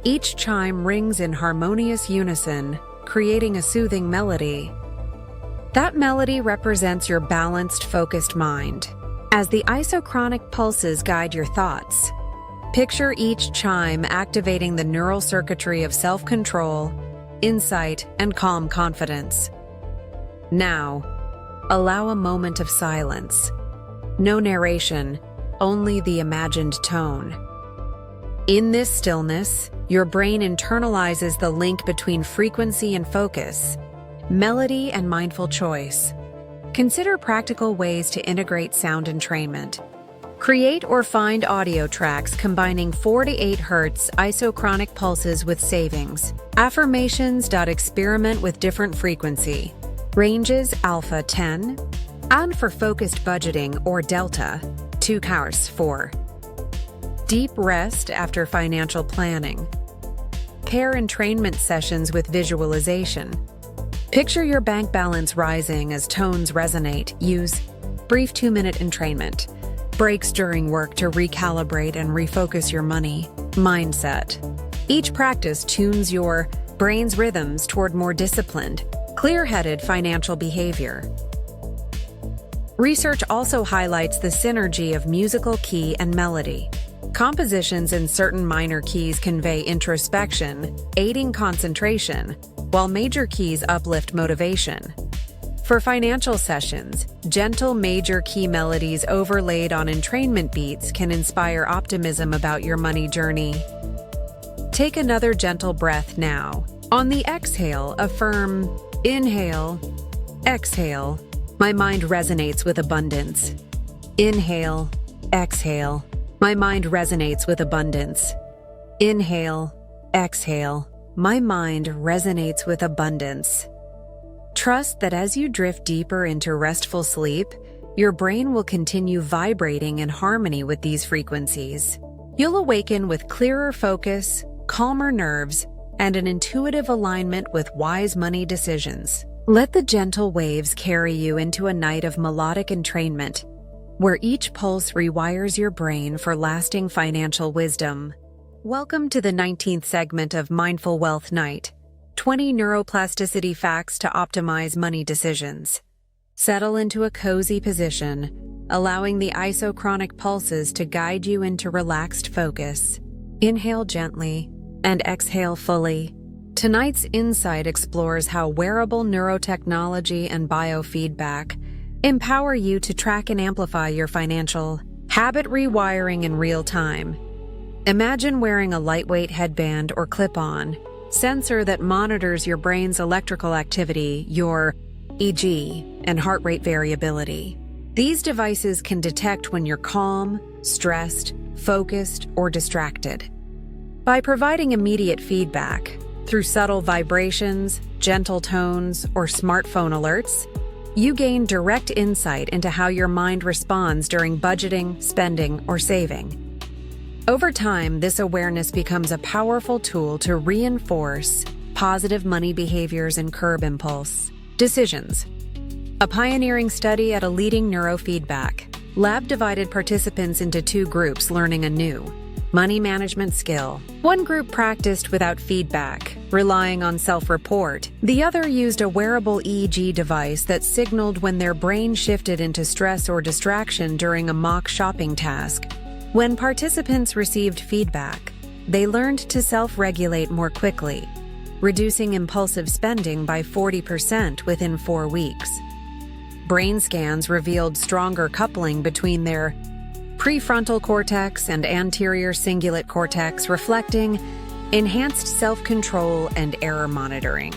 [SPEAKER 1] each chime rings in harmonious unison, creating a soothing melody. That melody represents your balanced, focused mind. As the isochronic pulses guide your thoughts, picture each chime activating the neural circuitry of self-control, insight, and calm confidence. Now, allow a moment of silence. No narration, only the imagined tone. In this stillness, your brain internalizes the link between frequency and focus, melody and mindful choice. Consider practical ways to integrate sound entrainment. Create or find audio tracks combining 4/8 Hz isochronic pulses with savings. Affirmations. Experiment with different frequency ranges alpha 10, and for focused budgeting, or delta 2 Hz 4. Deep rest after financial planning. Pair entrainment sessions with visualization. Picture your bank balance rising as tones resonate. Use brief 2-minute entrainment. Breaks during work to recalibrate and refocus your money mindset. Each practice tunes your brain's rhythms toward more disciplined, clear-headed financial behavior. Research also highlights the synergy of musical key and melody. Compositions in certain minor keys convey introspection, aiding concentration, while major keys uplift motivation. For financial sessions, gentle major key melodies overlaid on entrainment beats can inspire optimism about your money journey. Take another gentle breath now. On the exhale, affirm, inhale, exhale. My mind resonates with abundance. Inhale, exhale. My mind resonates with abundance. Inhale, exhale. My mind resonates with abundance. Trust that as you drift deeper into restful sleep, your brain will continue vibrating in harmony with these frequencies. You'll awaken with clearer focus, calmer nerves, and an intuitive alignment with wise money decisions. Let the gentle waves carry you into a night of melodic entrainment, where each pulse rewires your brain for lasting financial wisdom. Welcome to the 19th segment of Mindful Wealth Night, 20 Neuroplasticity Facts to Optimize Money Decisions. Settle into a cozy position, allowing the isochronic pulses to guide you into relaxed focus. Inhale gently and exhale fully. Tonight's insight explores how wearable neurotechnology and biofeedback empower you to track and amplify your financial habit rewiring in real time. Imagine wearing a lightweight headband or clip-on sensor that monitors your brain's electrical activity, your EEG, and heart rate variability. These devices can detect when you're calm, stressed, focused, or distracted. By providing immediate feedback through subtle vibrations, gentle tones, or smartphone alerts, you gain direct insight into how your mind responds during budgeting, spending, or saving. Over time, this awareness becomes a powerful tool to reinforce positive money behaviors and curb impulse decisions. A pioneering study at a leading neurofeedback lab divided participants into two groups learning a new money management skill. One group practiced without feedback, relying on self-report. The other used a wearable EEG device that signaled when their brain shifted into stress or distraction during a mock shopping task. When participants received feedback, they learned to self-regulate more quickly, reducing impulsive spending by 40% within 4 weeks. Brain scans revealed stronger coupling between their prefrontal cortex and anterior cingulate cortex, reflecting enhanced self-control and error monitoring.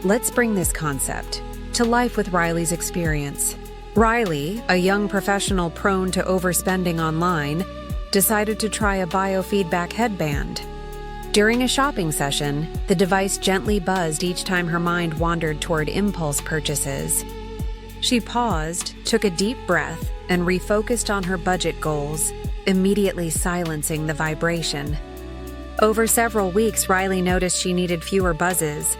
[SPEAKER 1] Let's bring this concept to life with Riley's experience. Riley, a young professional prone to overspending online, decided to try a biofeedback headband. During a shopping session, the device gently buzzed each time her mind wandered toward impulse purchases. She paused, took a deep breath, and refocused on her budget goals, immediately silencing the vibration. Over several weeks, Riley noticed she needed fewer buzzes.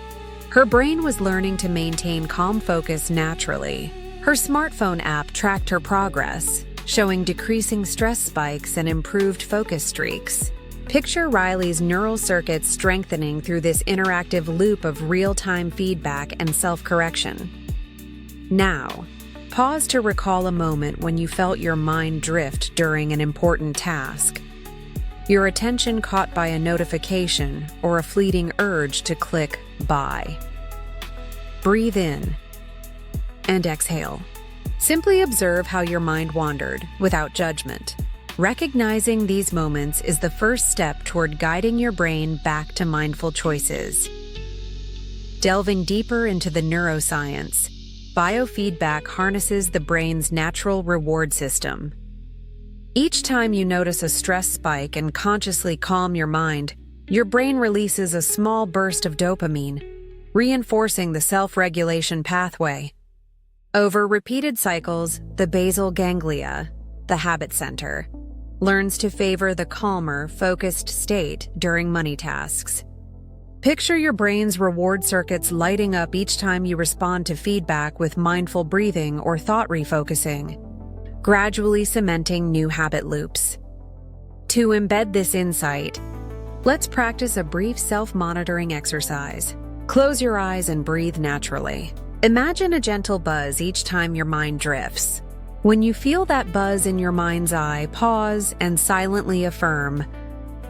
[SPEAKER 1] Her brain was learning to maintain calm focus naturally. Her smartphone app tracked her progress, showing decreasing stress spikes and improved focus streaks. Picture Riley's neural circuits strengthening through this interactive loop of real-time feedback and self-correction. Now, pause to recall a moment when you felt your mind drift during an important task. Your attention caught by a notification or a fleeting urge to click buy. Breathe in and exhale. Simply observe how your mind wandered without judgment. Recognizing these moments is the first step toward guiding your brain back to mindful choices. Delving deeper into the neuroscience, biofeedback harnesses the brain's natural reward system. Each time you notice a stress spike and consciously calm your mind, your brain releases a small burst of dopamine, reinforcing the self-regulation pathway. Over repeated cycles, the basal ganglia, the habit center, learns to favor the calmer, focused state during money tasks. Picture your brain's reward circuits lighting up each time you respond to feedback with mindful breathing or thought refocusing, gradually cementing new habit loops. To embed this insight, let's practice a brief self-monitoring exercise. Close your eyes and breathe naturally. Imagine a gentle buzz each time your mind drifts. When you feel that buzz in your mind's eye, pause and silently affirm,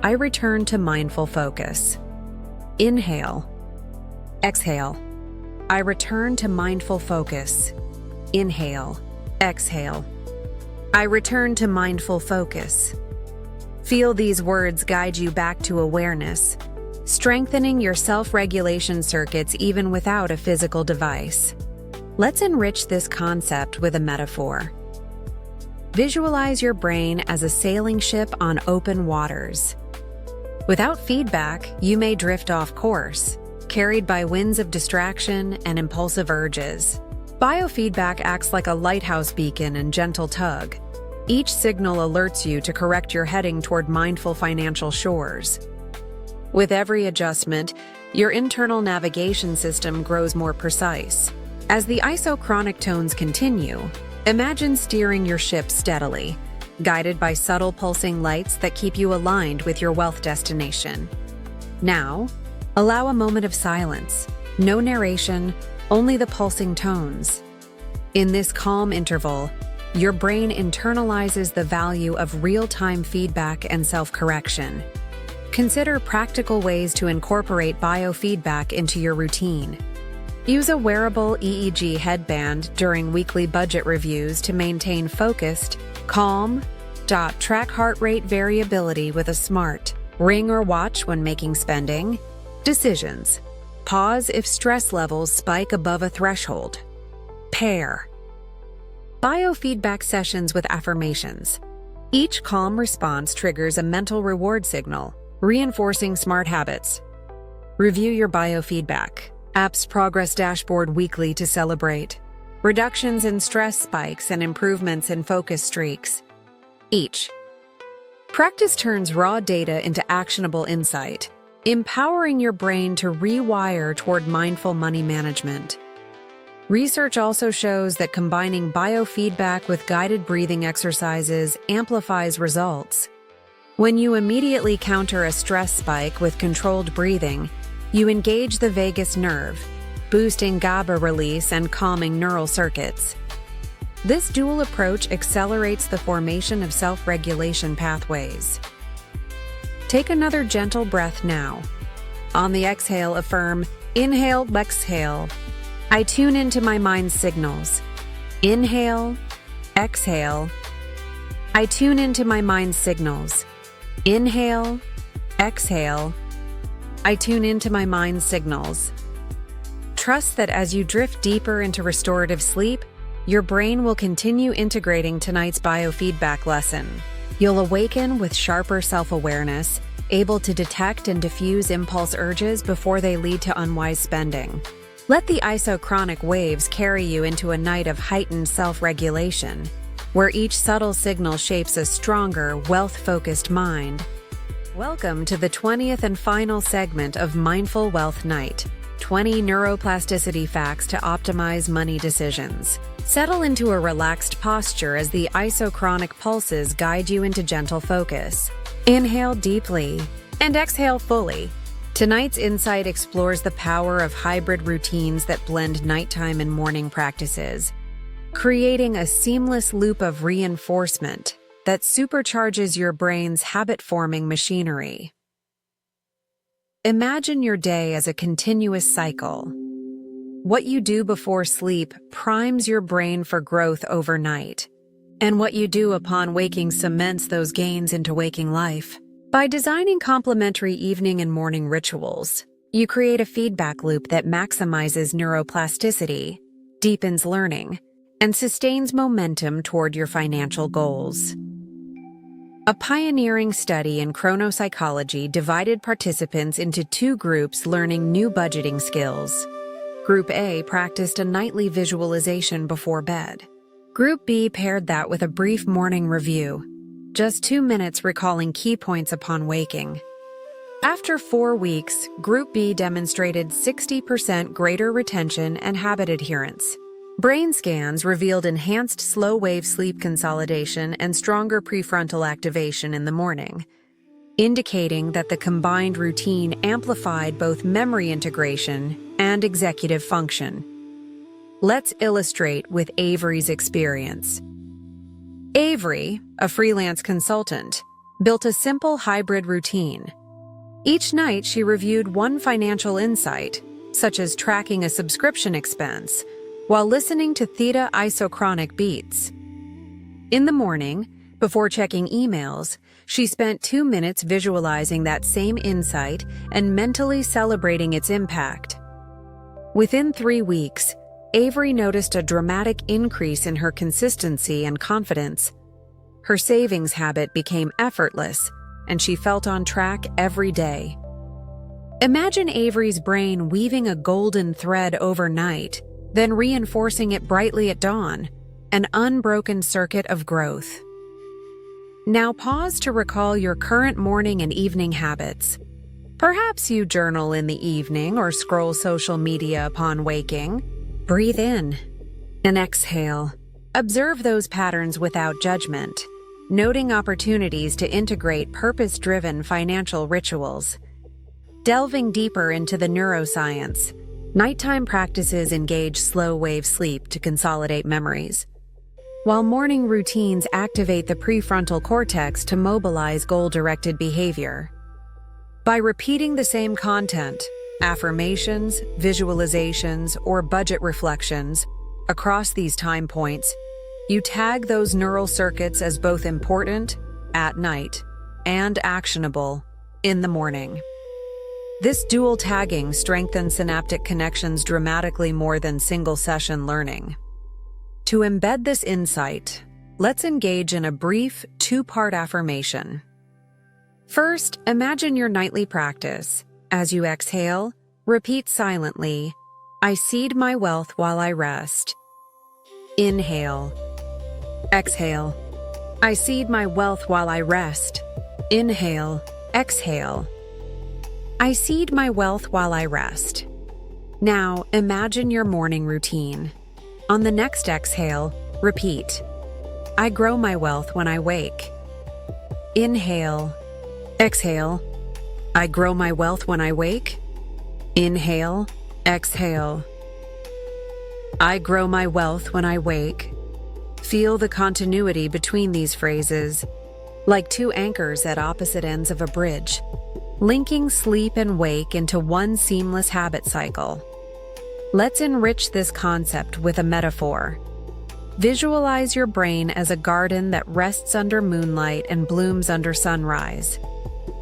[SPEAKER 1] "I return to mindful focus." Inhale. Exhale. "I return to mindful focus." Inhale. Exhale. "I return to mindful focus." Feel these words guide you back to awareness, strengthening your self-regulation circuits even without a physical device. Let's enrich this concept with a metaphor. Visualize your brain as a sailing ship on open waters. Without feedback, you may drift off course, carried by winds of distraction and impulsive urges. Biofeedback acts like a lighthouse beacon and gentle tug. Each signal alerts you to correct your heading toward mindful financial shores. With every adjustment, your internal navigation system grows more precise. As the isochronic tones continue, imagine steering your ship steadily, guided by subtle pulsing lights that keep you aligned with your wealth destination. Now, allow a moment of silence. No narration, only the pulsing tones. In this calm interval, your brain internalizes the value of real-time feedback and self-correction. Consider practical ways to incorporate biofeedback into your routine. Use a wearable EEG headband during weekly budget reviews to maintain focused, calm. Track heart rate variability with a smart ring or watch when making spending decisions. Pause if stress levels spike above a threshold. Pair biofeedback sessions with affirmations. Each calm response triggers a mental reward signal, reinforcing smart habits. Review your biofeedback app's progress dashboard weekly to celebrate reductions in stress spikes and improvements in focus streaks. Each practice turns raw data into actionable insight, empowering your brain to rewire toward mindful money management. Research also shows that combining biofeedback with guided breathing exercises amplifies results. When you immediately counter a stress spike with controlled breathing, you engage the vagus nerve, boosting GABA release and calming neural circuits. This dual approach accelerates the formation of self-regulation pathways. Take another gentle breath now. On the exhale, affirm, inhale, exhale. I tune into my mind's signals. Inhale, exhale. I tune into my mind's signals. Inhale, exhale. I tune into my mind's signals. Trust that as you drift deeper into restorative sleep, your brain will continue integrating tonight's biofeedback lesson. You'll awaken with sharper self-awareness, able to detect and diffuse impulse urges before they lead to unwise spending. Let the isochronic waves carry you into a night of heightened self-regulation, where each subtle signal shapes a stronger, wealth-focused mind. Welcome to the 20th and final segment of Mindful Wealth Night, 20 Neuroplasticity Facts to Optimize Money Decisions. Settle into a relaxed posture as the isochronic pulses guide you into gentle focus. Inhale deeply and exhale fully. Tonight's insight explores the power of hybrid routines that blend nighttime and morning practices, creating a seamless loop of reinforcement that supercharges your brain's habit-forming machinery. Imagine your day as a continuous cycle. What you do before sleep primes your brain for growth overnight, and what you do upon waking cements those gains into waking life. By designing complementary evening and morning rituals, you create a feedback loop that maximizes neuroplasticity, deepens learning, and sustains momentum toward your financial goals. A pioneering study in chronopsychology divided participants into two groups learning new budgeting skills. Group A practiced a nightly visualization before bed. Group B paired that with a brief morning review, just 2 minutes recalling key points upon waking. After 4 weeks, Group B demonstrated 60% greater retention and habit adherence. Brain scans revealed enhanced slow-wave sleep consolidation and stronger prefrontal activation in the morning, indicating that the combined routine amplified both memory integration and executive function. Let's illustrate with Avery's experience. Avery, a freelance consultant, built a simple hybrid routine. Each night she reviewed one financial insight, such as tracking a subscription expense, while listening to Theta isochronic beats. In the morning, before checking emails, she spent 2 minutes visualizing that same insight and mentally celebrating its impact. Within 3 weeks, Avery noticed a dramatic increase in her consistency and confidence. Her savings habit became effortless, and she felt on track every day. Imagine Avery's brain weaving a golden thread overnight, then reinforcing it brightly at dawn, an unbroken circuit of growth. Now pause to recall your current morning and evening habits. Perhaps you journal in the evening or scroll social media upon waking. Breathe in and exhale. Observe those patterns without judgment, noting opportunities to integrate purpose-driven financial rituals. Delving deeper into the neuroscience, nighttime practices engage slow-wave sleep to consolidate memories, while morning routines activate the prefrontal cortex to mobilize goal-directed behavior. By repeating the same content, affirmations, visualizations, or budget reflections, across these time points, you tag those neural circuits as both important at night and actionable in the morning. This dual tagging strengthens synaptic connections dramatically more than single-session learning. To embed this insight, let's engage in a brief two-part affirmation. First, imagine your nightly practice. As you exhale, repeat silently, "I seed my wealth while I rest." Inhale. Exhale. "I seed my wealth while I rest." Inhale. Exhale. "I seed my wealth while I rest." Now, imagine your morning routine. On the next exhale, repeat, "I grow my wealth when I wake." Inhale. Exhale. "I grow my wealth when I wake." Inhale. Exhale. "I grow my wealth when I wake." Feel the continuity between these phrases, like two anchors at opposite ends of a bridge, linking sleep and wake into one seamless habit cycle. Let's enrich this concept with a metaphor. Visualize your brain as a garden that rests under moonlight and blooms under sunrise.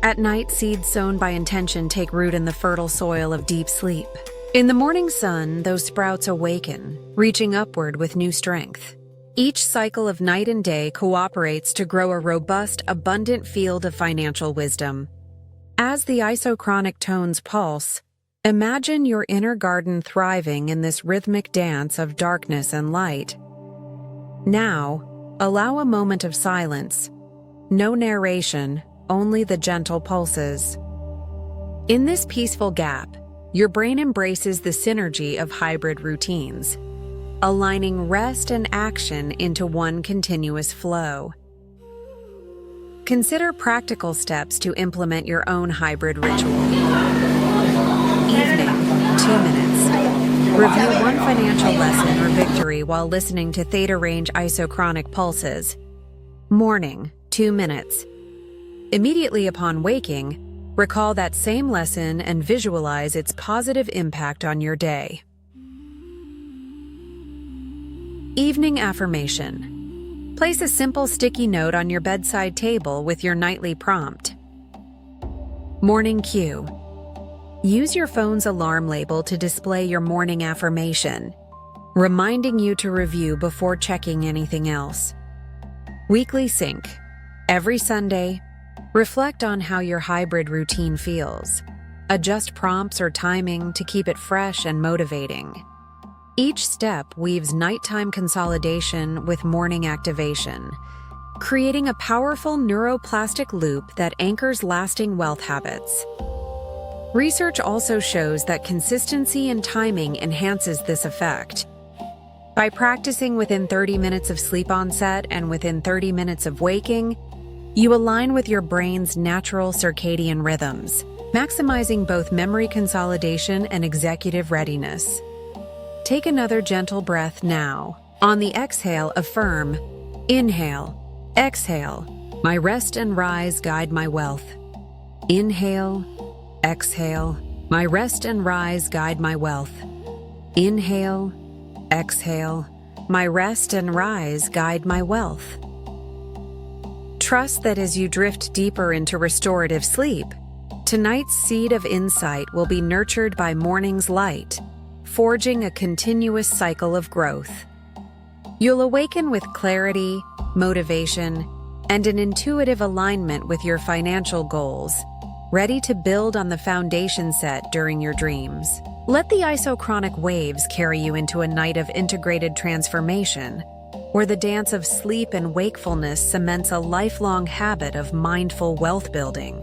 [SPEAKER 1] At night, seeds sown by intention take root in the fertile soil of deep sleep. In the morning sun, those sprouts awaken, reaching upward with new strength. Each cycle of night and day cooperates to grow a robust, abundant field of financial wisdom. As the isochronic tones pulse, imagine your inner garden thriving in this rhythmic dance of darkness and light. Now, allow a moment of silence. No narration, only the gentle pulses. In this peaceful gap, your brain embraces the synergy of hybrid routines, aligning rest and action into one continuous flow. Consider practical steps to implement your own hybrid ritual. Evening, 2 minutes. Review one financial lesson or victory while listening to theta range isochronic pulses. Morning, 2 minutes. Immediately upon waking, recall that same lesson and visualize its positive impact on your day. Evening affirmation. Place a simple sticky note on your bedside table with your nightly prompt. Morning cue. Use your phone's alarm label to display your morning affirmation, reminding you to review before checking anything else. Weekly sync. Every Sunday, reflect on how your hybrid routine feels. Adjust prompts or timing to keep it fresh and motivating. Each step weaves nighttime consolidation with morning activation, creating a powerful neuroplastic loop that anchors lasting wealth habits. Research also shows that consistency and timing enhances this effect. By practicing within 30 minutes of sleep onset and within 30 minutes of waking, you align with your brain's natural circadian rhythms, maximizing both memory consolidation and executive readiness. Take another gentle breath now. On the exhale, affirm, inhale, exhale, my rest and rise guide my wealth. Inhale, exhale, my rest and rise guide my wealth. Inhale, exhale, my rest and rise guide my wealth. Trust that as you drift deeper into restorative sleep, tonight's seed of insight will be nurtured by morning's light, forging a continuous cycle of growth. You'll awaken with clarity, motivation, and an intuitive alignment with your financial goals, ready to build on the foundation set during your dreams. Let the isochronic waves carry you into a night of integrated transformation, where the dance of sleep and wakefulness cements a lifelong habit of mindful wealth building.